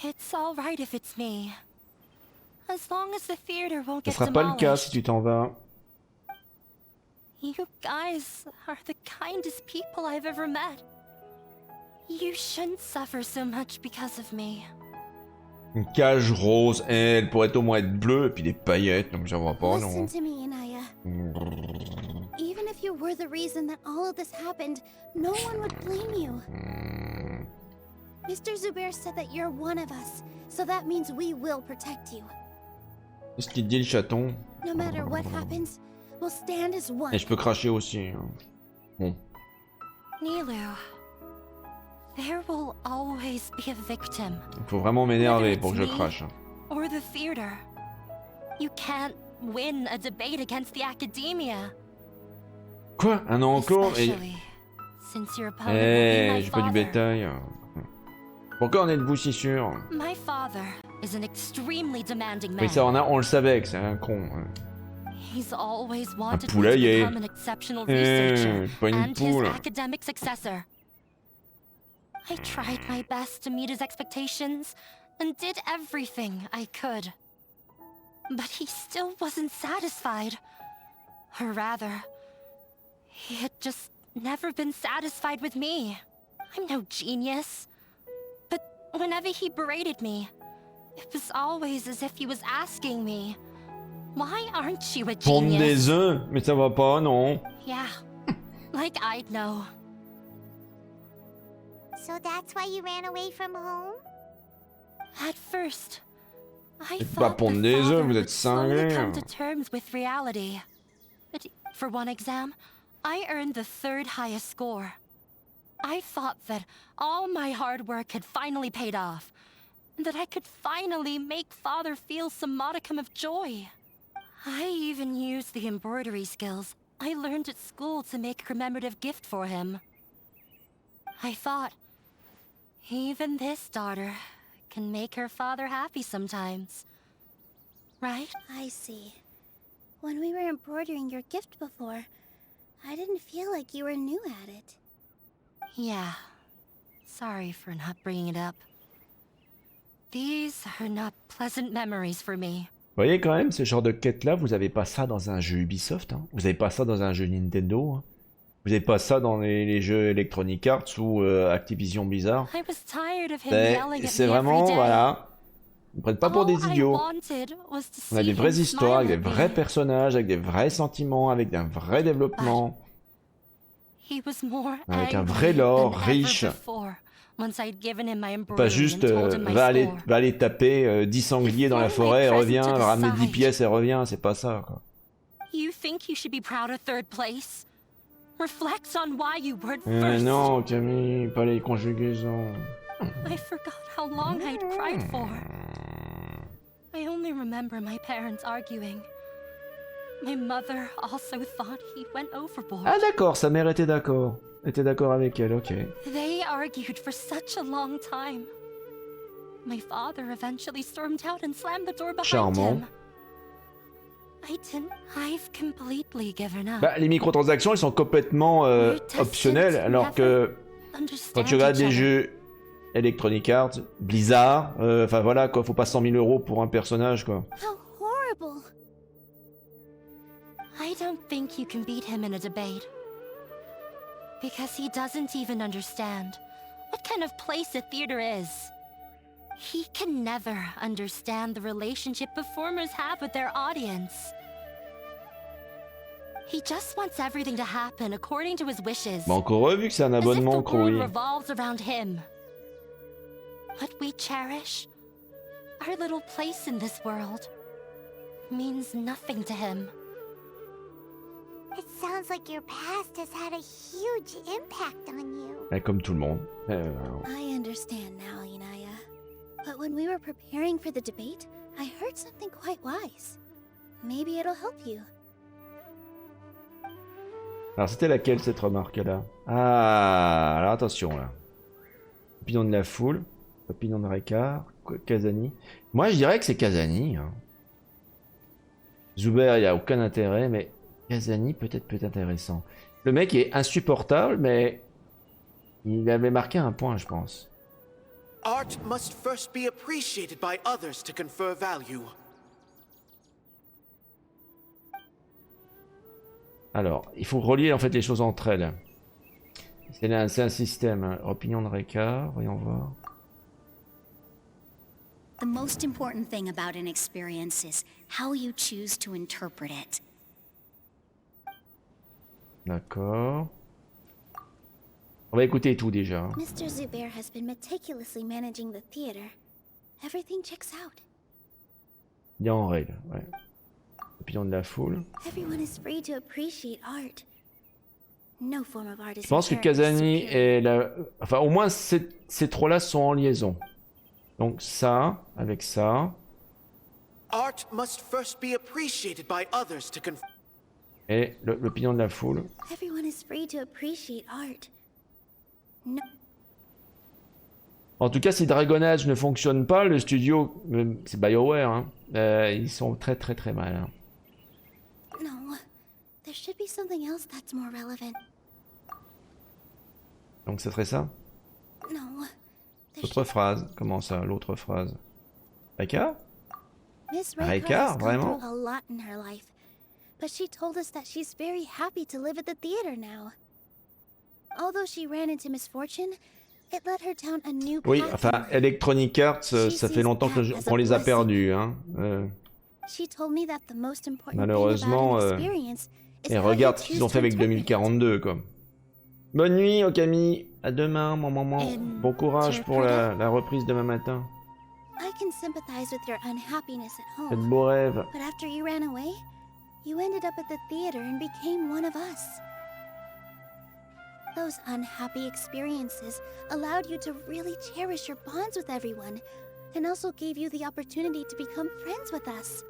It's all right if it's me. As long as the theater won't Ce get sera pas le cas demolished. si tu t'en vas. You guys are the kindest people I've ever met. You shouldn't suffer so much because of me. Une cage rose, elle pourrait au moins être bleue et puis des paillettes, donc j'en vois pas, non. Listen to me, Inaya. Even if you were the reason that all of this happened, no one would blame you. Mr. Zubair said that you're one of us, so that means we will protect you. Qu'est-ce qu'il dit le chaton? No matter what happens, we'll stand as one. Et je peux cracher aussi. Hein. Bon. Nilu, there will always be a victim. Il faut vraiment m'énerver pour que je crache. Or the theater. You can't win a debate against the academia. Quoi? Un an encore? Et... Since your opponent will be my j'ai pas du father. bétail. Pourquoi en êtes-vous si sûr? My father is an extremely demanding man. Mais ça, on le savait que c'est un con. He's always Un wanted me to poulailler. become an exceptional researcher Pas une and his poule. academic successor. I tried my best to meet his expectations and did everything I could. But he still wasn't satisfied. Or rather, he had just never been satisfied with me. I'm no genius. But whenever he berated me, it was always as if he was asking me, why aren't you a Pondre des genius? œufs? Mais ça va pas, non? Yeah, like I'd know. So that's why you ran away from home? At first, I C'est pas thought pondre the des œufs, father vous would êtes slowly cinglés. come to terms with reality. But for one exam, I earned the third highest score. I thought that all my hard work had finally paid off, and that I could finally make Father feel some modicum of joy. I even used the embroidery skills I learned at school to make a commemorative gift for him. I thought, even this daughter can make her father happy sometimes. Right? I see. When we were embroidering your gift before, I didn't feel like you were new at it. Yeah. Sorry for not bringing it up. These are not pleasant memories for me. Vous voyez quand même, ce genre de quête-là, vous avez pas ça dans un jeu Ubisoft, hein. Vous avez pas ça dans un jeu Nintendo, hein. Vous avez pas ça dans les jeux Electronic Arts ou Activision Blizzard. I was tired of him yelling at C'est me vraiment, every day. voilà. Ils ne prennent pas pour des All I idiots. wanted was to On a see des him vraies histoires, avec des smile at vrais me. personnages, avec des vrais sentiments, avec un vrai développement. He was more Avec un angry vrai lore, than ever riche. before, once I'd given him my Pas embroidery juste, and told him my va score. aller taper 10 sangliers dans la forêt, revient, present to ramener 10 decide. pièces et revient, c'est pas ça, quoi. You think you should be proud of third place? Reflect on why you weren't Mais first. non, Camille, pas les conjugaisons. I forgot how long I'd cried for. I only remember my parents arguing. My mother also thought he went overboard. Ah d'accord, sa mère était d'accord. Était d'accord avec elle, ok. They argued for such a long time. My father eventually stormed out and slammed the door behind Charmant. him. I've completely given up. Bah, les microtransactions, elles sont complètement optionnelles, alors que quand tu regardes des jeux Electronic Arts, Blizzard, enfin voilà quoi, faut pas 100 000 € pour un personnage quoi. How horrible! I don't think you can beat him in a debate. Because he doesn't even understand what kind of place a theater is. He can never understand the relationship performers have with their audience. He just wants everything to happen according to his wishes. Bah encore vu que c'est un abonnement as if the world oui. revolves around him. What we cherish, our little place in this world, means nothing to him. It sounds like your past has had a huge impact on you. Bah, comme tout le monde. I understand now, Inaya. But when we were preparing for the debate, I heard something quite wise. Maybe it'll help you. Alors c'était laquelle cette remarque-là? Ah, alors attention là. Opinion de la foule, opinion de Rekar, Kazani. Moi je dirais que c'est Kazani. Hein. Zuber, il n'y a aucun intérêt, mais Kazani peut-être peut être intéressant. Le mec est insupportable, mais il avait marqué un point, je pense. Art must first be appreciated by others to confer value. Alors, il faut relier en fait les choses entre elles. C'est un système. Hein. Opinion de Rekar, voyons voir. The most important thing about an experience is how you choose to interpret it. D'accord. On va écouter tout déjà. Hein. Mr. Zubair has been meticulously managing the theater. Everything checks out. Il est en règle, ouais. Opinion de la foule. Everyone is free to appreciate art. No form of art is Je pense que Kazani est la... Enfin, au moins, ces trois-là sont en liaison. Donc ça, avec ça. Art must first be appreciated by others to confer... Et l'opinion de la foule. Everyone is free to appreciate art. No. En tout cas, si Dragon Age ne fonctionne pas, le studio, c'est BioWare, hein, ils sont très très très mal. Hein. No, there should be something else that's more relevant. Donc ce serait ça? No. L'autre phrase, comment ça, l'autre phrase? Rekar? Miss Rekar, has gone vraiment? through a lot in her life, but she told us that she's very happy to live at the theater now. Although she ran into misfortune, it led her down a new path. Oui, enfin, Electronic Arts, ça fait longtemps qu'on les a perdus. Hein. She told me that the most important Malheureusement, thing about an experience is et how you regarde ce choose qu'ils ont to fait avec interpret 2042, quoi. Bonne nuit, Okami. À demain, mon maman. Bon courage pour la reprise demain matin. I can sympathize with your unhappiness at Faites home. beaux rêves. But after you ran away, you ended up at the theater and became one of us. Those unhappy experiences allowed you to really cherish your bonds with everyone, and also gave you the opportunity to become friends with us.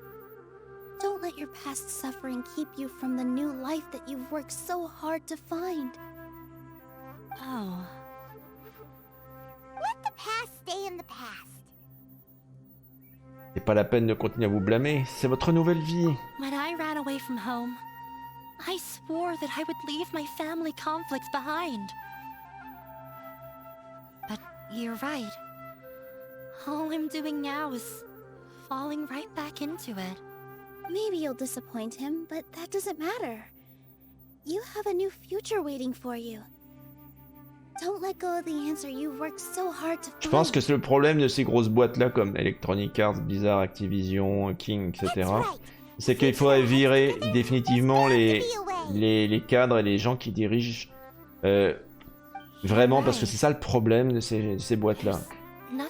Don't let your past suffering keep you from the new life that you've worked so hard to find. Oh. Let the past stay in the past. C'est pas la peine de continuer à vous blâmer. C'est votre nouvelle vie. When I ran away from home, I swore that I would leave my family conflicts behind. But you're right. All I'm doing now is falling right back into it. Maybe you'll disappoint him, but that doesn't matter. You have a new future waiting for you. Don't let go of the answer you've worked so hard to find. Je pense que c'est le problème de ces grosses boîtes-là comme Electronic Arts, Blizzard, Activision, King, etc. C'est qu'il faudrait virer définitivement les cadres et les gens qui dirigent vraiment, parce que c'est ça le problème de ces boîtes-là.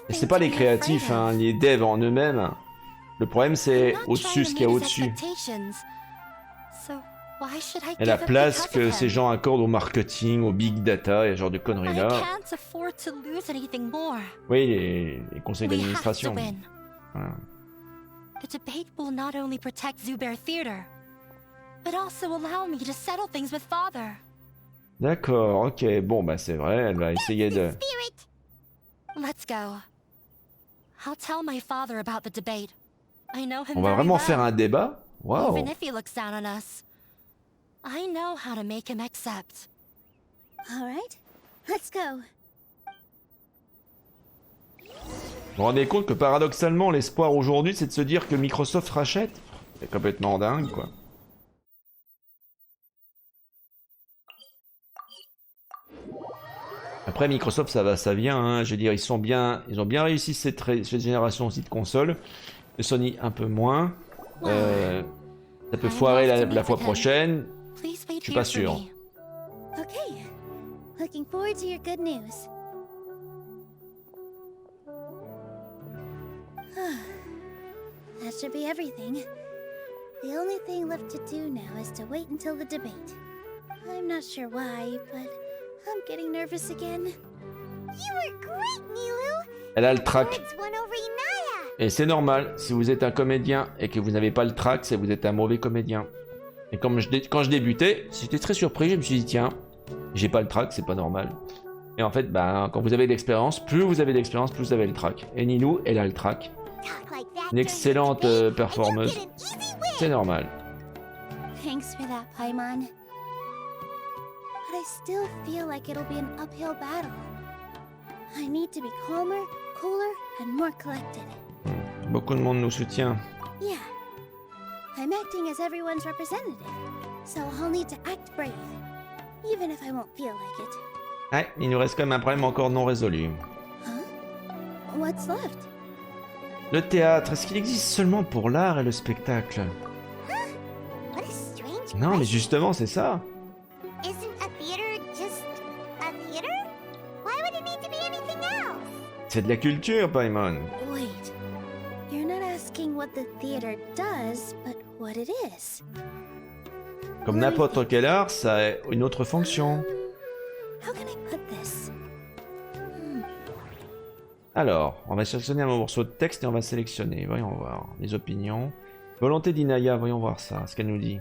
Et c'est pas les créatifs, hein, les devs en eux-mêmes. Le problème c'est au-dessus, ce qu'il y a au-dessus. Et la place que ces gens accordent au marketing, au big data et ce genre de conneries-là. Oui, les conseils d'administration. Voilà. The debate will not only protect Zubair Theater, but also allow me to settle things with Father. D'accord, ok. Bon, bah c'est vrai, elle va essayer de... Let's go. I'll tell my father about the debate. I know him On va very vraiment well. faire un débat? Waouh. Even if he looks down on us, I know how to make him accept. All right, let's go. Vous vous rendez compte que paradoxalement, l'espoir aujourd'hui, c'est de se dire que Microsoft rachète? C'est complètement dingue, quoi. Après Microsoft ça vient, hein. Je veux dire ils ont bien réussi cette génération aussi de consoles. Le Sony un peu moins. Ça peut foirer la fois prochaine. Je suis pas sûr. Okay. Looking forward to your good news. That should be everything. The only thing left to do now is to wait until the debate. I'm not sure why, but I'm getting nervous again. You were great, Nilou. Elle a le trac. Won over Inaya. Et c'est normal, si vous êtes un comédien et que vous n'avez pas le trac, c'est que vous êtes un mauvais comédien. Et quand je débutais, j'étais très surpris, je me suis dit tiens, j'ai pas le trac, c'est pas normal. Et en fait, quand vous avez de l'expérience, plus vous avez d'expérience, plus vous avez le trac. Et Nilou, elle a le trac. Une excellente performeuse. C'est normal. Thanks for that, Paimon. But I still feel like it'll be an uphill battle. I need to be calmer, cooler, and more collected. Beaucoup de monde nous soutient. Yeah. I'm acting as everyone's representative, so I'll need to act brave, even if I won't feel like it. Ouais, il nous reste quand même un problème encore non résolu. Huh? What's left? Le théâtre, est-ce qu'il existe seulement pour l'art et le spectacle? What a strange Non, mais justement, c'est ça. Isn't a theater just a theater? Why would it need to be anything else? C'est de la culture, Paimon. Wait. You're not asking what the theater does, but what it is. Comme n'importe quel art, ça a une autre fonction. How can I put this? Alors, on va sélectionner un morceau de texte et on va sélectionner. Voyons voir. Les opinions. Volonté d'Inaya, voyons voir ça. Ce qu'elle nous dit.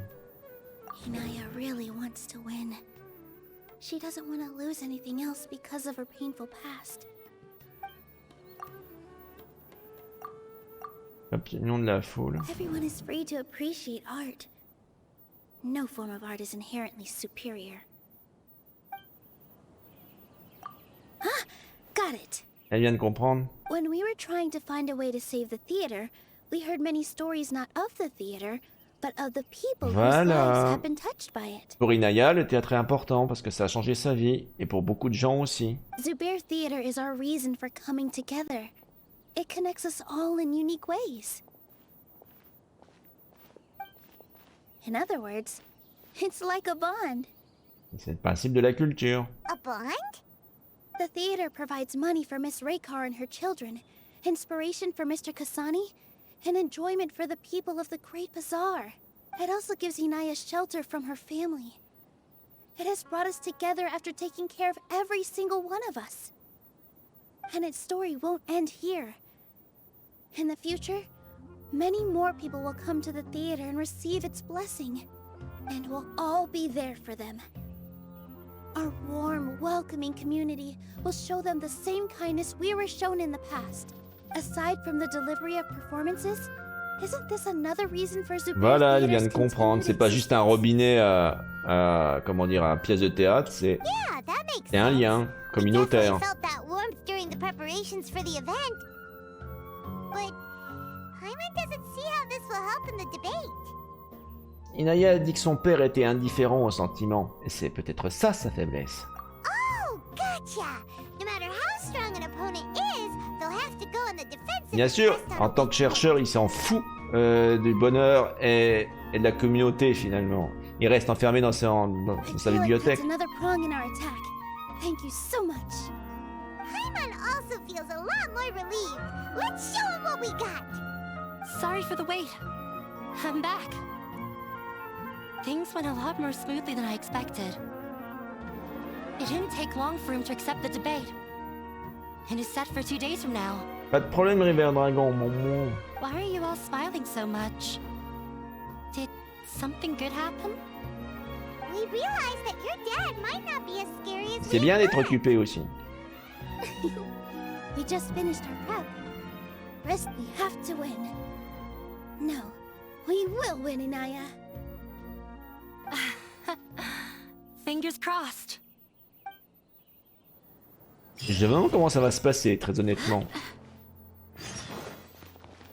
Inaya really wants to win. She doesn't want to lose anything else because of her painful past. Opinion de la foule. Everyone is free to appreciate art. No form of art is inherently superior. Ah! Got it! Elle vient de comprendre. When we were trying to find a way to save the theater, we heard many stories not of the theater, but of the people whose lives have been touched by it. Pour Inaya, le théâtre est important parce que ça a changé sa vie, et pour beaucoup de gens aussi. Zubair Theater is our reason for coming together. It connects us all in unique ways. In other words, it's like a bond. C'est le principe de la culture. A bond? The theater provides money for Miss Raykar and her children, inspiration for Mr. Kasani, and enjoyment for the people of the Great Bazaar. It also gives Inaya shelter from her family. It has brought us together after taking care of every single one of us. And its story won't end here. In the future, many more people will come to the theater and receive its blessing, and we'll all be there for them. Our warm, welcoming community will show them the same kindness we were shown in the past. Aside from the delivery of performances, isn't this another reason for Zubair Voilà, elle vient de comprendre. C'est pas juste un robinet à comment dire, à pièce de théâtre, c'est un lien communautaire. Felt that warmth during the preparations for the event. But Paimon doesn't see how this will help in the debate. Inaya a dit que son père était indifférent aux sentiments, et c'est peut-être ça sa faiblesse. Oh, gotcha! No matter how strong an opponent is, they'll have to go on the defensive. Bien sûr, en tant que chercheur, il s'en fout du bonheur et de la communauté finalement. Il reste enfermé dans sa bibliothèque. Another prong in our attack. Thank you so much. Paimon also feels a lot more relieved. Let's show him what we got. Sorry for the wait. I'm back. Things went a lot more smoothly than I expected. It didn't take long for him to accept the debate. And it's set for 2 days from now. Pas de problème, River Dragon, mon mot. Why are you all smiling so much? Did something good happen? We realized that your dad might not be as scary as C'est bien d'être occupé aussi. We just finished our prep. Rest, we have to win. No, we will win, Inaya. Fingers crossed. Je sais vraiment comment ça va se passer, très honnêtement.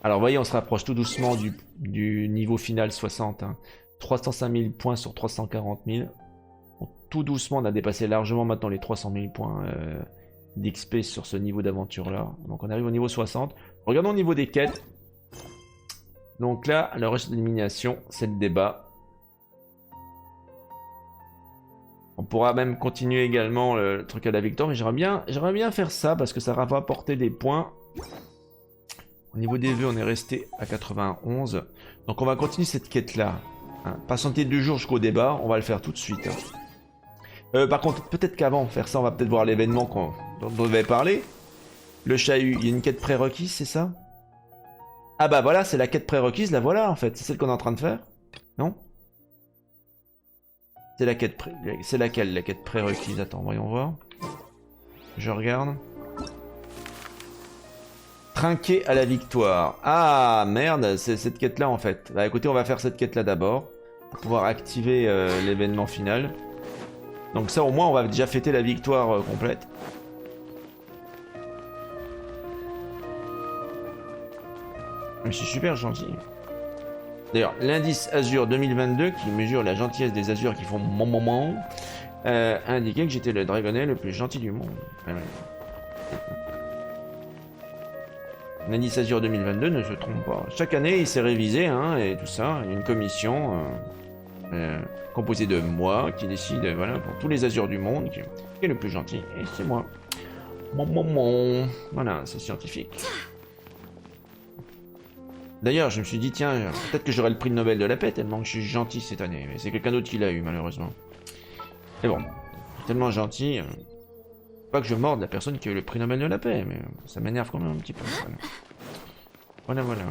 Alors, voyez, on se rapproche tout doucement du niveau final 60. Hein. 305 000 points sur 340 000. tout doucement, on a dépassé largement maintenant les 300 000 points d'XP sur ce niveau d'aventure-là. Donc on arrive au niveau 60. Regardons au niveau des quêtes. Donc là, le reste d'élimination, c'est le débat. On pourra même continuer également le truc à la victoire, mais j'aimerais bien faire ça parce que ça va apporter des points. Au niveau des vœux, on est resté à 91. Donc on va continuer cette quête-là. Hein. Patienter 2 jours jusqu'au débat, on va le faire tout de suite. Hein. Par contre, peut-être qu'avant de faire ça, on va peut-être voir l'événement dont on devait parler. Le Chahut, il y a une quête prérequise, c'est ça? Ah bah voilà, c'est la quête prérequise, la voilà en fait. C'est celle qu'on est en train de faire? Non? C'est la quête c'est laquelle la quête prérequise? Attends, voyons voir. Je regarde. Trinquer à la victoire. Ah merde, c'est cette quête là en fait. Bah écoutez, on va faire cette quête là d'abord. Pour pouvoir activer l'événement final. Donc ça au moins on va déjà fêter la victoire complète. Je suis super gentil. D'ailleurs, l'indice Azur 2022, qui mesure la gentillesse des Azurs qui font mon moment, indiquait que j'étais le dragonnet le plus gentil du monde. L'indice Azur 2022 ne se trompe pas. Chaque année, il s'est révisé, hein, et tout ça. Il y a une commission composée de moi qui décide, voilà, pour tous les Azurs du monde, qui est le plus gentil. Et c'est moi. Voilà, c'est scientifique. D'ailleurs, je me suis dit, tiens, peut-être que j'aurai le prix de Nobel de la paix, tellement que je suis gentil cette année. Mais c'est quelqu'un d'autre qui l'a eu, malheureusement. Mais bon, tellement gentil. Pas que je morde la personne qui a eu le prix Nobel de la paix, mais ça m'énerve quand même un petit peu. Voilà, voilà.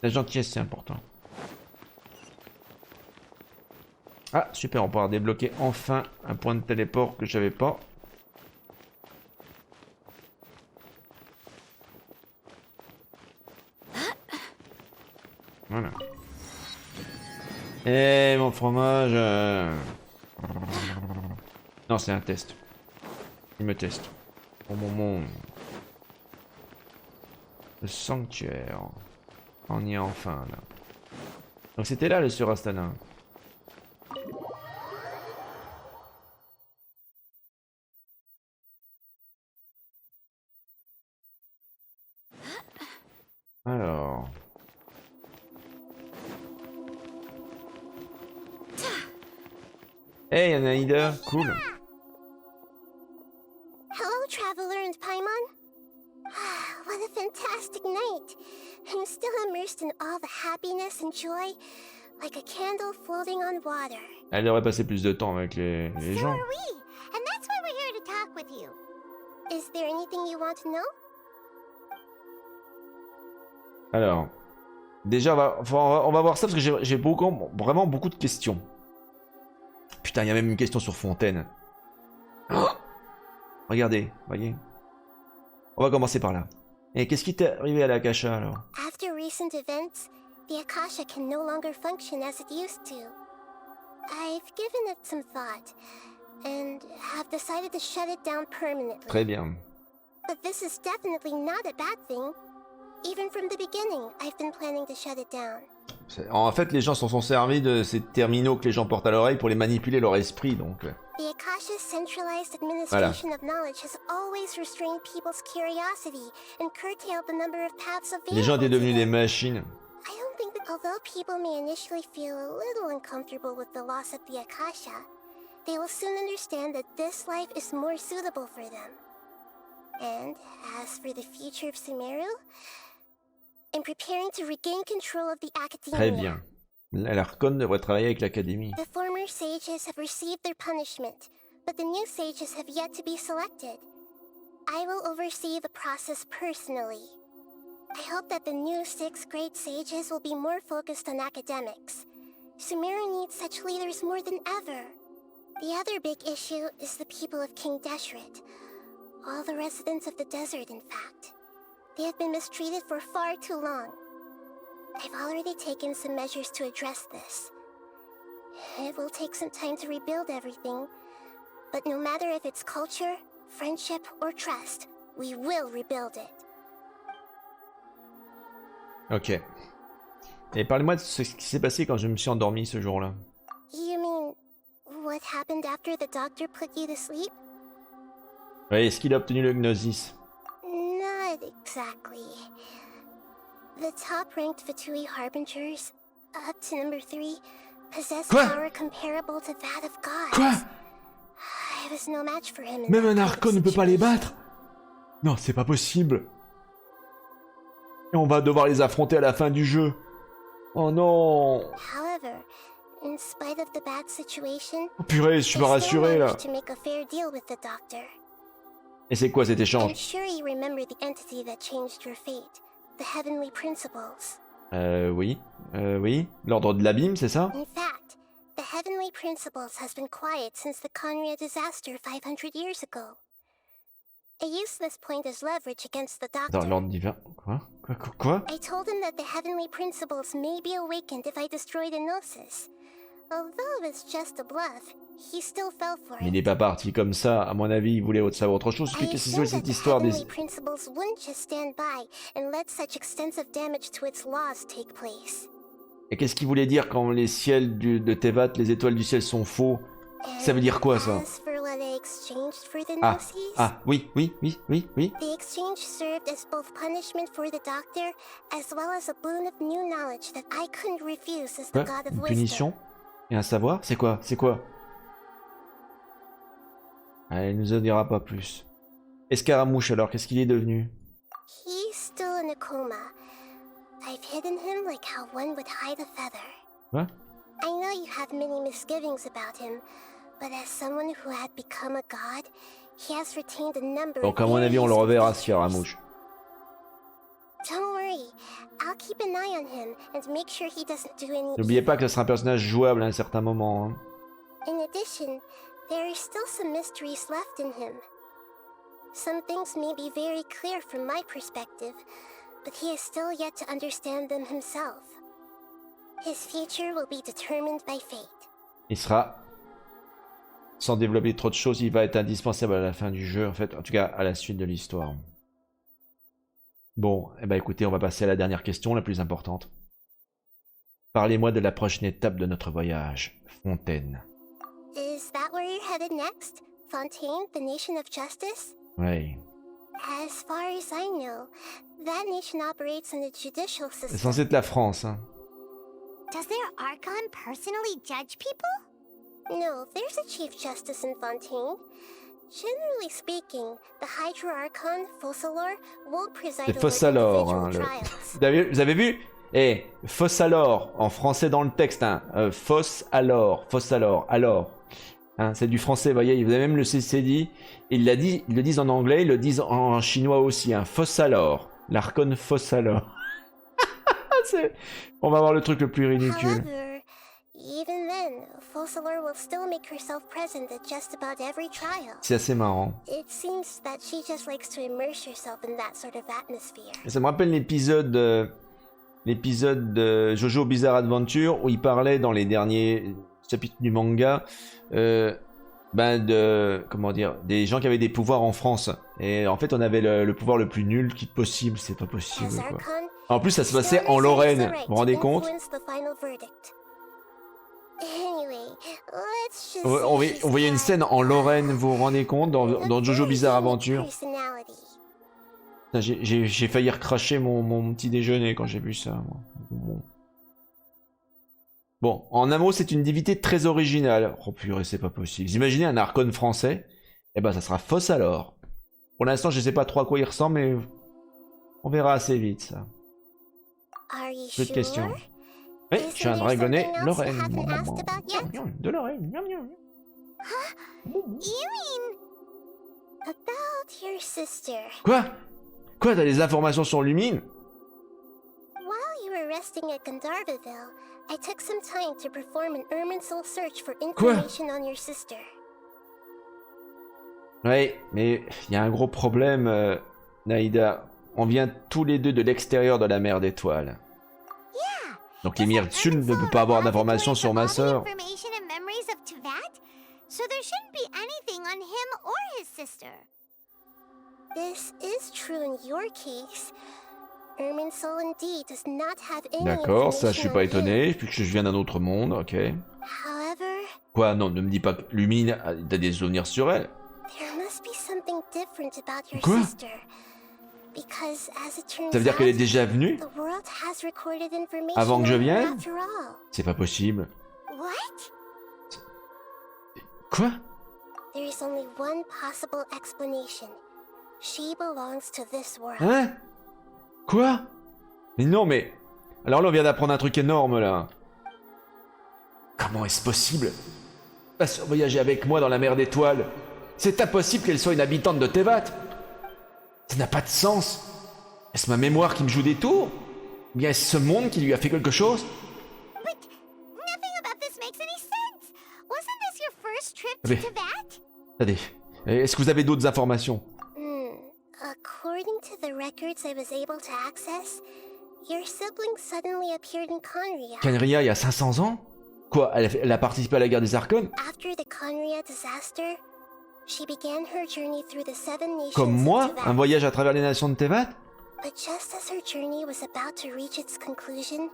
La gentillesse, c'est important. Ah, super, on pourra débloquer enfin un point de téléport que j'avais pas. Voilà. Eh mon fromage. Non, c'est un test. Il me teste. Bon. Le sanctuaire. On y est enfin là. Donc c'était là le Sœur Astana. Alors. Hey Nahida, cool. Hello, Traveler and Paimon. What a fantastic night. I'm still immersed in all the happiness and joy, like a candle floating on water. Elle devrait passer plus de temps avec les gens. So are we, and that's why we're here to talk with you. Is there anything you want to know? Alors, déjà on va voir ça parce que j'ai vraiment beaucoup de questions. Putain, il y a même une question sur Fontaine. Oh, regardez, voyez. On va commencer par là. Et qu'est-ce qui t'est arrivé à l'Akasha alors? After recent events, the Akasha can no longer function as it used to. I've given it some thought and have decided to shut it down permanently. Très bien. But this is definitely not a bad thing. Even from the beginning, I've been planning to shut it down. En fait, les gens s'en sont servis de ces terminaux que les gens portent à l'oreille pour les manipuler leur esprit, donc. The Akasha's centralized administration of knowledge has always restrained people's curiosity and curtailed the number of paths available. Les gens étaient devenus des machines. I don't think that although people may initially feel a little uncomfortable with the loss of the Akasha, they will soon understand that this life is more suitable for them. And as for the future of Sumeru, I'm preparing to regain control of the Academia. Très bien. L'Archon devrait travailler avec l'Académie. The former sages have received their punishment, but the new sages have yet to be selected. I will oversee the process personally. I hope that the new 6th grade sages will be more focused on academics. Sumeru needs such leaders more than ever. The other big issue is the people of King Deshret. All the residents of the desert, in fact. They have been mistreated for far too long. I've already taken some measures to address this. It will take some time to rebuild everything, but no matter if it's culture, friendship, or trust, we will rebuild it. Ok. Et parlez-moi de ce qui s'est passé quand je me suis endormi ce jour-là. You mean, what happened after the doctor put you to sleep? Ouais, est-ce qu'il a obtenu le Gnosis? Not exactly. The top-ranked Fatui Harbingers, up to number 3, possess power comparable to that of gods. Quoi? I was no match for him in Même that un kind of archon ne peut pas les battre? Non, c'est pas possible. Et on va devoir les affronter à la fin du jeu. Oh non. However, in spite of the bad situation, Oh purée, je suis pas rassuré là. to make a fair deal with the doctor. Et c'est quoi cet I'm échange? sure you remember the entity that changed your fate, the heavenly principles. Oui. Oui. L'ordre de l'abîme, c'est ça? In fact, the heavenly principles has been quiet since the Conria disaster 500 years ago. I used this point as leverage against the Dans doctor. l'ordre divin. Quoi? I told him that the heavenly principles may be awakened if I destroy the Gnosis. Although it's just a bluff, he still fell for Mais it. il est pas parti comme ça. À mon avis, il voulait savoir autre chose. I Qu'est-ce que c'est assumed cette that the histoire des... heavenly principles wouldn't just stand by and let such extensive damage to its laws take place. Et qu'est-ce qu'il voulait dire quand les ciels de Tevat, les étoiles du ciel sont faux? Ça veut dire quoi ça? As for what I exchanged for the Ah, Gnosis, oui. the exchange served as both punishment for the doctor as well as a boon of new knowledge that I couldn't refuse as the Quoi? god of Une wisdom. punition? Et un savoir? C'est quoi? Elle nous en dira pas plus. Escaramouche alors, qu'est-ce qu'il est devenu? He's still in a coma. I've hidden him like how one would hide a feather. Quoi? I know you have many misgivings about him, but as someone who had become a god, he has retained a number Donc of à mon avis, on le very reverra, useful Scaramouche. Don't worry, I'll keep an eye on him and make sure he doesn't do any N'oubliez pas que ce sera un personnage jouable à un certain moment. Hein. In addition, there are still some mysteries left in him. Some things may be very clear from my perspective, but he is still yet to understand them himself. His future will be determined by fate. Il sera, sans développer trop de choses, il va être indispensable à la fin du jeu, en fait, en tout cas à la suite de l'histoire. Bon, eh ben écoutez, on va passer à la dernière question, la plus importante. Parlez-moi de la prochaine étape de notre voyage, Fontaine. Is that where you're headed next? Fontaine, the nation of justice? Ouais. As far as I know, that nation operates in a judicial C'est system. censé être la France, hein. Does their Archon personally judge people? No, there's a Chief Justice in Fontaine. Generally speaking, the Hydra Archon, Fossalor, will preside C'est over Fossalor, individual hein. trials. Vous avez vu? Eh, Fossalor, en français dans le texte, hein. Fossalor, alors. Hein, c'est du français, vous voyez, vous avez même le CCD. Ils le disent en anglais, ils le disent en chinois aussi, hein. Fossalor, l'Archon Fossalor. On va voir le truc le plus ridicule. However, even then, Fossalor will still make herself present at just about every trial. C'est assez marrant. It seems that she just likes to immerse herself in that sort of atmosphere. Et ça me rappelle l'épisode de Jojo Bizarre Adventure où il parlait dans les derniers chapitres du manga comment dire, des gens qui avaient des pouvoirs en France. Et en fait, on avait le pouvoir le plus nul qui possible, c'est pas possible quoi. En plus, ça se passait en Lorraine, vous vous rendez compte? On voyait une scène en Lorraine, vous vous rendez compte, dans Jojo Bizarre Adventure. J'ai failli recracher mon petit déjeuner quand j'ai vu ça. Bon, en un mot, c'est une divinité très originale. Oh purée, c'est pas possible. Vous imaginez un archon français? Eh ben, ça sera Fossalor. Pour l'instant, je sais pas trop à quoi il ressemble, mais on verra assez vite ça. Peu de questions. Oui, je suis un dragonnet Lorraine. De Lorraine. You mean about your sister? Quoi? Quoi, t'as des informations sur Lumine? While you were resting at Gandharvaville, I took some time to perform an Ermin soul search for Quoi? information on your sister. Ouais, mais il y a un gros problème, Nahida. On vient tous les deux de l'extérieur de la mer d'étoiles. Donc l'émir Tsul ne peut pas avoir d'informations sur ma sœur. Information and memories of Tevat, so there shouldn't be anything on him or his sister. This is true in your case, D'accord, ça je suis pas étonné, puisque je viens d'un autre monde, ok. Quoi, non, ne me dis pas que Lumine a des souvenirs sur elle. Quoi? Ça veut dire qu'elle est déjà venue? Avant que je vienne? C'est pas possible. Quoi? Hein? Quoi? Mais non, mais... Alors là, on vient d'apprendre un truc énorme, là. Comment est-ce possible? Elle va voyager avec moi dans la mer d'étoiles. C'est impossible qu'elle soit une habitante de Tevat. Ça n'a pas de sens. Est-ce ma mémoire qui me joue des tours? Ou bien est-ce ce monde qui lui a fait quelque chose? Attendez, est-ce que vous avez d'autres informations? According to the records I was able to access, your sibling suddenly appeared in Conria. Conria, il y a 500 ans? Quoi, elle a participé à la guerre des Archons? After the Conria disaster, she began her journey through the 7 nations. Comme moi? Un voyage à travers les nations de Tevat? But just as her journey was about to reach its conclusion,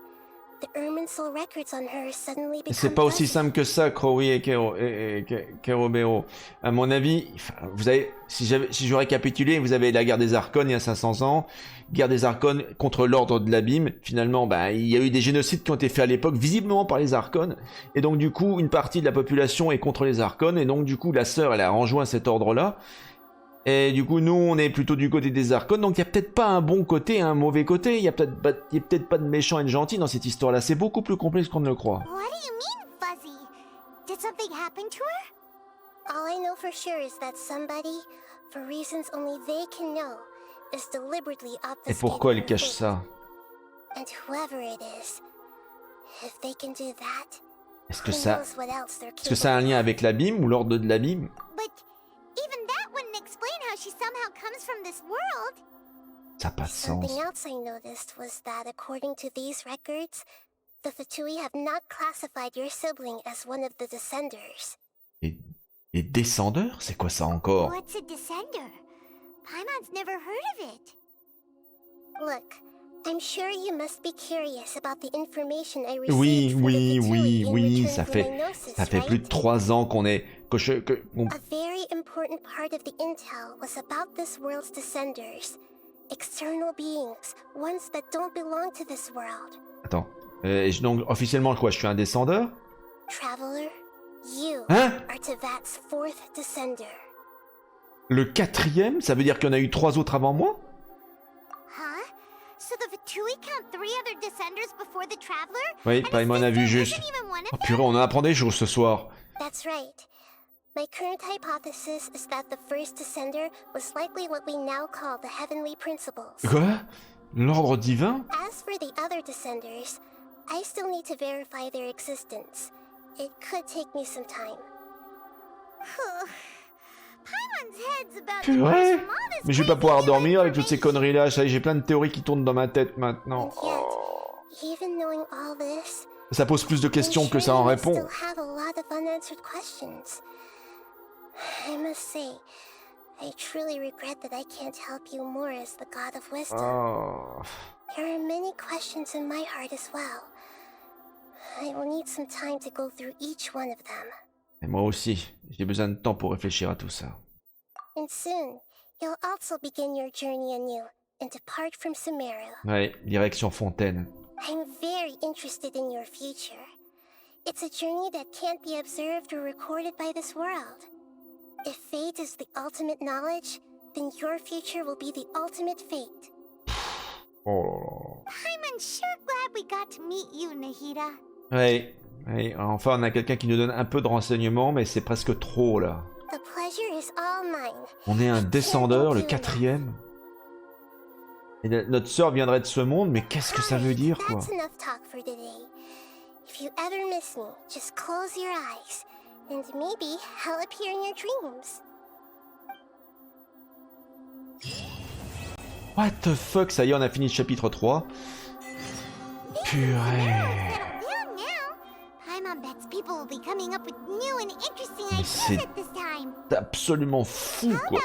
the Irminsul records on her suddenly became. C'est pas aussi simple que ça, Crowley et Kerobero. À mon avis, vous avez, si je récapitulais, vous avez la guerre des Archons il y a 500 ans, guerre des Archons contre l'ordre de l'abîme. Finalement, il y a eu des génocides qui ont été faits à l'époque, visiblement par les Archons. Et donc du coup, une partie de la population est contre les Archons. Et donc du coup, la sœur, elle a rejoint cet ordre-là. Et du coup, nous, on est plutôt du côté des Archons, donc il n'y a peut-être pas un bon côté et un mauvais côté, il n'y a peut-être pas de méchant et de gentil dans cette histoire-là, c'est beaucoup plus complexe qu'on ne le croit. What do you mean, Fuzzy? Did something happen to her? All I know for sure is that somebody, for reasons only they can know, is deliberately obfuscating. Et pourquoi elle cache ça? And whoever it is, if they can do that, est-ce que ça a un lien avec l'abîme ou l'ordre de l'abîme? Even that wouldn't explain how she somehow comes from this world. Ça n'a pas de sens. Something else I noticed was that according to these records, the Fatui have not classified your sibling as one of the descenders. Et descendeurs? C'est quoi ça encore? What's a descender? Paimon's never heard of it. Look, I'm sure you must be curious about the information I received Oui, ça fait plus de 3 ans qu'on est... A very important part of the intel was about this world's descenders. External beings, ones that don't belong to this world. Attends, donc officiellement quoi, je suis un descendeur? Traveler, you are Tevat's 4th descender. Le 4e? Ça veut dire qu'il y en a eu 3 autres avant moi? So the Fatui count 3 other descenders before the Traveler? Oui, Paimon a vu juste. Oh purée, on en apprend des choses ce soir. That's right. My current hypothesis is that the first descender was likely what we now call the heavenly principles. Quoi? L'ordre divin? As for the other descenders, I still need to verify their existence. It could take me some time. Paimon's head's about to burst Purée! from all this Mais je vais pas pouvoir dormir avec toutes ces conneries là, j'ai plein de théories qui tournent dans ma tête maintenant. Even knowing all this, Ça pose plus de questions que ça en répond. still have a lot of unanswered questions. I must say, I truly regret that I can't help you more as the God of Wisdom. There are many questions in my heart as well. I will need some time to go through each one of them. Et moi aussi, j'ai besoin de temps pour réfléchir à tout ça. And soon, you'll also begin your journey anew and depart from Sumeru. Ouais, direction Fontaine. I'm very interested in your future. It's a journey that can't be observed or recorded by this world. If fate is the ultimate knowledge, then your future will be the ultimate fate. Oh I'm sure glad we got to meet you, Nahida. Ouais, enfin on a quelqu'un qui nous donne un peu de renseignements, mais c'est presque trop là. The pleasure is all mine. On est un descendeur, le 4e. Et notre sœur viendrait de ce monde, mais qu'est-ce que ça veut dire quoi? That's enough talk for today. If you ever miss me, just close your eyes, and maybe I'll appear in your dreams. What the fuck, ça y est, on a fini le chapitre 3. Purée. Mais c'est absolument fou quoi.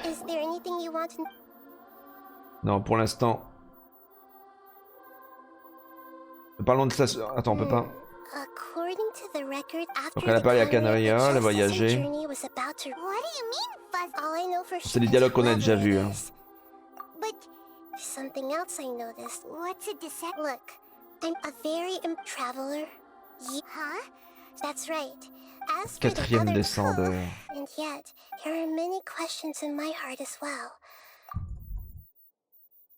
Is there anything you want to... Non, pour l'instant. Parlons de ça. Attends, on peut pas. According to the record, after Donc elle a parlé à Canaria, elle a voyagé. C'est des dialogues qu'on a déjà vus. Hein. But something else I noticed. What's a dissect? Look, I'm a very traveler. Huh? That's right. As for the Quatrième other descendeur. cove, and yet there are many questions in my heart as well.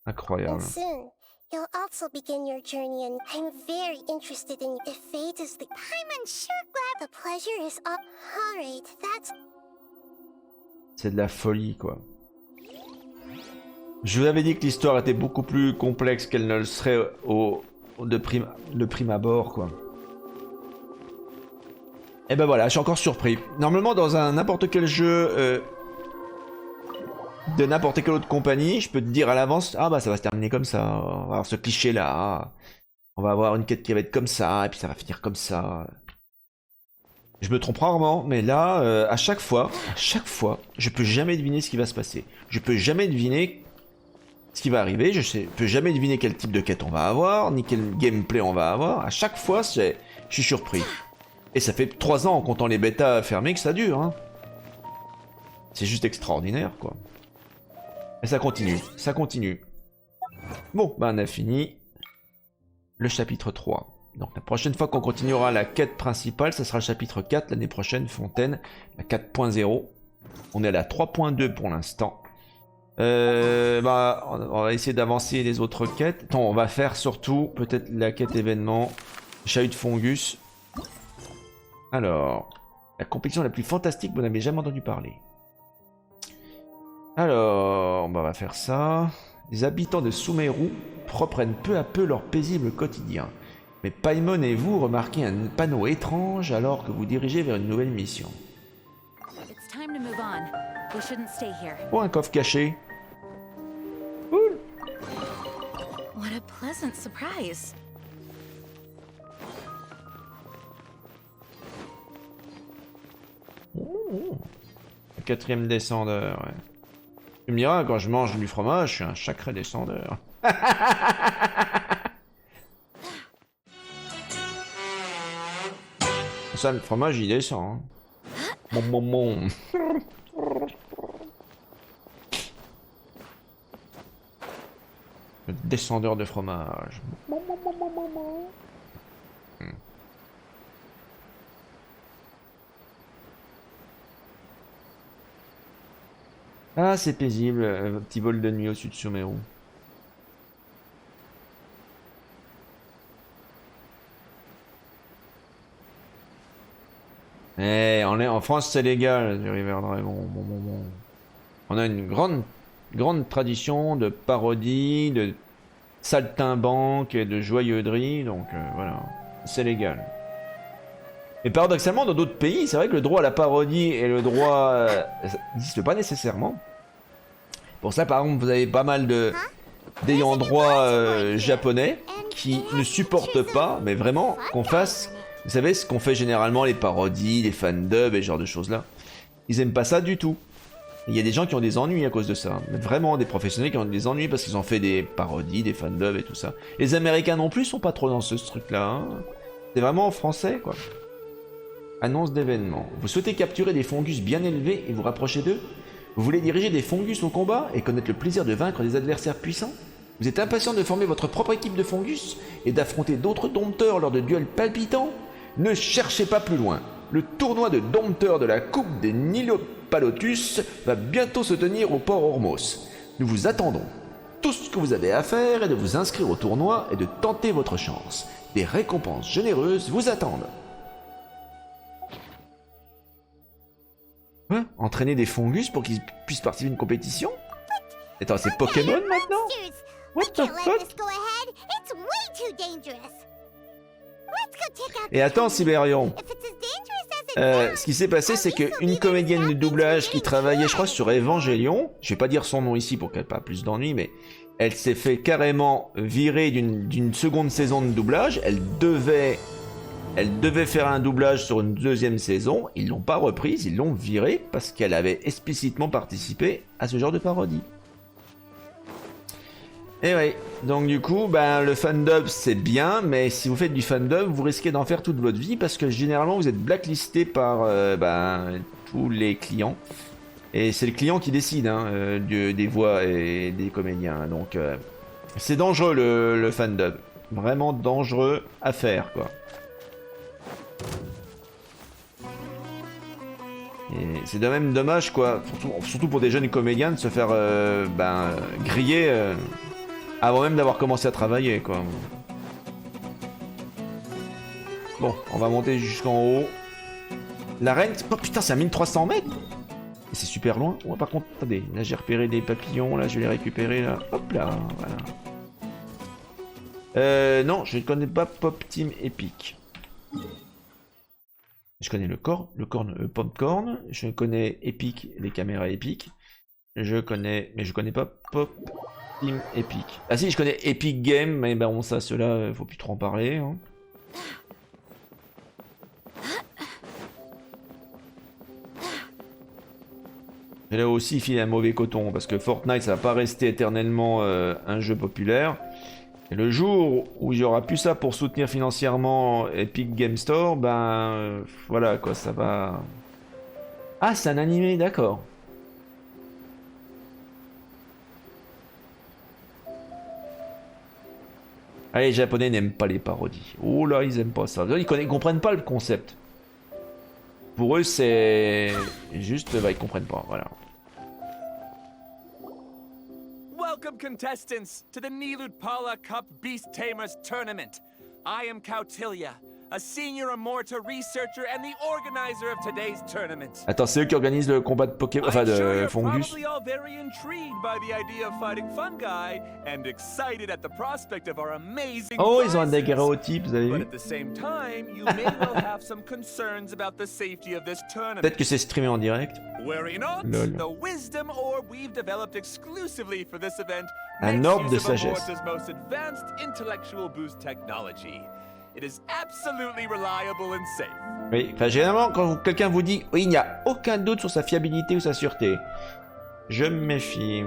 Incroyable. And soon, you'll also begin your journey, and I'm very interested in if fate is the... I'm sure glad the pleasure is up. Alright, that's... C'est de la folie, quoi. Je vous avais dit que l'histoire était beaucoup plus complexe qu'elle ne le serait de prime abord, quoi. Et ben voilà, je suis encore surpris. Normalement, dans un n'importe quel jeu de n'importe quelle autre compagnie, je peux te dire à l'avance, ah bah ça va se terminer comme ça, on va avoir ce cliché-là, on va avoir une quête qui va être comme ça, et puis ça va finir comme ça. Je me trompe rarement, mais là, à chaque fois, je peux jamais deviner ce qui va se passer. Je peux jamais deviner ce qui va arriver, je peux jamais deviner quel type de quête on va avoir, ni quel gameplay on va avoir. À chaque fois, je suis surpris. Et ça fait 3 ans en comptant les bêtas fermées que ça dure. Hein. C'est juste extraordinaire, quoi. Et ça continue, ça continue. Bon, bah on a fini le chapitre 3. Donc la prochaine fois qu'on continuera la quête principale, ça sera le chapitre 4 l'année prochaine, Fontaine, la 4.0. On est à la 3.2 pour l'instant. Bah, on va essayer d'avancer les autres quêtes. Attends, on va faire surtout peut-être la quête événement, Chahut de Fongus. Alors, la compétition la plus fantastique, vous n'avez jamais entendu parler. Alors, bah on va faire ça. Les habitants de Sumeru reprennent peu à peu leur paisible quotidien. Mais Paimon et vous remarquez un panneau étrange alors que vous dirigez vers une nouvelle mission. Oh, un coffre caché. Cool. What a pleasant surprise. Oh. Le 4e descendeur, ouais. Tu me diras, quand je mange du fromage, je suis un sacré descendeur. Ça, le fromage, il descend. Hein. Bon. Le descendeur de fromage. Ah, c'est paisible, un petit vol de nuit au-dessus de Sumeru. Eh, en France, c'est légal, du River Dragon. Bon. On a une grande tradition de parodie, de saltimbanque et de joyeuderie, donc voilà, c'est légal. Et paradoxalement, dans d'autres pays, c'est vrai que le droit à la parodie et le droit n'existe pas nécessairement. Pour ça, par exemple, vous avez pas mal d'ayants droit japonais qui ne supportent pas, mais vraiment, qu'on fasse, vous savez, ce qu'on fait généralement, les parodies, les fandubs et ce genre de choses-là. Ils aiment pas ça du tout. Il y a des gens qui ont des ennuis à cause de ça. Vraiment, des professionnels qui ont des ennuis parce qu'ils ont fait des parodies, des fandubs et tout ça. Les Américains non plus sont pas trop dans ce truc-là. Hein. C'est vraiment en français, quoi. Annonce d'événement. Vous souhaitez capturer des Fongus bien élevés et vous rapprocher d'eux? Vous voulez diriger des Fongus au combat et connaître le plaisir de vaincre des adversaires puissants? Vous êtes impatient de former votre propre équipe de Fongus et d'affronter d'autres dompteurs lors de duels palpitants? Ne cherchez pas plus loin. Le tournoi de dompteurs de la Coupe des Nilopalotus va bientôt se tenir au port Ormos. Nous vous attendons. Tout ce que vous avez à faire est de vous inscrire au tournoi et de tenter votre chance. Des récompenses généreuses vous attendent. Hein? Entraîner des Fongus pour qu'ils puissent participer à une compétition? Attends, c'est Pokémon maintenant? What the fuck? Et attends, Sibérion. Ce qui s'est passé, c'est qu'une comédienne de doublage qui travaillait, je crois, sur Évangélion, je vais pas dire son nom ici pour qu'elle n'ait pas plus d'ennuis, mais elle s'est fait carrément virer d'une seconde saison de doublage. Elle devait Elle devait faire un doublage sur une deuxième saison. Ils l'ont pas reprise, ils l'ont virée parce qu'elle avait explicitement participé à ce genre de parodie. Et oui, donc du coup, ben, le fandub c'est bien, mais si vous faites du fandub, vous risquez d'en faire toute votre vie parce que généralement vous êtes blacklisté par tous les clients. Et c'est le client qui décide hein, des voix et des comédiens. Donc c'est dangereux le fandub. Vraiment dangereux à faire quoi. Et c'est de même dommage quoi, surtout pour des jeunes comédiens de se faire griller avant même d'avoir commencé à travailler quoi. Bon, on va monter jusqu'en haut. L'arène, oh putain c'est à 1300 mètres. Et c'est super loin. Oh, par contre, attendez, là j'ai repéré des papillons, là je vais les récupérer là. Hop là, voilà. Non, je ne connais pas Pop Team Epic. Je connais le Popcorn, je connais Epic, les caméras Epic. Je connais, mais je connais pas Pop Team Epic. Ah si, je connais Epic Game, mais ben bon ça, ceux-là, faut plus trop en parler. Hein. Et là aussi, il file un mauvais coton, parce que Fortnite, ça va pas rester éternellement un jeu populaire. Et le jour où il y aura plus ça pour soutenir financièrement Epic Game Store, ben voilà quoi, ça va... Ah, c'est un animé, d'accord. Ah, les Japonais n'aiment pas les parodies. Oh là, ils aiment pas ça. Ils comprennent pas le concept. Pour eux, c'est juste, ils comprennent pas, voilà. Welcome, contestants, to the Nilud-Pala Cup Beast Tamers Tournament. I am Kautilya, a senior Immorta researcher and the organizer of today's tournament. Attends, c'est eux qui organisent le combat de Pokémon, enfin de Fongus. Probably all very intrigued by the idea of fighting fungi and excited at the prospect of our amazing Oh, ils ont un daguerréotype, vous avez But vu? at the same time, you may well have some concerns about the safety of this tournament. Peut-être que c'est streamé en direct. Worry not, Lol. the wisdom orb we've developed exclusively for this event Un makes orbe de use of sagesse. Immorta's most advanced intellectual boost technology. It is absolutely reliable and safe. Oui, enfin généralement quand quelqu'un vous dit oui, il n'y a aucun doute sur sa fiabilité ou sa sûreté, je me méfie.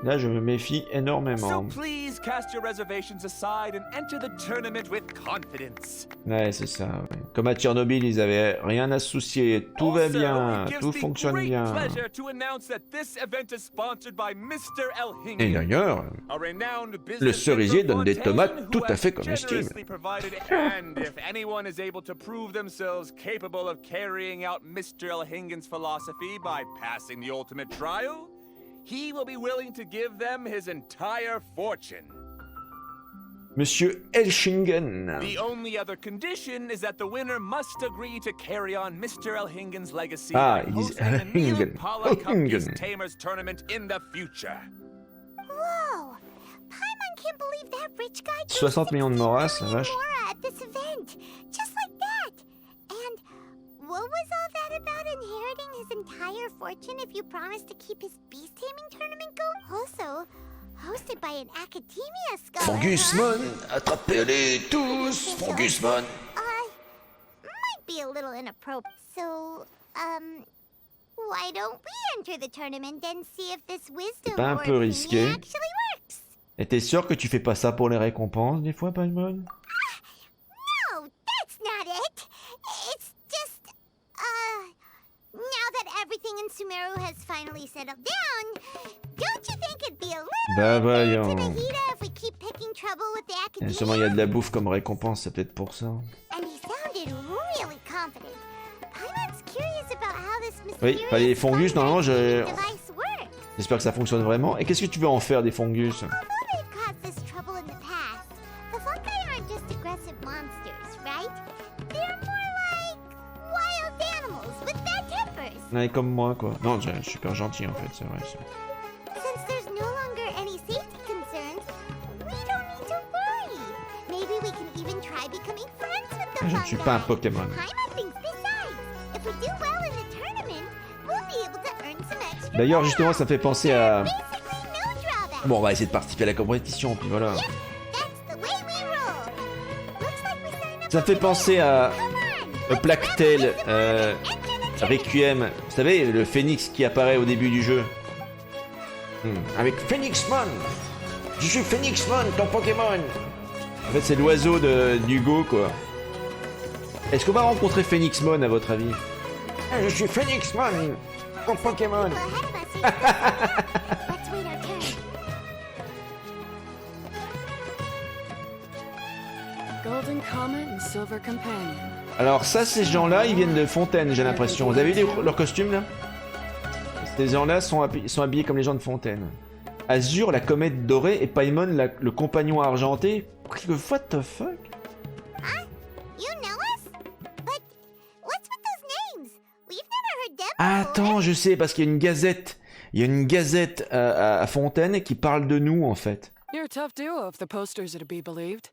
Là, je me méfie So énormément. please cast your reservations aside and enter the tournament with confidence. Ouais, c'est ça. Ouais. Comme à Tchernobyl, ils avaient rien à se soucier. Tout va bien, tout fonctionne bien. Pleasure to announce that this event is sponsored by Mr. Et Elhingen, d'ailleurs, a renowned le business cerisier from donne des Fontaine tomates who tout à has fait comestibles. generously provided and if anyone is able to prove themselves capable of carrying out Mr. Elhingen's philosophy by passing the ultimate trial, he will be willing to give them his entire fortune. Monsieur Elshingen. The only other condition is that the winner must agree to carry on Mr. Elhingen's legacy Ah, by ils disent hosting the Elhingen. Nilud-Pala Cup Elhingen. Beast Tamers tournament in the future. Whoa! Paimon can't believe that rich guy 60 millions de moras, la vache. Laura at this event. Just like that. And what was all that about inheriting his entire fortune if you promised to keep his beast taming tournament going? Also, hosted by an academia scholar. Fongusmon, attrapez-les tous, Fongusmon. Might be a little inappropriate. So, why don't we enter the tournament and see if this wisdom Pas un or peu opinion risqué. actually works? Et t'es sûr que tu fais pas ça pour les récompenses des fois, Paimon? No, that's not it. It's just, now that everything in Sumeru has finally settled down, don't you think it'd be a little Bah unfair to voyons. Nahida if we keep picking trouble with the Et academia? sûrement il y a de la bouffe comme récompense, c'est peut-être pour ça. And he sounded really confident. Paimon's curious about how this Oui, mysterious enfin, les Fongus, normalement, device works. j'espère que ça fonctionne vraiment. Et qu'est-ce que tu veux en faire des Fongus? Although they've caused this trouble in the past, the fungi aren't just aggressive monsters, right? They're more like wild animals with bad tempers. Ouais, comme moi, quoi. Non, je suis super gentil, en fait, c'est vrai. Since there's no longer any safety concerns, we don't need to worry. Maybe we can even try becoming friends with the Je ne fungi. suis pas un Pokémon. Paimon thinks besides, if we do well in the tournament, we'll be able to earn some extra. D'ailleurs, justement, ça me fait penser à... Basically no drawback. Bon, on va essayer de participer à la compétition, puis voilà. That's the way we roll. Looks like we signed up Ça me fait penser à... Come Plactel, Requiem, vous savez, le phénix qui apparaît au début du jeu. Avec Phoenixmon. Je suis Phoenixmon, ton Pokémon. En fait, c'est l'oiseau d'Hugo, quoi. Est-ce qu'on va rencontrer Phoenixmon, à votre avis? Je suis Phoenixmon, ton Pokémon. Alors ça, ces gens-là, ils viennent de Fontaine, j'ai l'impression. Vous avez vu leurs costumes, là? Ces gens-là sont habillés comme les gens de Fontaine. Azur, la comète dorée, et Paimon, le compagnon argenté. What the fuck? Attends, je sais, parce qu'il y a une gazette. Il y a une gazette à Fontaine qui parle de nous, en fait. You're a tough duo if the posters are to be believed.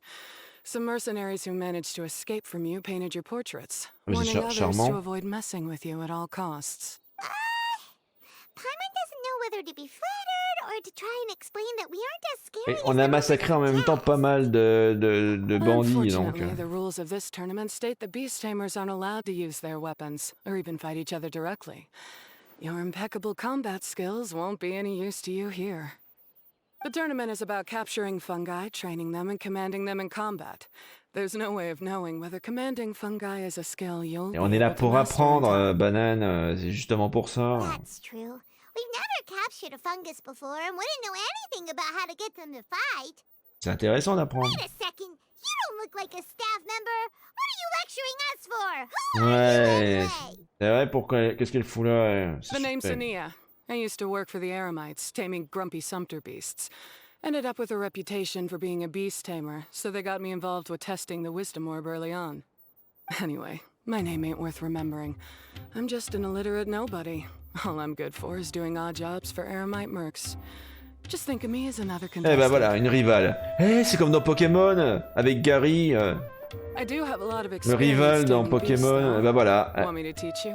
Some mercenaries who managed to escape from you painted your portraits, warning others to avoid messing with you at all costs. Paimon doesn't know whether to be flattered or to try and explain that we aren't as scary. Et on a massacré en même temps pas mal de bandits, donc. Unfortunately, the rules of this tournament state that beast tamers aren't allowed to use their weapons or even fight each other directly. Your impeccable combat skills won't be any use to you here. The tournament is about capturing fungi, training them, and commanding them in combat. There's no way of knowing whether commanding fungi is a skill you'll. Et on est là pour apprendre, Banane. C'est justement pour ça. That's true. We've never captured a fungus before and wouldn't know anything about how to get them to fight. C'est intéressant d'apprendre. Wait a second. You don't look like a staff member. What are you lecturing us for? Who Ouais. C'est vrai, pourquoi? Qu'est-ce qu'elle fout là? The name's Ania. I used to work for the Eremites, taming grumpy sumpter beasts. Ended up with a reputation for being a beast tamer, so they got me involved with testing the wisdom orb early on. Anyway, my name ain't worth remembering. I'm just an illiterate nobody. All I'm good for is doing odd jobs for Eremite mercs. Just think of me as another contestant. Eh ben voilà, une rivale. Eh, c'est comme dans Pokémon, avec Gary. Le rival dans Pokémon. Eh ben voilà.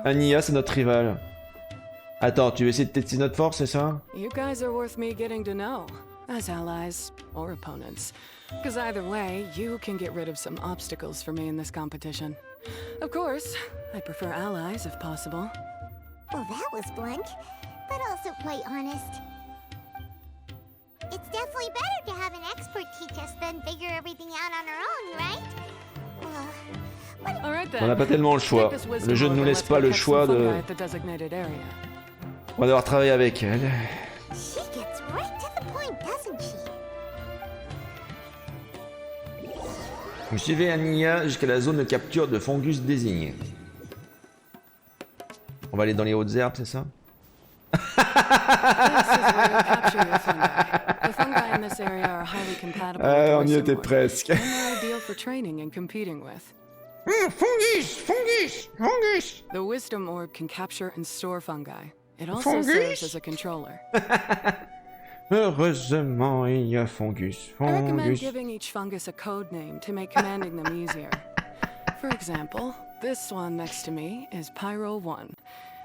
Ania, c'est notre rival. Attends, tu veux essayer de tester notre force, c'est ça? You guys are worth me getting to know, as allies or opponents. Because either way, you can get rid of some obstacles for me in this competition. Of course, I prefer allies if possible. Well, that was blunt, but also quite honest. It's definitely better to have an expert teach us than figure everything out on our own, right? On n'a pas tellement le choix. Le jeu ne nous laisse pas le choix de... On va devoir travailler avec elle. She gets right to the point, doesn't she? Vous suivez Ania jusqu'à la zone de capture de Fongus désignée. On va aller dans les hautes herbes, c'est ça? On y était presque. Fungus! Fungus! Fungus! The wisdom orb can capture and store fungi. It also serves as a controller. Heureusement, il y a Fongus. I recommend giving each fungus a code name to make commanding them easier. For example, this one next to me is Pyro 1,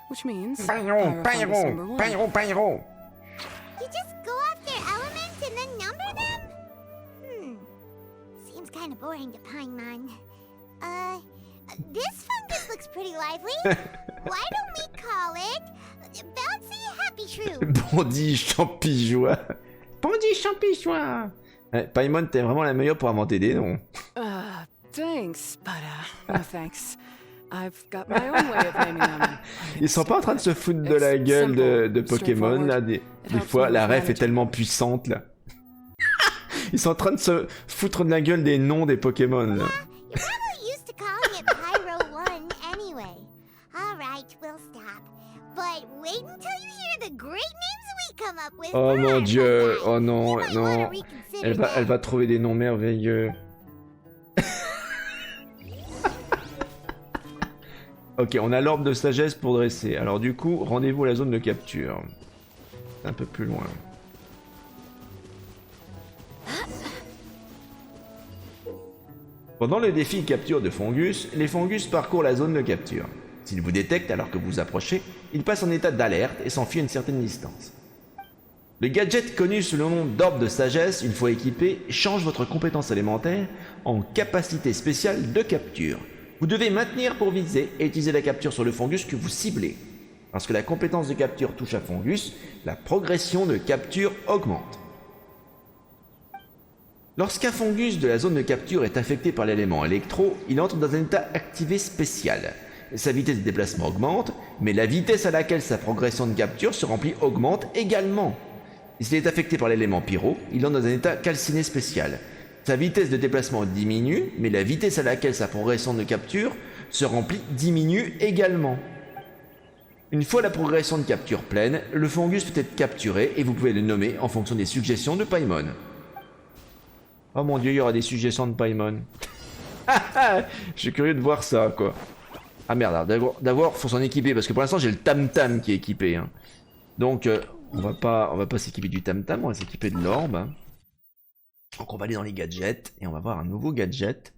which means Pyro, Pyro, Pyro, Pyro. You just go off their elements and then number them? Seems kind of boring to Paimon. This fungus looks pretty lively. Why don't we call it Bouncy Happy Shrew? Bandit champigeois. Bandit champigeois. Paimon, t'es vraiment la meilleure pour inventer des noms. Thanks, but no thanks. I've got my own way of naming them. Ils sont pas en train de se foutre de la gueule de Pokémon là. Des fois, la ref est tellement puissante là. Ils sont en train de se foutre de la gueule des noms des Pokémon là. Oh mon dieu, oh non, non. Elle va trouver des noms merveilleux. Ok, on a l'orbe de sagesse pour dresser. Alors du coup, rendez-vous à la zone de capture. Un peu plus loin. Pendant le défi capture de Fongus, les Fongus parcourent la zone de capture. S'ils vous détectent alors que vous approchez, ils passent en état d'alerte et s'enfuient à une certaine distance. Le gadget connu sous le nom d'orbe de sagesse, une fois équipé, change votre compétence élémentaire en capacité spéciale de capture. Vous devez maintenir pour viser et utiliser la capture sur le Fongus que vous ciblez. Lorsque la compétence de capture touche à Fongus, la progression de capture augmente. Lorsqu'un Fongus de la zone de capture est affecté par l'élément électro, il entre dans un état activé spécial. Sa vitesse de déplacement augmente, mais la vitesse à laquelle sa progression de capture se remplit augmente également. S'il est affecté par l'élément pyro, il entre dans un état calciné spécial. Sa vitesse de déplacement diminue, mais la vitesse à laquelle sa progression de capture se remplit diminue également. Une fois la progression de capture pleine, le Fongus peut être capturé et vous pouvez le nommer en fonction des suggestions de Paimon. Oh mon dieu, il y aura des suggestions de Paimon. Je suis curieux de voir ça, quoi. Ah merde, d'abord, faut s'en équiper, parce que pour l'instant, j'ai le tam-tam qui est équipé. Hein. Donc, on va pas s'équiper du tam-tam, on va s'équiper de l'orbe. Hein. Donc, on va aller dans les gadgets, et on va voir un nouveau gadget.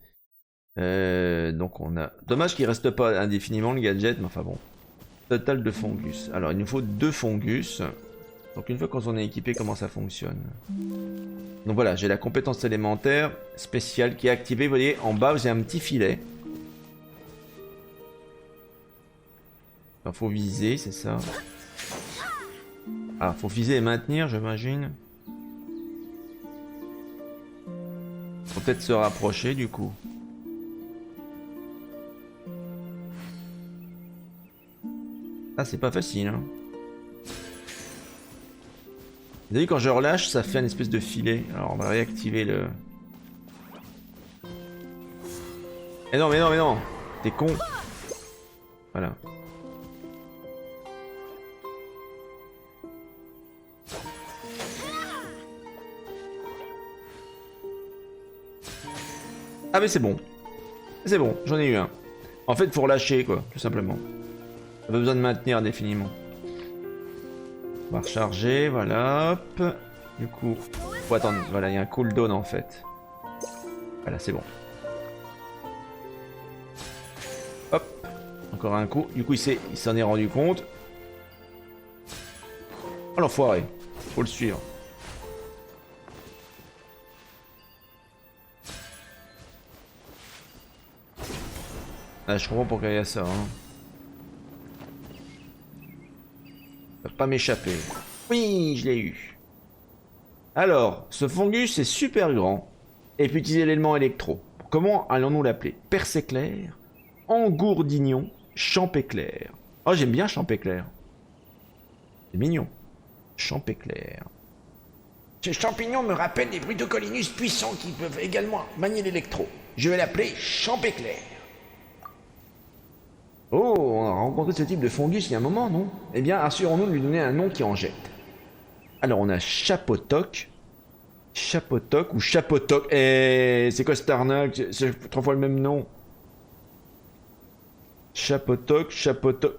Donc, on a... Dommage qu'il reste pas indéfiniment le gadget, mais enfin bon. Total de Fongus. Alors, il nous faut 2 Fongus. Donc, une fois qu'on s'en est équipé, comment ça fonctionne? Donc voilà, j'ai la compétence élémentaire spéciale qui est activée. Vous voyez, en bas, j'ai un petit filet. Il faut viser, c'est ça. Ah, faut viser et maintenir, j'imagine. Faut peut-être se rapprocher, du coup. Ah, c'est pas facile, hein. Vous avez vu, quand je relâche, ça fait une espèce de filet. Alors, on va réactiver le... Mais non, mais non, mais non. T'es con. Voilà. Ah mais c'est bon. C'est bon, j'en ai eu un. En fait, faut relâcher, quoi, tout simplement. Pas besoin de maintenir indéfiniment. On va recharger, voilà, hop. Du coup, faut attendre, voilà, il y a un cooldown en fait. Voilà, c'est bon. Hop, encore un coup. Du coup, il s'en est rendu compte. Oh l'enfoiré, faut le suivre. Ah, je comprends pourquoi il y a ça. Hein. Ça va pas m'échapper. Oui, je l'ai eu. Alors, ce Fongus est super grand et peut utiliser l'élément électro. Comment allons-nous l'appeler? Perce-éclair, engourdignon, champ-éclair. Oh, j'aime bien champ-éclair. C'est mignon. Champ-éclair. Ce champignon me rappelle des brutocolinus puissants qui peuvent également manier l'électro. Je vais l'appeler champ-éclair. Oh, on a rencontré ce type de Fongus il y a un moment, non? Eh bien, assurons-nous de lui donner un nom qui en jette. Alors, on a Chapotoc. Chapotoc ou Chapotoc. Eh, c'est quoi cette arnaque? C'est 3 fois le même nom. Chapotoc, Chapotoc.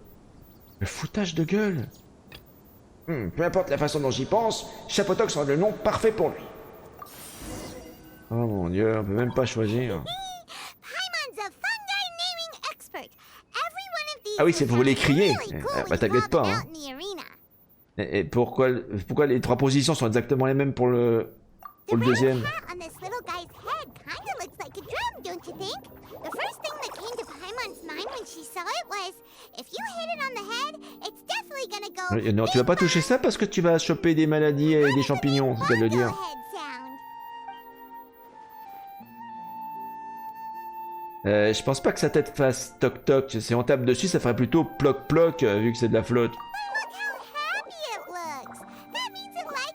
Le foutage de gueule. Peu importe la façon dont j'y pense, Chapotoc sera le nom parfait pour lui. Oh mon dieu, on peut même pas choisir. Ah oui, c'est pour les crier. Bah t'inquiète pas. Hein. Et pourquoi les 3 positions sont exactement les mêmes pour le deuxième? Non, tu vas pas toucher ça parce que tu vas choper des maladies et des champignons, c'est ça de le dire. Je pense pas que sa tête fasse toc toc. Si on tape dessus, ça ferait plutôt ploc ploc vu que c'est de la flotte.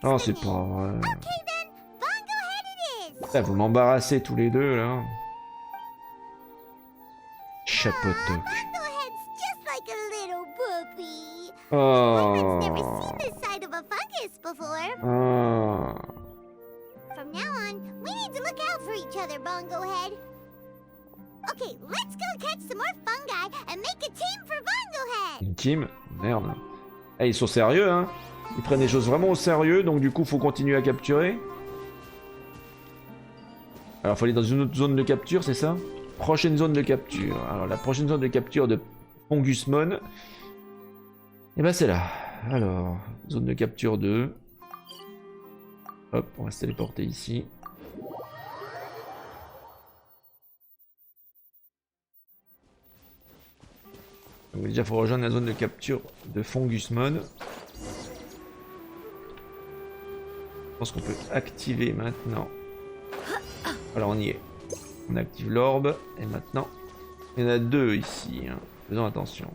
Oh, c'est pas vrai. Ah, vous m'embarrassez tous les deux là. Chapotoc. Oh. Oh. From now on, we need to look out for each other, Bongo Head. Okay, let's go catch some more fungi and make a team for Bongo Head. Une team? Merde. Eh, ils sont sérieux, hein. Ils prennent les choses vraiment au sérieux, donc du coup, faut continuer à capturer. Alors, faut aller dans une autre zone de capture, c'est ça? Prochaine zone de capture. Alors, la prochaine zone de capture de Fongusmon. Et ben, c'est là. Alors, zone de capture 2. Hop, on va se téléporter ici. Donc déjà, il faut rejoindre la zone de capture de Fongusmon. Je pense qu'on peut activer maintenant. Voilà, on y est. On active l'orbe. Et maintenant, il y en a deux ici. Hein. Faisons attention.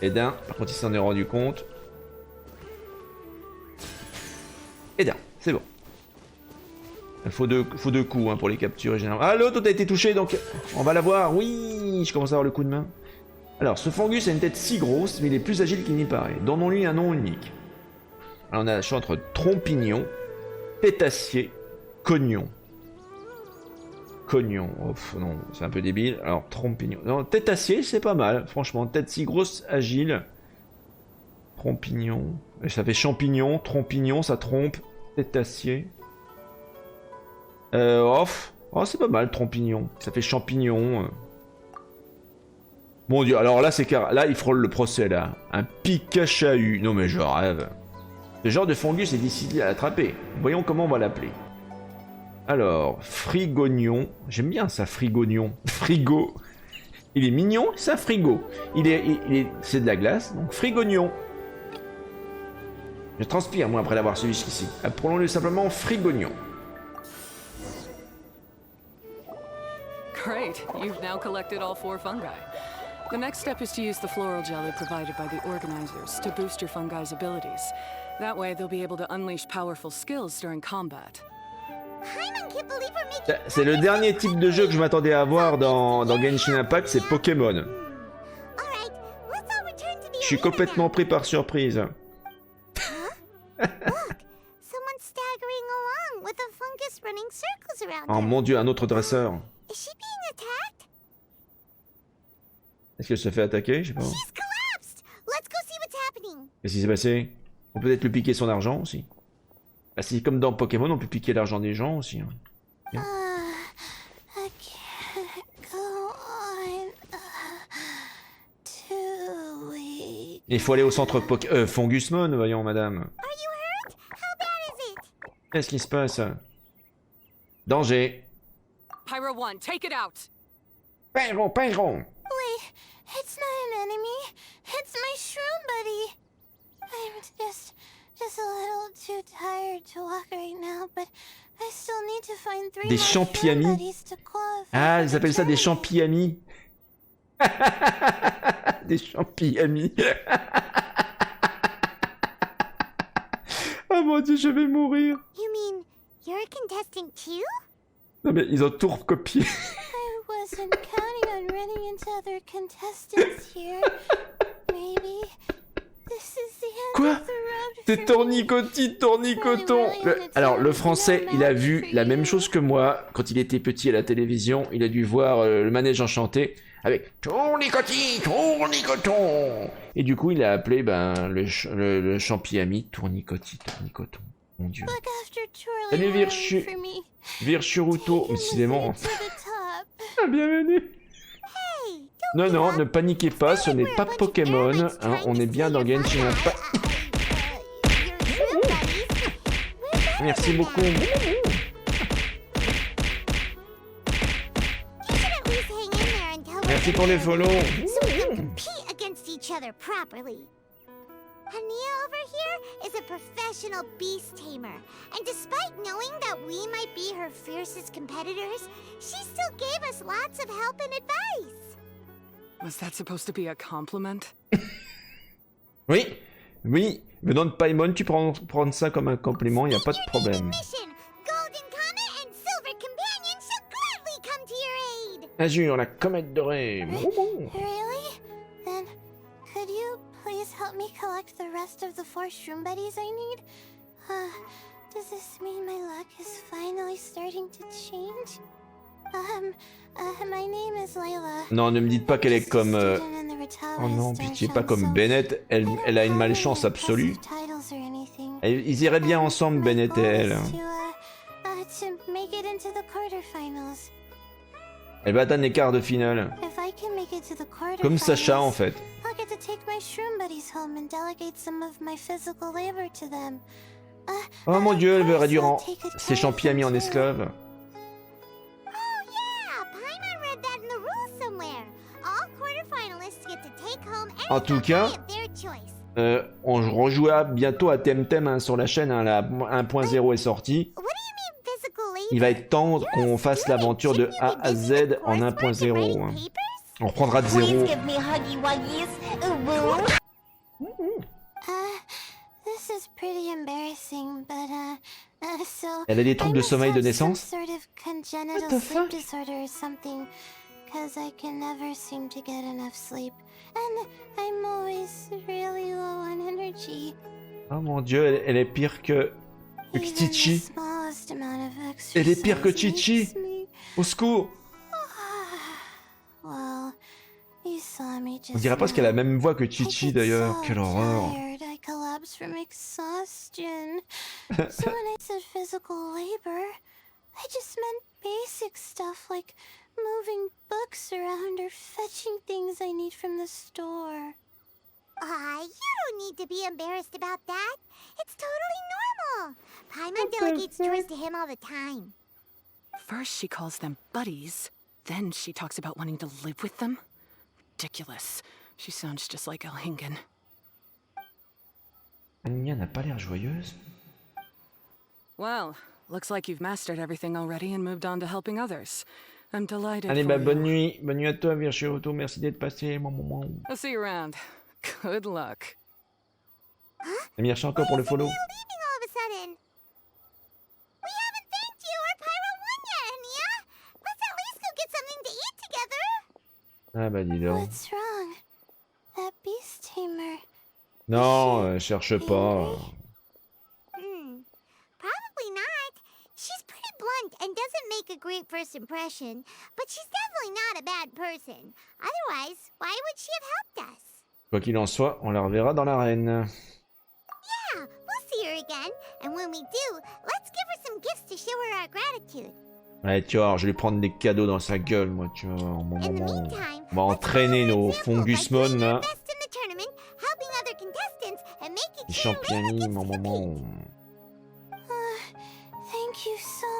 Et d'un, par contre, il s'en est rendu compte. Et d'un, c'est bon. Il faut deux coups hein, pour les capturer généralement. Ah, l'autre a été touché, donc on va l'avoir. Oui, je commence à avoir le coup de main. Alors, ce Fongus a une tête si grosse, mais il est plus agile qu'il n'y paraît. Donnons-lui un nom unique. Alors, on a le choix entre Trompignon, Pétassier, Cognon. Cognon, oh, non, c'est un peu débile. Alors, Trompignon. Non, Tétassier, c'est pas mal, franchement. Tête si grosse, agile. Trompignon. Et ça fait champignon, trompignon, ça trompe. Tétassier. Oh, c'est pas mal, trompignon. Ça fait champignon. Mon dieu, alors là, c'est car. Là, il frôle le procès, là. Un Pikachu. Non, mais je rêve. Ce genre de Fongus est difficile à attraper. Voyons comment on va l'appeler. Alors, Frigognon. J'aime bien ça, Frigognon. Frigo. Il est mignon, c'est un frigo. C'est de la glace, donc Frigognon. Je transpire, moi, après l'avoir suivi jusqu'ici. Appelons-le simplement Frigognon. Great, you've now collected all 4 fungi. The next step is to use the floral jelly provided by the organizers to boost your fungi's abilities. That way, they'll be able to unleash powerful skills during combat. C'est le dernier type de jeu que je m'attendais à voir dans Genshin Impact, c'est Pokémon. Je suis complètement pris par surprise. Oh mon dieu, un autre dresseur. Est-ce qu'elle se fait attaquer? Je sais pas. Qu'est-ce qui s'est passé? On peut peut-être lui piquer son argent aussi. Bah, c'est comme dans Pokémon, on peut piquer l'argent des gens aussi. Hein. Bien. Il faut aller au centre Fongusmon, voyons, madame. Qu'est-ce qui se passe? Danger. Pyro 1, take it out. Paimon. Wait, it's not an enemy. It's my shroom buddy. I'm just a little too tired to walk right now, but I still need to find 3 des more champiamis. buddies to qualify. Ah, ils appellent ça des champiamis. Des champiamis. Oh mon dieu, je vais mourir. You mean you're a contestant too? Non mais ils ont tout recopié. I wasn't counting on running into other contestants here. Maybe this is the end Quoi? of the road. C'est tournicoton. Alors le français, il a vu la même chose que moi quand il était petit à la télévision. Il a dû voir le manège enchanté avec tournicoton. Et du coup, il a appelé le champiami tournicoton. Mon dieu. Salut Virchuruto. Décidément. Ah, bienvenue. Non, ne paniquez pas, ce n'est pas Pokémon. Hein, on est bien dans Genshin Impact. Merci beaucoup. Merci pour les follow. Ania over here is a professional beast tamer, and despite knowing that we might be her fiercest competitors, she still gave us lots of help and advice. Was that supposed to be a compliment? Oui. Venant de Paimon, tu peux prendre ça comme un compliment, il n'y a pas de problème. Azur, la comète dorée. Really? Then could you please help me collect the rest of the 4 shroom buddies I need? Does this mean my luck is finally starting to change? My name is Layla. Non, ne me dites pas qu'elle est comme... Oh non, pitié, pas comme Bennett. Elle a une malchance absolue. Ils iraient bien ensemble, Bennett et elle. Elle va atteindre les quarts de finale. Comme Sacha, en fait. Oh mon dieu, elle veut réduire ses champions en esclaves. En tout cas, on rejouera bientôt à Temtem hein, sur la chaîne. Hein, la 1.0 est sortie. Il va être temps qu'on fasse l'aventure de A à Z en 1.0. Hein. On reprendra de zéro. Elle a des troubles de sommeil de naissance. What the fuck? Because I can never seem to get enough sleep, and I'm always really low on energy. Oh mon dieu, elle est pire que Chichi. Elle est pire que Chichi. Au secours. Well, you saw me just On dirait pas qu'elle a la même voix que Chichi d'ailleurs. Quelle horreur. I collapsed from exhaustion. So when I said physical labor, I just meant basic stuff like moving books around or fetching things I need from the store. You don't need to be embarrassed about that. It's totally normal. Paimon delegates chores to him all the time. First she calls them buddies, then she talks about wanting to live with them. Ridiculous. She sounds just like Elhingen. Anya n'a pas l'air joyeuse. Well, looks like you've mastered everything already and moved on to helping others. I'm delighted. Allez, for bah you. bonne nuit à toi, Virtuoto. Merci d'être passé. I'll see you around. Good luck. Merci encore pour le follow. Leaving all of a sudden. We haven't thanked you or Pyro won yet, Anya. Let's at least go get something to eat together. Ah bah dis donc. What's wrong? That beast tamer. Non, cherche pas. Probably not. She's pretty blunt and doesn't make a great first impression, but she's definitely not a bad person. Otherwise, why would she have helped us? Quoi qu'il en soit, on la reverra dans l'arène. Yeah, we'll see her again, and when we do, let's give her some gifts to show her our gratitude. Ouais, tu vois, je vais lui prendre des cadeaux dans sa gueule, moi, tu vois. On va entraîner nos Fongusmon, là. Les champignons, mon moment.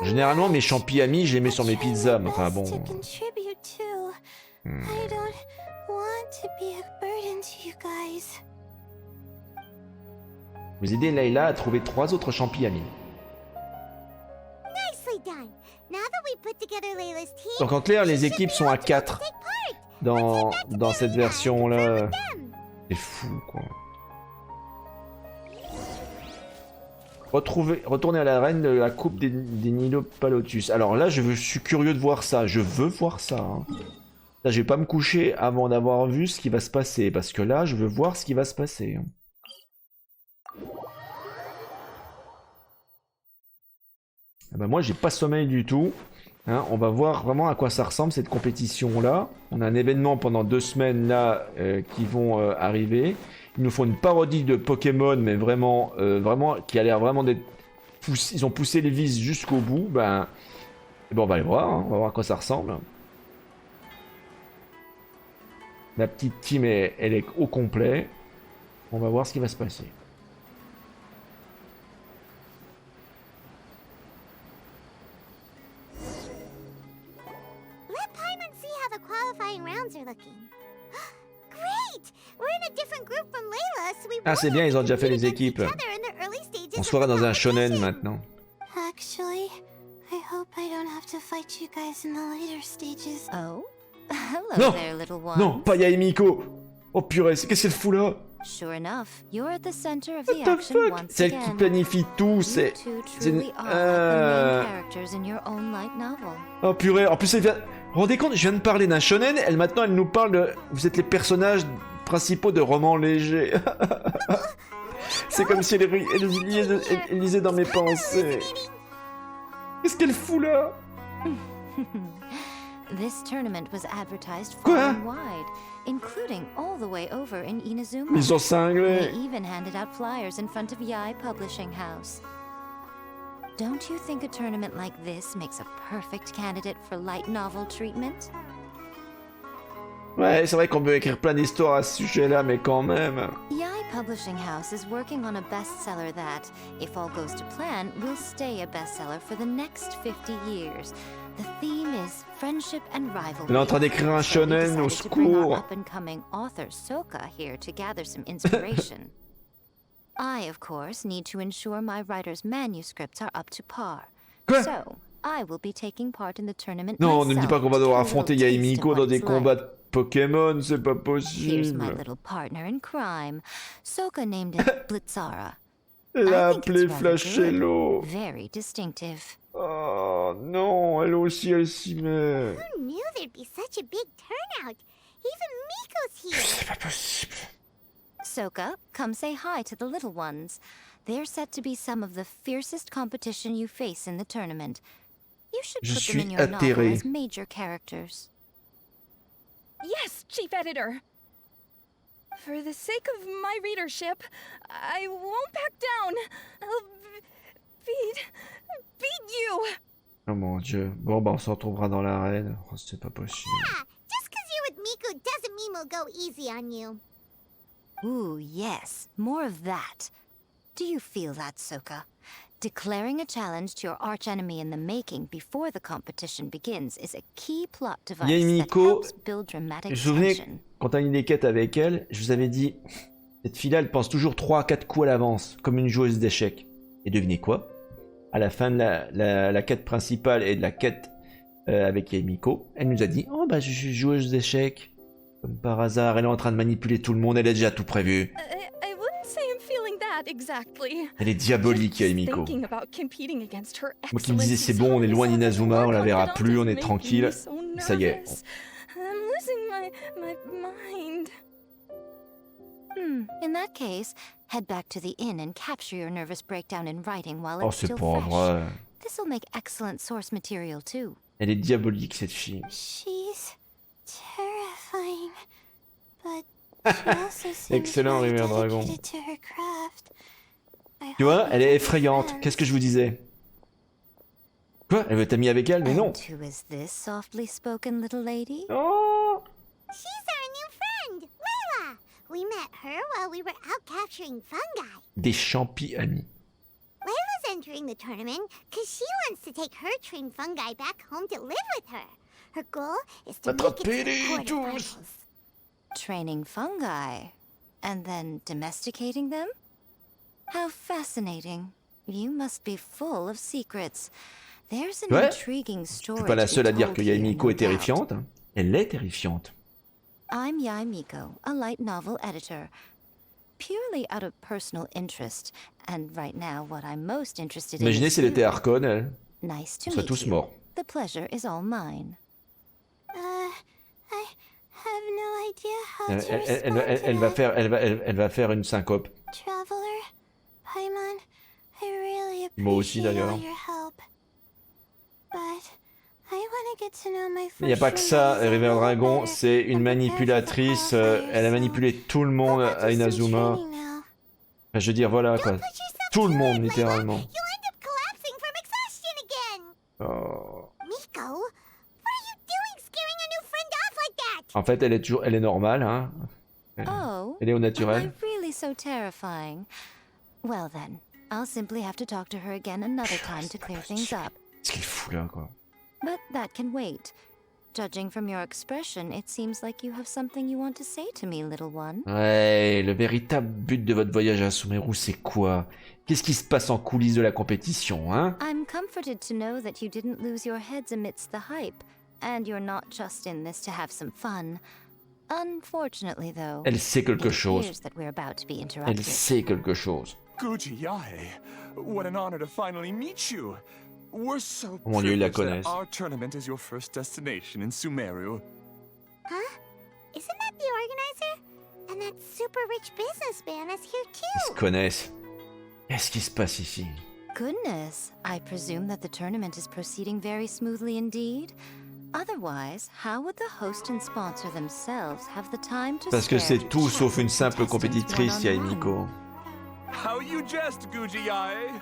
Généralement, mes champignons, je les mets sur mes pizzas, mais enfin bon. Vous aidez Layla à trouver 3 autres champignons. Donc en clair, les équipes sont à 4 dans cette version-là. C'est fou, quoi. Retourner à l'arène de la coupe des Nilopalotus. Alors là, je suis curieux de voir ça. Je veux voir ça. Hein. Là, je vais pas me coucher avant d'avoir vu ce qui va se passer. Parce que là, je veux voir ce qui va se passer. Ah bah moi, j'ai pas sommeil du tout. Hein, on va voir vraiment à quoi ça ressemble cette compétition-là. On a un événement pendant 2 semaines là qui vont arriver. Ils nous font une parodie de Pokémon, mais vraiment, qui a l'air vraiment d'être poussé. Ils ont poussé les vis jusqu'au bout. Ben, on va aller voir. Hein, on va voir à quoi ça ressemble. La petite team, elle est au complet. On va voir ce qui va se passer. Ah, c'est bien, ils ont déjà fait les équipes. On se fera dans un shonen maintenant. Actually, I hope I don't have to fight you guys in the later stages. Oh, hello there, little one. Non, pas Yaemiko. Oh purée, qu'est-ce qu'elle fout là? Sure enough, you're at the center of the action once again. C'est elle qui planifie tout, c'est une... Oh purée, en plus elle vient... Vous vous rendez compte, je viens de parler d'un shonen, maintenant elle nous parle de... Vous êtes les personnages principaux de romans légers. C'est comme si elle lisait dans mes pensées. Qu'est-ce qu'elle fout là? This tournament was advertised far and wide, including all the way over in Inazuma. Ils sont cinglés. They even handed out flyers in front of Yae Publishing House. Don't you think a tournament like this makes a perfect candidate for light novel treatment? Ouais, c'est vrai qu'on peut écrire plein d'histoires à ce sujet-là, mais quand même. Yae publishing house is working on a bestseller that, if all goes to plan, will stay a bestseller for the next 50 years. The theme is friendship and rivalry. Elle est en train d'écrire un shonen, au secours. Up-and-coming author Soka here to gather some inspiration. I, of course, need to ensure my writer's manuscripts are up to par. Quoi? So, I will be taking part in the tournament Non, ne me dis pas myself qu'on va to devoir get a little affronter taste Yaimiko of dans what des it's combats like. de Pokémon, c'est pas Here's my possible. little partner in crime. Soka named it Blitzara. Elle a I think appelé it's rather Flashello. good. Very distinctive. Oh non, elle aussi, elle s'y met. Who knew there'd be such a big turnout? Even Miko's here. C'est pas possible. Soka, come say hi to the little ones. They're set to be some of the fiercest competition you face in the tournament. You should Je put them in suis your novel atterré. as major characters. Yes, Chief Editor. For the sake of my readership, I won't back down. I'll beat you. Oh mon dieu. Bon, bah on se retrouvera dans l'arène. Oh, c'est pas possible. Yeah, just because you're with Miko doesn't mean we'll go easy on you. Ooh, yes. More of that. Do you feel that, Soka? Declaring a challenge to your archenemy in the making before the competition begins is a key plot device that Yaimiko, helps build dramatic vous vous souvenez, tension. quand on a eu des quêtes avec elle, je vous avais dit, cette fille-là, elle pense toujours 3 à 4 coups à l'avance, comme une joueuse d'échecs. Et devinez quoi? À la fin de la quête principale et de la quête avec Yaimiko, elle nous a dit, oh bah je suis joueuse d'échecs. Comme par hasard, elle est en train de manipuler tout le monde, elle a déjà tout prévu. I wouldn't say I'm feeling that exactly. Elle est diabolique, Yaimiko. Thinking about competing against her Moi qui me disais, c'est bon, on est loin d'Inazuma, on la verra plus, on est tranquille. Ça y est. I'm losing my mind. In that case, head back to the inn and capture your nervous breakdown in writing while Oh, it's c'est still pas fresh. vrai. This'll make excellent source material too. Elle est diabolique, cette fille. She's terrifying, but she also seems Excellent, really Rivière Dragon. dedicated to her craft. I Tu vois, hope elle we est can be effrayante. friends. Qu'est-ce que je vous disais? Quoi? Elle veut t'amis avec elle? Mais non. And who is this softly spoken little lady? Oh! She's our new friend, Layla. We met her while we were out capturing fungi. Des champis amis. Layla's entering the tournament because she wants to take her trained fungi back home to live with her. Her goal is to make it to the quarterfinals. Training fungi and then domesticating them? How fascinating. You must be full of secrets. There's an Ouais. intriguing Je story. suis pas la to be seule à dire told que here, Yaimiko no est doubt. terrifiante. Elle est terrifiante. I'm Yaimiko, a light novel editor. Purely out of personal interest, and right now what I'm most interested in Imaginez is si elle était you. Archon, elle. Nice to On serait meet tous you. morts. The pleasure is all mine. I have no idea how to Elle, respond elle va faire une syncope. Traveler Paimon, I really Moi aussi, appreciate d'ailleurs. all your help. But I want to get to know my Il n'y a pas que ça, Rivière Dragon, c'est une manipulatrice. Elle a manipulé tout le monde à Inazuma. Enfin, je veux dire, voilà quoi. Tout le monde, littéralement. collapsing from exhaustion again. Oh. Miko, what are you doing scaring a new friend off like that? En fait, elle est normale, hein. Oh, Elle est au am naturel. I really so terrifying? Well then, I'll simply have to talk to her again another time to clear things up. Qu'est-ce qu'il fout là, quoi? But that can wait. Judging from your expression, it seems like you have something you want to say to me, little one. Ouais, le véritable but de votre voyage à Sumeru, c'est quoi? Qu'est-ce qui se passe en coulisses de la compétition, hein? I'm comforted to know that you didn't lose your heads amidst the hype, and you're not just in this to have some fun. Unfortunately, though, Elle sait quelque it chose. appears that we're about to be Elle interrupted. sait quelque chose. Gujiyae, what an honor to finally meet you. We're so Oh mon Dieu, ils la privileged that connaissent. our tournament is your first destination in Sumeru. Huh? Isn't that the organizer? And that super rich businessman is here Ils too. se connaissent. Qu'est-ce qui se passe ici? Goodness, I presume that the tournament is proceeding very smoothly indeed. Otherwise, how would the host and sponsor themselves have the time to Parce que spare c'est to tout chat sauf une with simple contestants compétitrice, one-on-one? Yaimiko. How you jest, Gujiyae.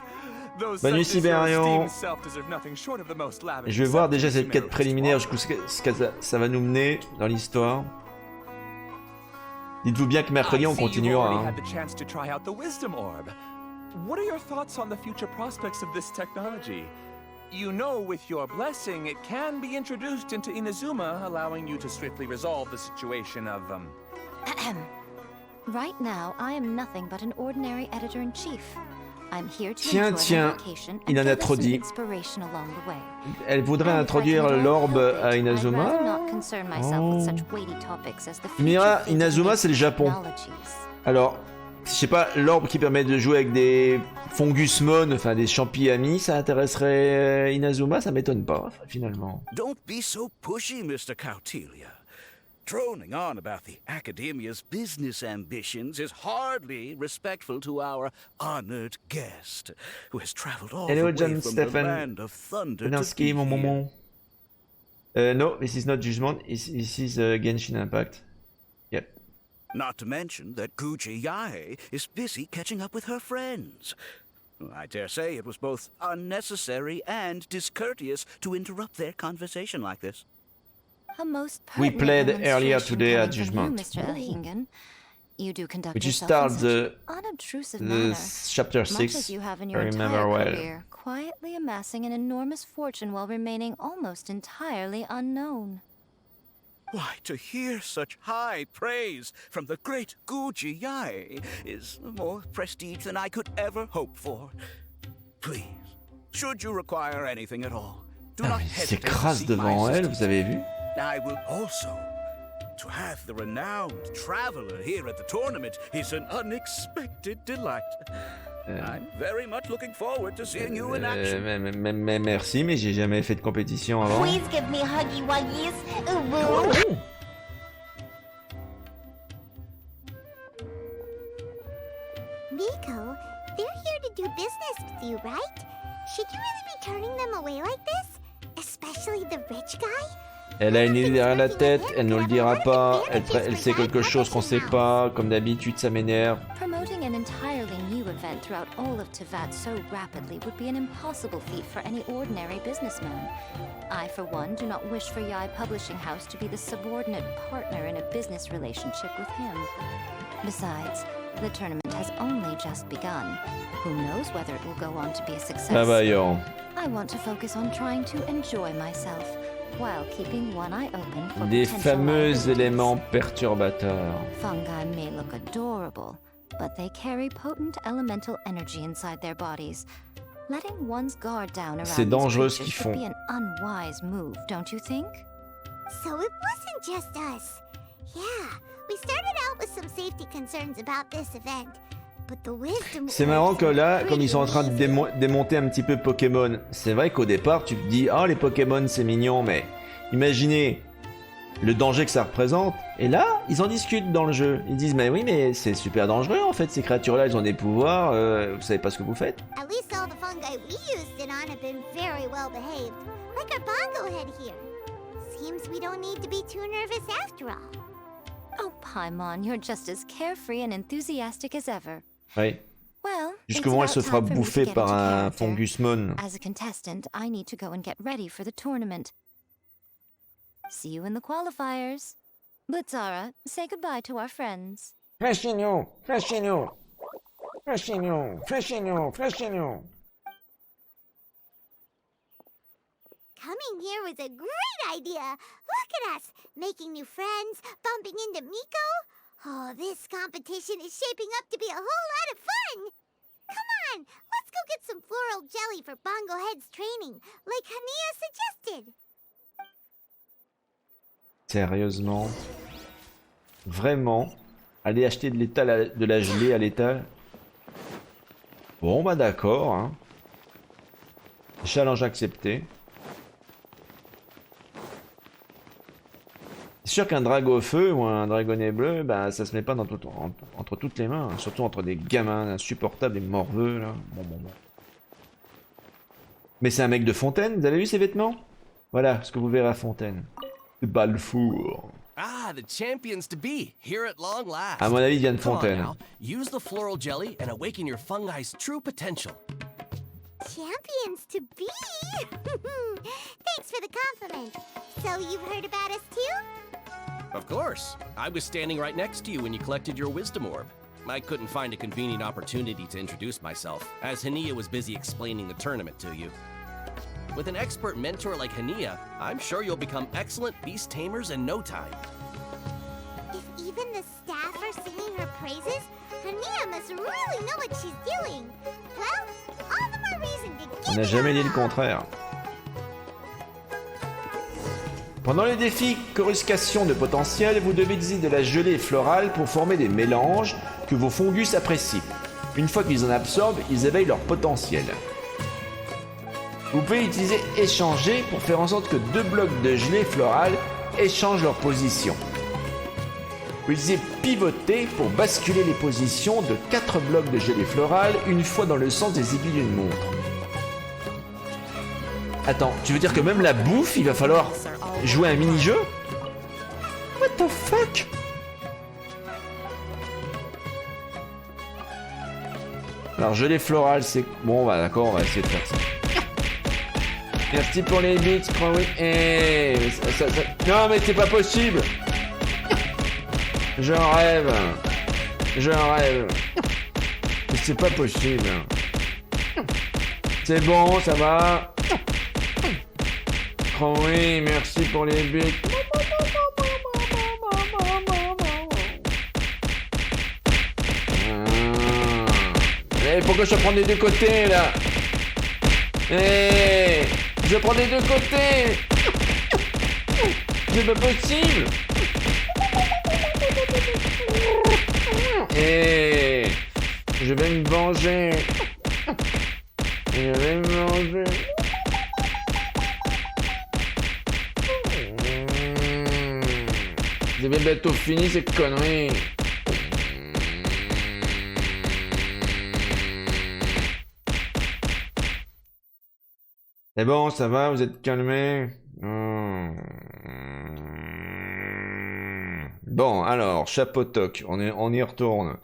Those Bonne nuit, such as your Sibérion. esteemed self deserve nothing short of the most lavish Je vais voir déjà reception cette quête Sumeru préliminaire can jusqu'où ça va nous mener dans l'histoire. Dites-vous bien que mercredi, on continuera. Hein. Had the chance to try out the wisdom orb. What are your thoughts on the future prospects of this technology? You know, with your blessing, it can be introduced into Inazuma, allowing you to swiftly resolve the situation of, Right now, I am nothing but an ordinary editor-in-chief. I'm here to Tiens, enjoy my vacation il en a trop dit. inspiration along the way. Elle voudrait introduire l'orbe à Inazuma. Oh. Mira, Inazuma, c'est le Japon. Alors, je sais pas, l'orbe qui permet de jouer avec des Fongusmon, enfin des champis amis, ça intéresserait Inazuma, ça m'étonne pas, finalement. Don't be so pushy, Mr. Kautelia. Droning on about the Academia's business ambitions is hardly respectful to our honored guest, who has traveled all the way from the land of thunder to be here. No, this is not Judgment, this is Genshin Impact. Yep. Not to mention that Guji Yae is busy catching up with her friends. I dare say it was both unnecessary and discourteous to interrupt their conversation like this. We played earlier today at Judgment. Which you start the chapter 6, I remember well. Quietly amassing an enormous fortune while remaining almost entirely unknown. Why, to hear such high praise from the great Guji Yae is more prestige than I could ever hope for. Please, should you require anything at all, do not hesitate to seek my assistance. Vous avez vu? I will also. To have the renowned Traveler here at the tournament is an unexpected delight. I'm very much looking forward to seeing you in action. Merci, mais j'ai jamais fait de compétition avant. Please give me huggy wuggies. Ooh. Miko, they're here to do business with you, right? Should you really be turning them away like this? Especially the rich guy? Elle a une idée derrière la tête, elle ne le dira pas, elle sait quelque chose qu'on sait pas, comme d'habitude ça m'énerve. Promoting an entirely new event throughout all of Teyvat so rapidly would be an impossible feat for any ordinary businessman. I, for one, do not wish for Yae Publishing House to be the subordinate partner in a business relationship with him. Besides, the tournament has only just begun. Who knows whether it will go on to be a success? I want to focus on trying to enjoy myself. While keeping one eye open for des fameux éléments perturbateurs. Fungi may look adorable, but they carry potent elemental energy inside their bodies. Letting one's guard down around C'est dangereux ce qu'ils these font. creatures could be an unwise move, don't you think? So it wasn't just us. Yeah, we started out with some safety concerns about this event. C'est marrant que là, comme ils sont en train de démonter un petit peu Pokémon, c'est vrai qu'au départ tu te dis « Ah, les Pokémon c'est mignon », mais imaginez le danger que ça représente. Et là, ils en discutent dans le jeu. Ils disent « Mais oui, mais c'est super dangereux en fait, ces créatures-là, elles ont des pouvoirs, vous savez pas ce que vous faites ». At least all the fungi we used it on have been very well behaved, like our bongo head here. Seems we don't need to be too nervous after all. Oh, Paimon, you're just as carefree and enthusiastic as ever. Oui. Well, jusqu'au moment où elle se fera bouffer par un Fongusmon. As a contestant, I need to go and get ready for the tournament. See you in the qualifiers. Blitzara, say goodbye to our friends. Freshinho, Freshinho, Freshinho, Freshinho, Freshinho. Coming here was a great idea. Look at us, making new friends, bumping into Miko. Oh, this competition is shaping up to be a whole lot of fun! Come on, let's go get some floral jelly for Bongo Head's training, like Hania suggested. Sérieusement? Vraiment? Aller acheter de la gelée à l'étal? Bon bah d'accord, hein. Challenge accepté. C'est sûr qu'un dragon feu ou un dragonnet bleu, bah ça se met pas dans entre toutes les mains, hein, surtout entre des gamins insupportables et morveux là. Bon. Mais c'est un mec de Fontaine, vous avez vu ses vêtements? Voilà ce que vous verrez à Fontaine. Balfour. Ah, the champions to be, here at long last. À mon avis, il vient de Fontaine. Use the floral jelly and awaken your fungi's true potential. Champions to be? Thanks for the compliment. So you've heard about us too? Of course. I was standing right next to you when you collected your wisdom orb. I couldn't find a convenient opportunity to introduce myself, as Hania was busy explaining the tournament to you. With an expert mentor like Hania, I'm sure you'll become excellent beast tamers in no time. If even the staff are singing her praises, Hania must really know what she's doing. Well, all the more reason to On give n'a it jamais a dit le contraire. Pendant les défis coruscation de potentiel, vous devez utiliser de la gelée florale pour former des mélanges que vos fongus apprécient. Une fois qu'ils en absorbent, ils éveillent leur potentiel. Vous pouvez utiliser échanger pour faire en sorte que 2 blocs de gelée florale échangent leur position. Vous utilisez pivoter pour basculer les positions de 4 blocs de gelée florale une fois dans le sens des aiguilles d'une montre. Attends, tu veux dire que même la bouffe, il va falloir jouer à un mini-jeu? What the fuck? Alors, gelée florale, c'est... Bon, bah d'accord, on va essayer de faire ça. Merci pour les bits, oui. Non, mais c'est pas possible. Je rêve. Je rêve. Mais c'est pas possible. C'est bon, ça va. Oh oui, merci pour les bits. Eh, pourquoi je prends des deux côtés, là? Eh, je prends des deux côtés. C'est pas possible. Eh, je vais me venger. Je vais me venger. C'est bien bientôt fini ces conneries. C'est bon, ça va, vous êtes calmés. Bon, alors, chapeautoc, on y retourne.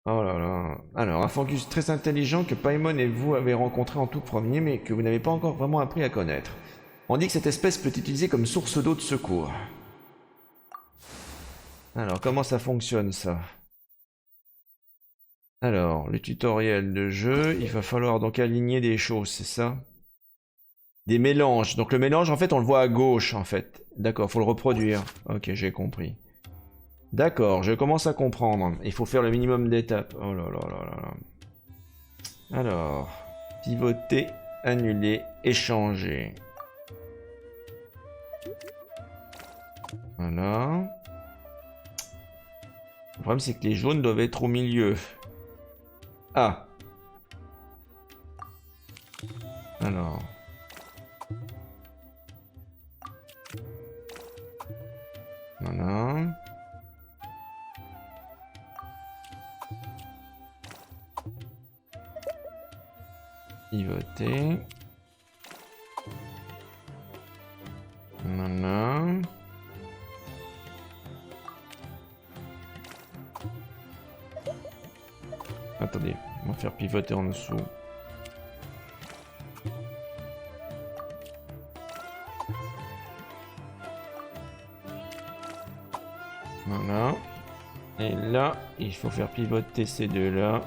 Oh là là. Alors, un Fongus très intelligent que Paimon et vous avez rencontré en tout premier, mais que vous n'avez pas encore vraiment appris à connaître. On dit que cette espèce peut être utilisée comme source d'eau de secours. Alors, comment ça fonctionne, ça? Alors, le tutoriel de jeu, il va falloir donc aligner des choses, c'est ça? Des mélanges. Donc le mélange, en fait, on le voit à gauche, en fait. D'accord, faut le reproduire. Ok, j'ai compris. D'accord, je commence à comprendre. Il faut faire le minimum d'étapes. Oh là là là là. Alors, pivoter, annuler, échanger. Voilà. Le problème, c'est que les jaunes doivent être au milieu. Ah. Alors. Voilà. Pivoter. Voilà. Attendez, on va faire pivoter en dessous. Voilà. Et là, il faut faire pivoter ces deux-là.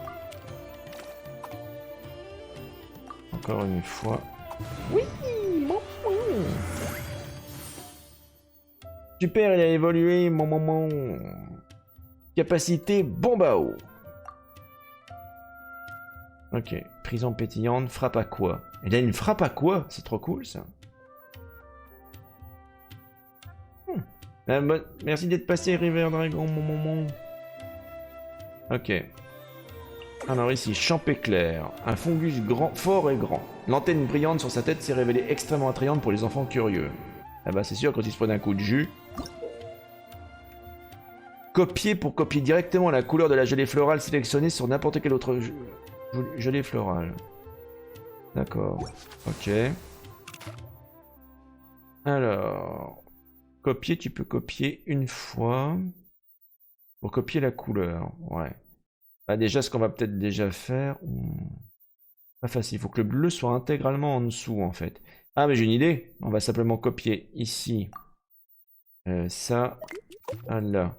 Encore une fois. Oui, bon. Super, il a évolué, mon moment. Capacité bombe à eau. Ok, prison pétillante, frappe à quoi? Il a une frappe à quoi? C'est trop cool ça. Merci d'être passé, River Dragon, mon moment. Ok. Alors ici, champ éclair. Un Fongus grand, fort et grand. L'antenne brillante sur sa tête s'est révélée extrêmement attrayante pour les enfants curieux. Ah bah c'est sûr, quand ils se prennent un coup de jus. Copier pour copier directement la couleur de la gelée florale sélectionnée sur n'importe quel autre gelée florale. D'accord. Ok. Alors... Copier, tu peux copier une fois. Pour copier la couleur. Ouais. Bah déjà, ce qu'on va peut-être déjà faire... Pas facile. Il faut que le bleu soit intégralement en dessous, en fait. Ah, mais j'ai une idée. On va simplement copier ici. Ça. à là.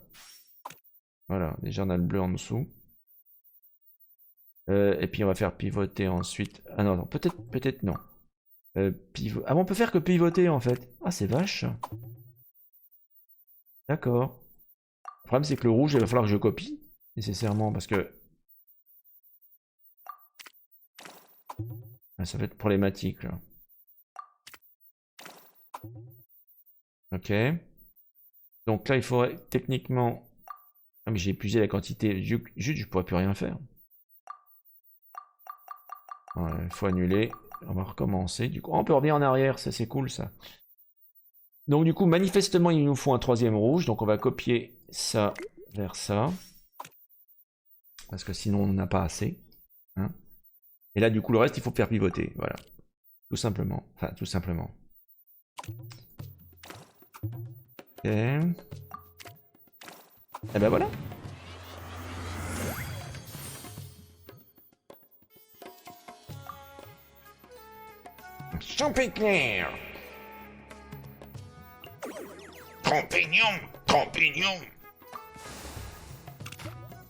Voilà, déjà on a le bleu en dessous. Et puis on va faire pivoter ensuite. Ah non, non peut-être non. Ah bon, on peut faire que pivoter en fait. Ah, c'est vache. D'accord. Le problème, c'est que le rouge, il va falloir que je copie, nécessairement, parce que... ça va être problématique, là. Ok. Donc là, il faudrait techniquement... Ah, mais j'ai épuisé la quantité. Juste, je pourrais plus rien faire. Il faut annuler. On va recommencer. Du coup, on peut revenir en arrière. Ça, c'est cool, ça. Donc, du coup, manifestement, il nous faut un troisième rouge. Donc, on va copier ça vers ça. Parce que sinon, on n'en a pas assez. Hein. Et là, du coup, le reste, il faut faire pivoter. Voilà. Tout simplement. Enfin, tout simplement. Ok. Et ben voilà. Champignon. Trompignon.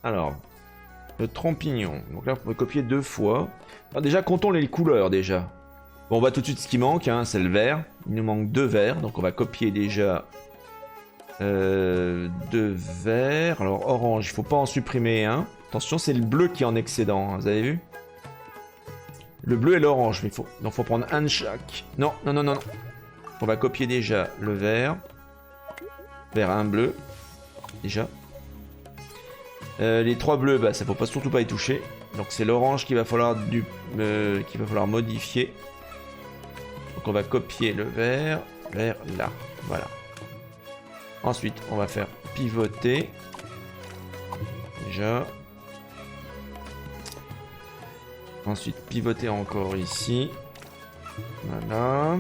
Alors, le trompignon. Donc là, on peut copier 2 fois. Alors déjà, comptons les couleurs déjà. Bon, on voit tout de suite ce qui manque, hein, c'est le vert. Il nous manque 2 verts, donc on va copier déjà 2 verts. Alors orange, il faut pas en supprimer un. Attention, c'est le bleu qui est en excédent, hein, vous avez vu? Le bleu et l'orange, mais donc faut prendre un de chaque. Non. On va copier déjà le vert. Vert, un bleu. Déjà. Les 3 bleus, bah, ça faut pas, surtout pas y toucher. Donc c'est l'orange qu'il va falloir modifier. Donc on va copier le vert vers là. Voilà. Ensuite, on va faire pivoter. Déjà. Ensuite, pivoter encore ici. Voilà.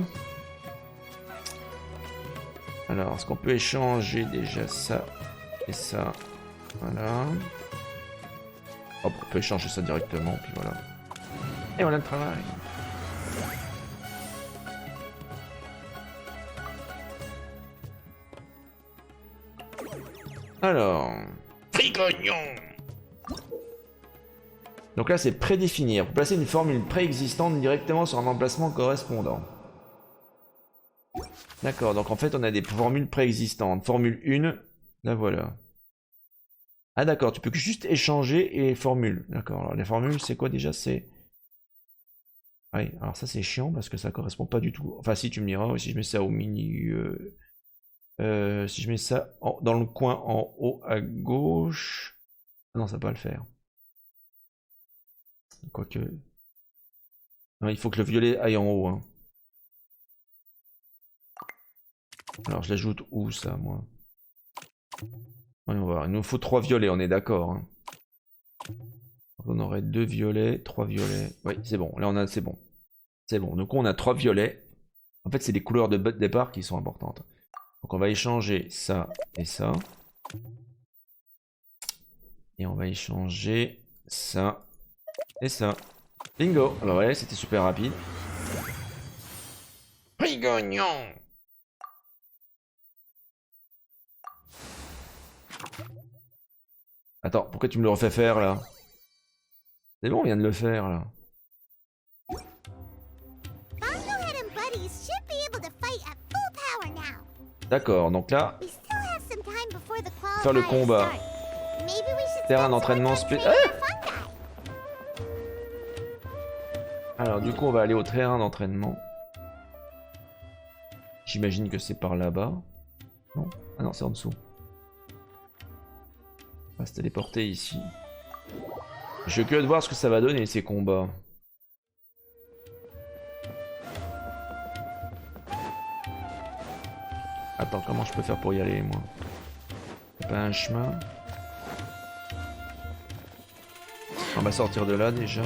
Alors, est-ce qu'on peut échanger déjà ça et ça? Voilà. Hop, on peut échanger ça directement, puis voilà. Et voilà le travail. Alors... Frigognon. Donc là, c'est prédéfinir. Pour placer une formule préexistante directement sur un emplacement correspondant. D'accord, donc en fait, on a des formules préexistantes. Formule 1, là voilà. Ah d'accord, tu peux que juste échanger et formule. D'accord, alors les formules, c'est quoi déjà? C'est... Oui, alors ça c'est chiant parce que ça correspond pas du tout. Enfin si, tu me diras, si je mets ça au milieu... si je mets ça dans le coin en haut à gauche... Non, ça va pas le faire. Quoique... Non, il faut que le violet aille en haut. Hein. Alors je l'ajoute où ça, moi? Voyons voir, il nous faut 3 violets, on est d'accord. Hein. On aurait 2 violets, 3 violets. Oui, c'est bon, là on a, c'est bon. C'est bon, donc on a 3 violets. En fait, c'est les couleurs de départ qui sont importantes. Donc on va échanger ça et ça. Et on va échanger ça et ça. Bingo! Alors ouais, c'était super rapide. Frigognon. Attends, pourquoi tu me le refais faire là? C'est bon, on vient de le faire là. D'accord, donc là, faire le combat. Terrain d'entraînement spécial. Alors du coup, on va aller au terrain d'entraînement. J'imagine que c'est par là-bas. Non? Ah non, c'est en dessous. On va se téléporter ici. Je suis curieux de voir ce que ça va donner ces combats. Attends, comment je peux faire pour y aller, moi? Y'a pas un chemin? On va sortir de là déjà.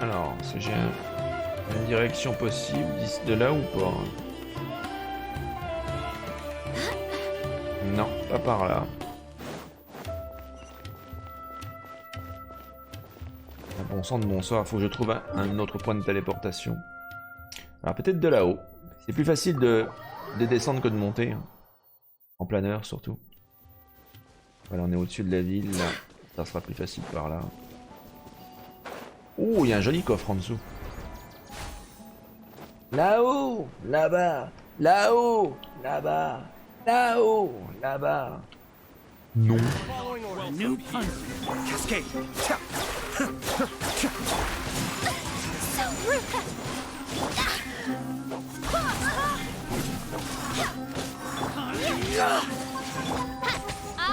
Alors, est-ce que j'ai un... Une direction possible, de là ou pas? Non, pas par là. Bon sang de bonsoir, faut que je trouve un autre point de téléportation. Alors peut-être de là-haut. C'est plus facile de descendre que de monter. Hein. En planeur surtout. Voilà, on est au-dessus de la ville. Là. Ça sera plus facile par là. Oh, il y a un joli coffre en dessous. Là-haut, là-bas, là-haut, là-bas, là-haut, là-bas. Non. Cascade.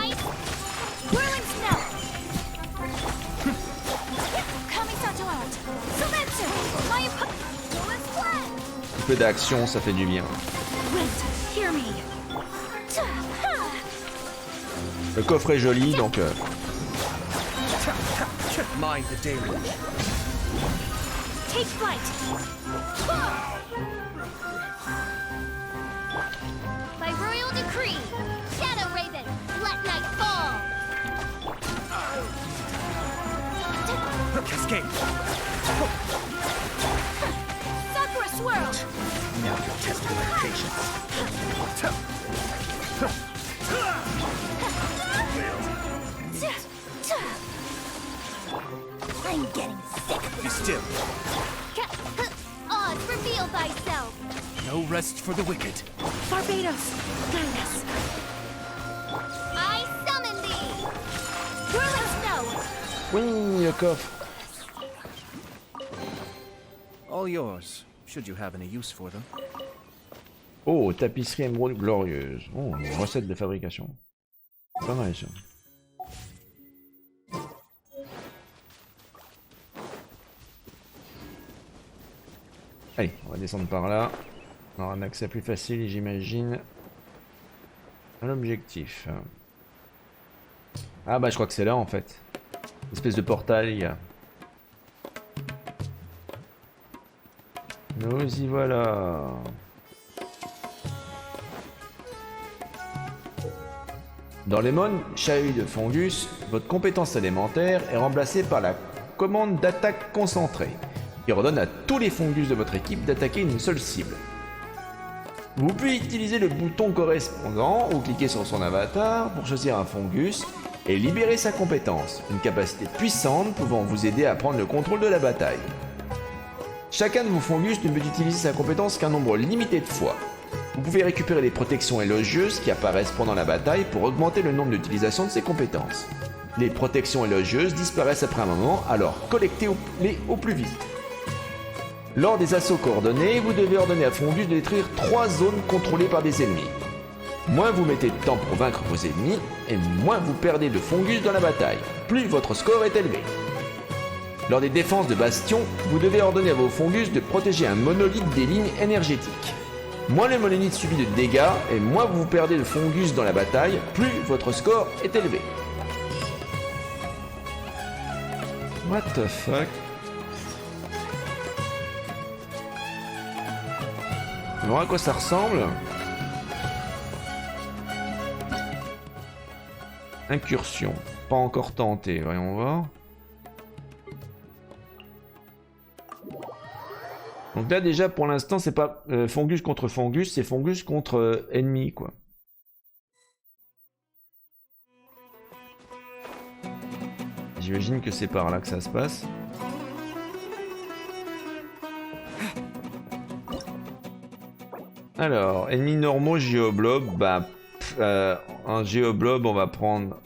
Ice, whirling snow. Coming to out. Semetsu, my Un peu d'action, ça fait du bien. Wind, hear me. Le coffre est joli, donc... Mind the deluge. Take flight. By royal decree, Shadow Raven, let night fall. Cascade. Sakura swirl. Now you're testing my patience. I'm getting sick. Be still. Oz, reveal thyself. No rest for the wicked. Barbados, guide us. I summon thee. Whirling snow. Oui, le coffre. All yours, should you have any use for them. Oh, tapisserie émeraude glorieuse. Oh, une recette de fabrication. Pas mal ça. Allez, on va descendre par là. On aura un accès plus facile, j'imagine. À l'objectif. Ah bah je crois que c'est là en fait. Une espèce de portail. Nous y voilà. Dans les mons Chahut de Fongus, votre compétence élémentaire est remplacée par la commande d'attaque concentrée, qui ordonne à tous les Fongus de votre équipe d'attaquer une seule cible. Vous pouvez utiliser le bouton correspondant ou cliquer sur son avatar pour choisir un Fongus et libérer sa compétence, une capacité puissante pouvant vous aider à prendre le contrôle de la bataille. Chacun de vos Fongus ne peut utiliser sa compétence qu'un nombre limité de fois. Vous pouvez récupérer les protections élogieuses qui apparaissent pendant la bataille pour augmenter le nombre d'utilisations de ses compétences. Les protections élogieuses disparaissent après un moment, alors collectez-les au plus vite. Lors des assauts coordonnés, vous devez ordonner à Fongus de détruire 3 zones contrôlées par des ennemis. Moins vous mettez de temps pour vaincre vos ennemis, et moins vous perdez de Fongus dans la bataille, plus votre score est élevé. Lors des défenses de bastions, vous devez ordonner à vos Fongus de protéger un monolithe des lignes énergétiques. Moins le monolithe subit de dégâts, et moins vous perdez de Fongus dans la bataille, plus votre score est élevé. What the fuck? On verra à quoi ça ressemble. Incursion. Pas encore tenté, voyons voir. Donc là déjà pour l'instant c'est pas Fongus contre Fongus, c'est Fongus contre ennemi quoi. J'imagine que c'est par là que ça se passe. Alors, ennemis normaux, géoblob, bah un géoblob on va prendre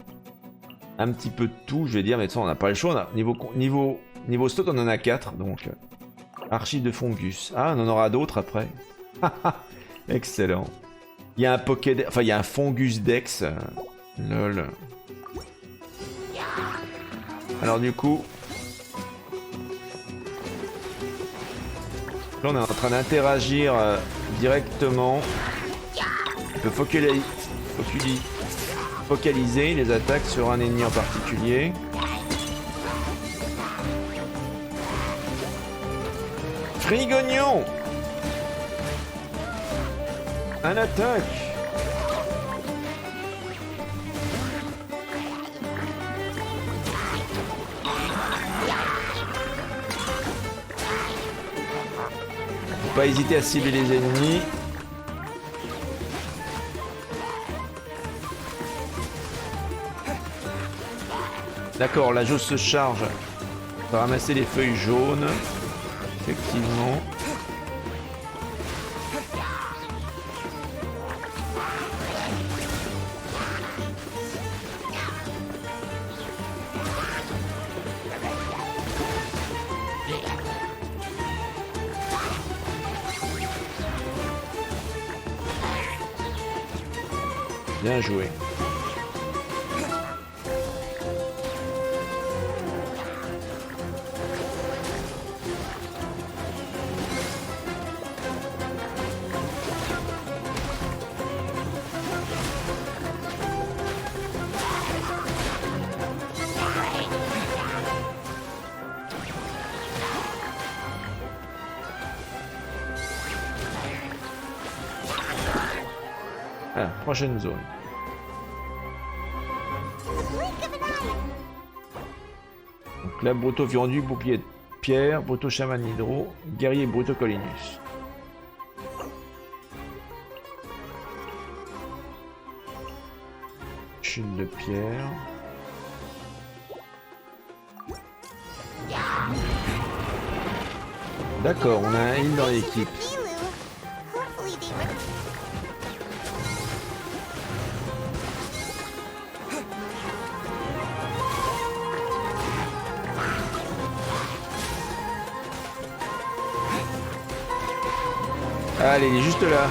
un petit peu de tout, je vais dire, mais de toute façon on n'a pas le choix, niveau stock on en a 4 donc... Archive de Fongus. Ah, on en aura d'autres après. Excellent. Il y a un Pokédex... Enfin, il y a un Fongus Dex. Lol. Alors du coup... Là, on est en train d'interagir directement. On peut focaliser les attaques sur un ennemi en particulier. Frigognon. Un attaque. Faut pas hésiter à cibler les ennemis. D'accord, la jauge se charge. On va ramasser les feuilles jaunes. Effectivement. Bien joué. Ah, prochaine zone. Donc là, Bruto Viandu, bouclier de pierre, Bruto Chaman Hydro, guerrier Bruto Collinus. Chute de pierre. D'accord, on a un heal dans l'équipe. Allez, il est juste là.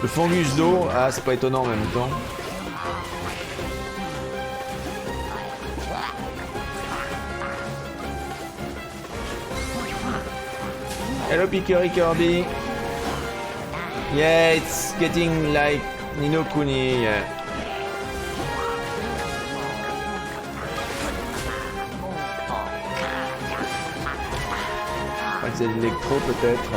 Le Fongus d'eau, ah c'est pas étonnant en même temps. Hello Pickery Kirby. Yeah, it's getting like Nino Kuni. Yeah. Je crois que c'est l'électro peut-être.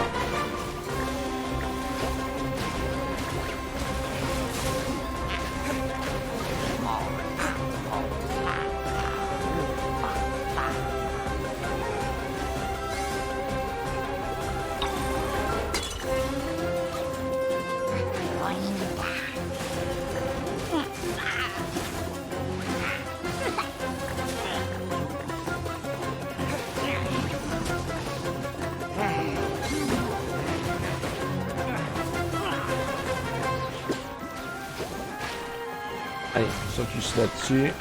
Allez, on focus là-dessus.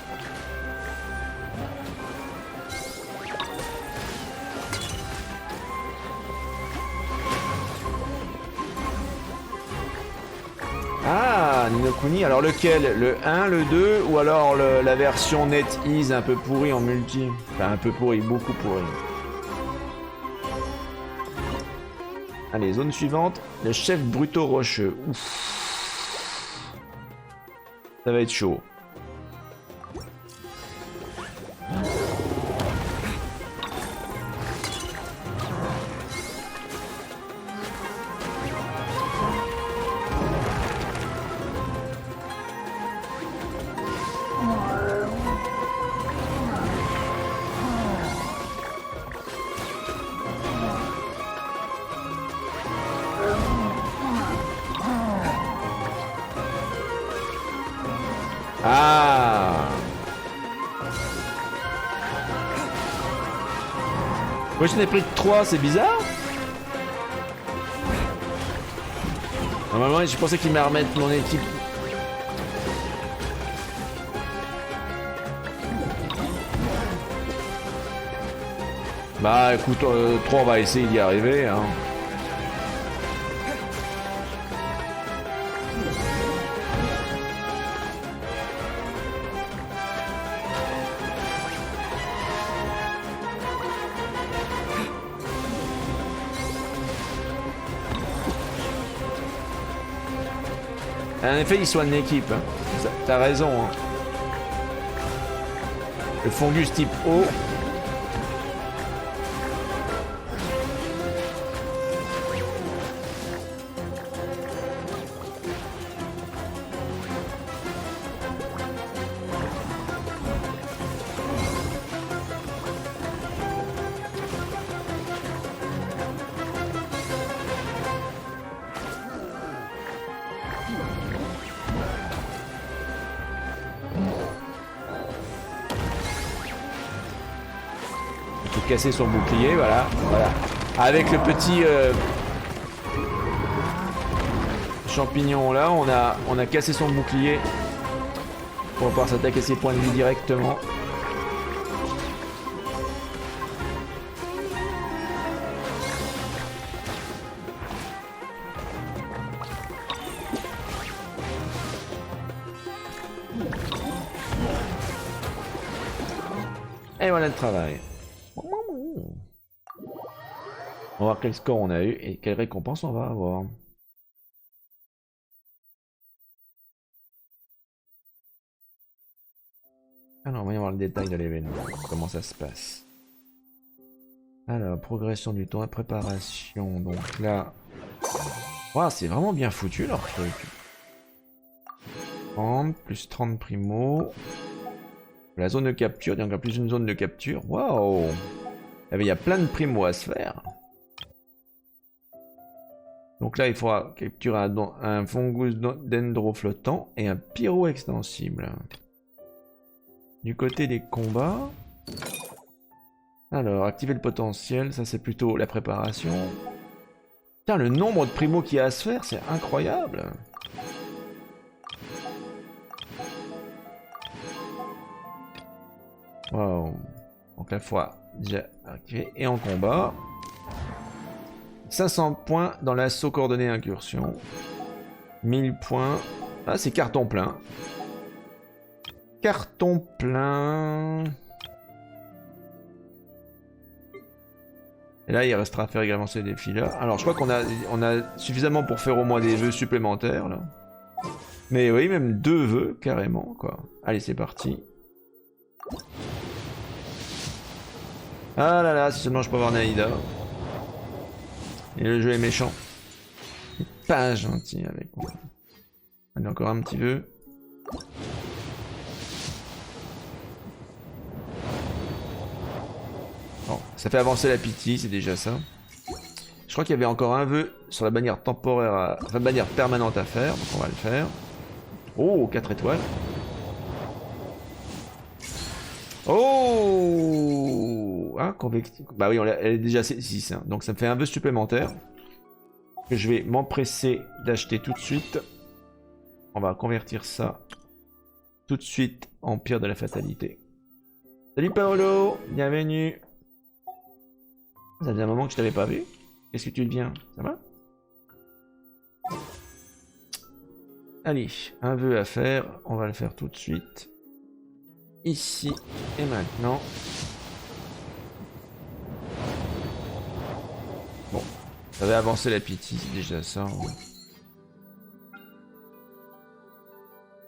Ah, Nino Kuni, alors lequel? Le 1, le 2 ou alors la version NetEase un peu pourrie en multi? Enfin un peu pourrie, beaucoup pourrie. Allez, zone suivante, le chef Bruto Rocheux. Ouf. Ça va être chaud. Ah! Moi je n'ai pris que 3, c'est bizarre. Normalement je pensais qu'il m'allait remettre mon équipe. Bah écoute, 3 on va essayer d'y arriver hein. En effet, ils sont une équipe. Hein. T'as raison. Hein. Le Fongus type O. Casser son bouclier, voilà. Avec le petit champignon là, on a cassé son bouclier pour pouvoir s'attaquer ses points de vie directement. Et voilà le travail. On va voir quel score on a eu et quelle récompense on va avoir. Alors, voyons voir le détail de l'événement. Comment ça se passe. Alors, progression du temps, préparation. Donc là... Wow, c'est vraiment bien foutu leur truc. 30, plus 30 primo. La zone de capture, il y a encore plus une zone de capture. Waouh! Il y a plein de primo à se faire. Donc là, il faudra capturer un fungus dendro flottant et un pyro extensible. Du côté des combats... Alors, activer le potentiel, ça c'est plutôt la préparation. Putain, le nombre de primos qu'il y a à se faire, c'est incroyable. Wow. Donc la fois déjà activé et en combat. 500 points dans l'assaut coordonné incursion. 1000 points. Ah, c'est carton plein. Carton plein. Et là, il restera à faire également ces défis-là. Alors, je crois qu'on a suffisamment pour faire au moins des vœux supplémentaires, là. Mais oui, même 2 vœux, carrément, quoi. Allez, c'est parti. Ah là là, si seulement je peux avoir Nahida. Et le jeu est méchant. Il est pas gentil avec moi. Allez, encore un petit vœu. Bon, ça fait avancer la pitié, c'est déjà ça. Je crois qu'il y avait encore un vœu sur la bannière temporaire, enfin bannière permanente à faire, donc on va le faire. Oh, 4 étoiles. Oh, ah, convective. Bah oui, elle est déjà 6, hein. Donc ça me fait un vœu supplémentaire que je vais m'empresser d'acheter tout de suite. On va convertir ça tout de suite en pierre de la fatalité. Salut Paolo, bienvenue. Ça faisait un moment que je t'avais pas vu. Qu'est-ce que tu deviens? Ça va? Allez, un vœu à faire, on va le faire tout de suite. Ici et maintenant. Bon, ça va avancer la pitié, c'est déjà ça.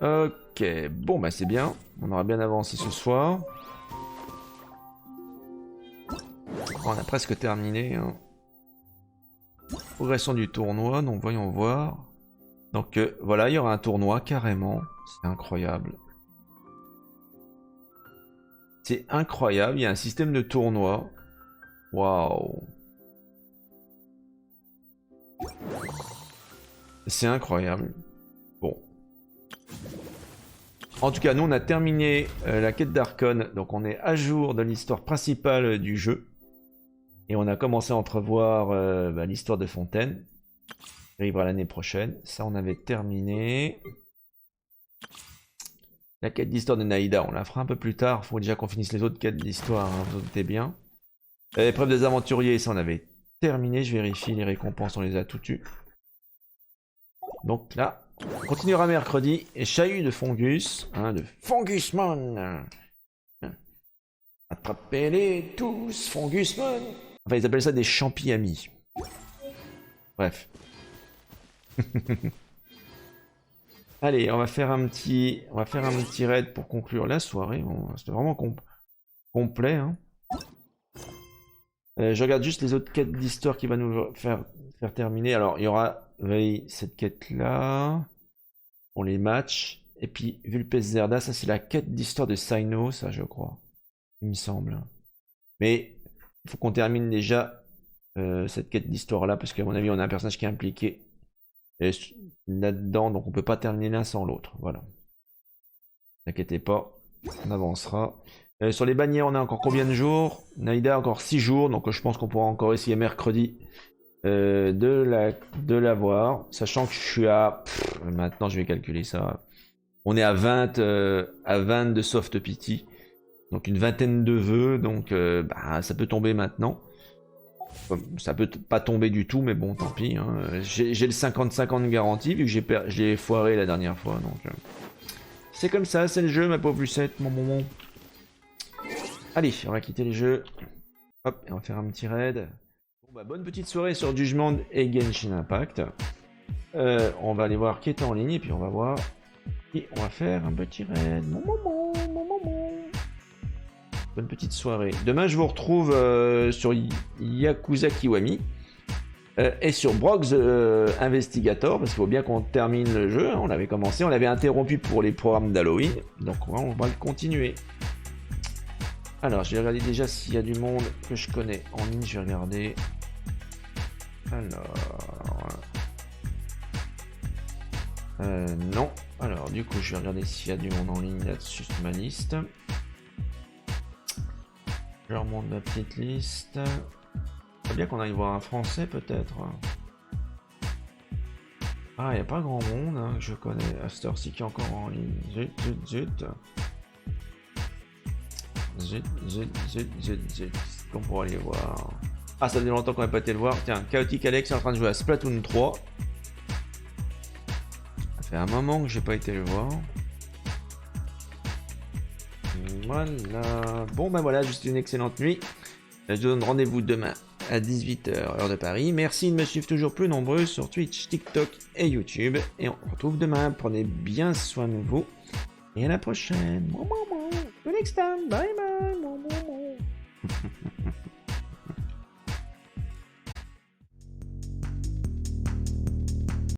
Ok, bon bah c'est bien. On aura bien avancé ce soir. Bon, on a presque terminé. Hein. Progression du tournoi, donc voyons voir. Donc voilà, il y aura un tournoi carrément. C'est incroyable. C'est incroyable, il y a un système de tournoi. Waouh. C'est incroyable. Bon. En tout cas, nous on a terminé la quête d'Archon, donc on est à jour de l'histoire principale du jeu. Et on a commencé à entrevoir l'histoire de Fontaine. Qui arrivera l'année prochaine. Ça, on avait terminé. La quête d'histoire de Nahida, on la fera un peu plus tard. Il faut déjà qu'on finisse les autres quêtes d'histoire, hein, vous doutez bien. L'épreuve des aventuriers, ça on avait terminé. Je vérifie les récompenses, on les a toutes eues. Donc là, on continuera mercredi. Et Chahut de Fongus, hein, de Fongusmon. Attrapez-les tous, Fongusmon. Enfin, ils appellent ça des champis amis. Bref. Allez, on va faire un petit raid pour conclure la soirée. Bon, c'était vraiment complet. Hein. Je regarde juste les autres quêtes d'histoire qui va nous faire terminer. Alors, il y aura cette quête-là. On les match. Et puis, Vulpes Zerda, ça c'est la quête d'histoire de Sino, ça je crois. Il me semble. Mais il faut qu'on termine déjà cette quête d'histoire-là, parce qu'à mon avis, on a un personnage qui est impliqué là-dedans, donc on peut pas terminer l'un sans l'autre. Voilà. N'inquiétez pas, on avancera. Sur les bannières, on a encore combien de jours? Nahida, encore 6 jours, donc je pense qu'on pourra encore essayer mercredi de l'avoir. Sachant que je suis à... maintenant, je vais calculer ça. On est à 20 de soft pity. Donc une vingtaine de vœux, donc ça peut tomber maintenant. Ça peut pas tomber du tout, mais bon, tant pis. Hein. J'ai le 50-50 de garantie, vu que j'ai foiré la dernière fois. Donc c'est comme ça, c'est le jeu, ma pauvre Lucette, mon bonbon. Allez, on va quitter les jeux. Hop, et on va faire un petit raid. Bon, bonne petite soirée sur Judgment et Genshin Impact. On va aller voir qui est en ligne, et puis on va voir. Et on va faire un petit raid. Mon bonbon. Bonne petite soirée. Demain, je vous retrouve sur Yakuza Kiwami et sur Brock's Investigator, parce qu'il faut bien qu'on termine le jeu. Hein. On l'avait commencé, on l'avait interrompu pour les programmes d'Halloween, donc on va le continuer. Alors, je vais regarder déjà s'il y a du monde que je connais en ligne. Je vais regarder. Alors. Non. Alors, du coup, je vais regarder s'il y a du monde en ligne là-dessus sur ma liste. Je remonte ma petite liste. C'est bien qu'on aille voir un français peut-être. Ah, il n'y a pas grand monde hein, que je connais. À cette heure-ci qui est encore en ligne. Zut. Qu'on pourra aller voir. Ah, ça fait longtemps qu'on n'a pas été le voir. Tiens, Chaotic Alex est en train de jouer à Splatoon 3. Ça fait un moment que j'ai pas été le voir. Voilà. Bon ben voilà, juste une excellente nuit. Je vous donne rendez-vous demain à 18h heure de Paris. Merci de me suivre toujours plus nombreux sur Twitch, TikTok et YouTube. Et on se retrouve demain. Prenez bien soin de vous. Et à la prochaine. Till next time. Bye bye.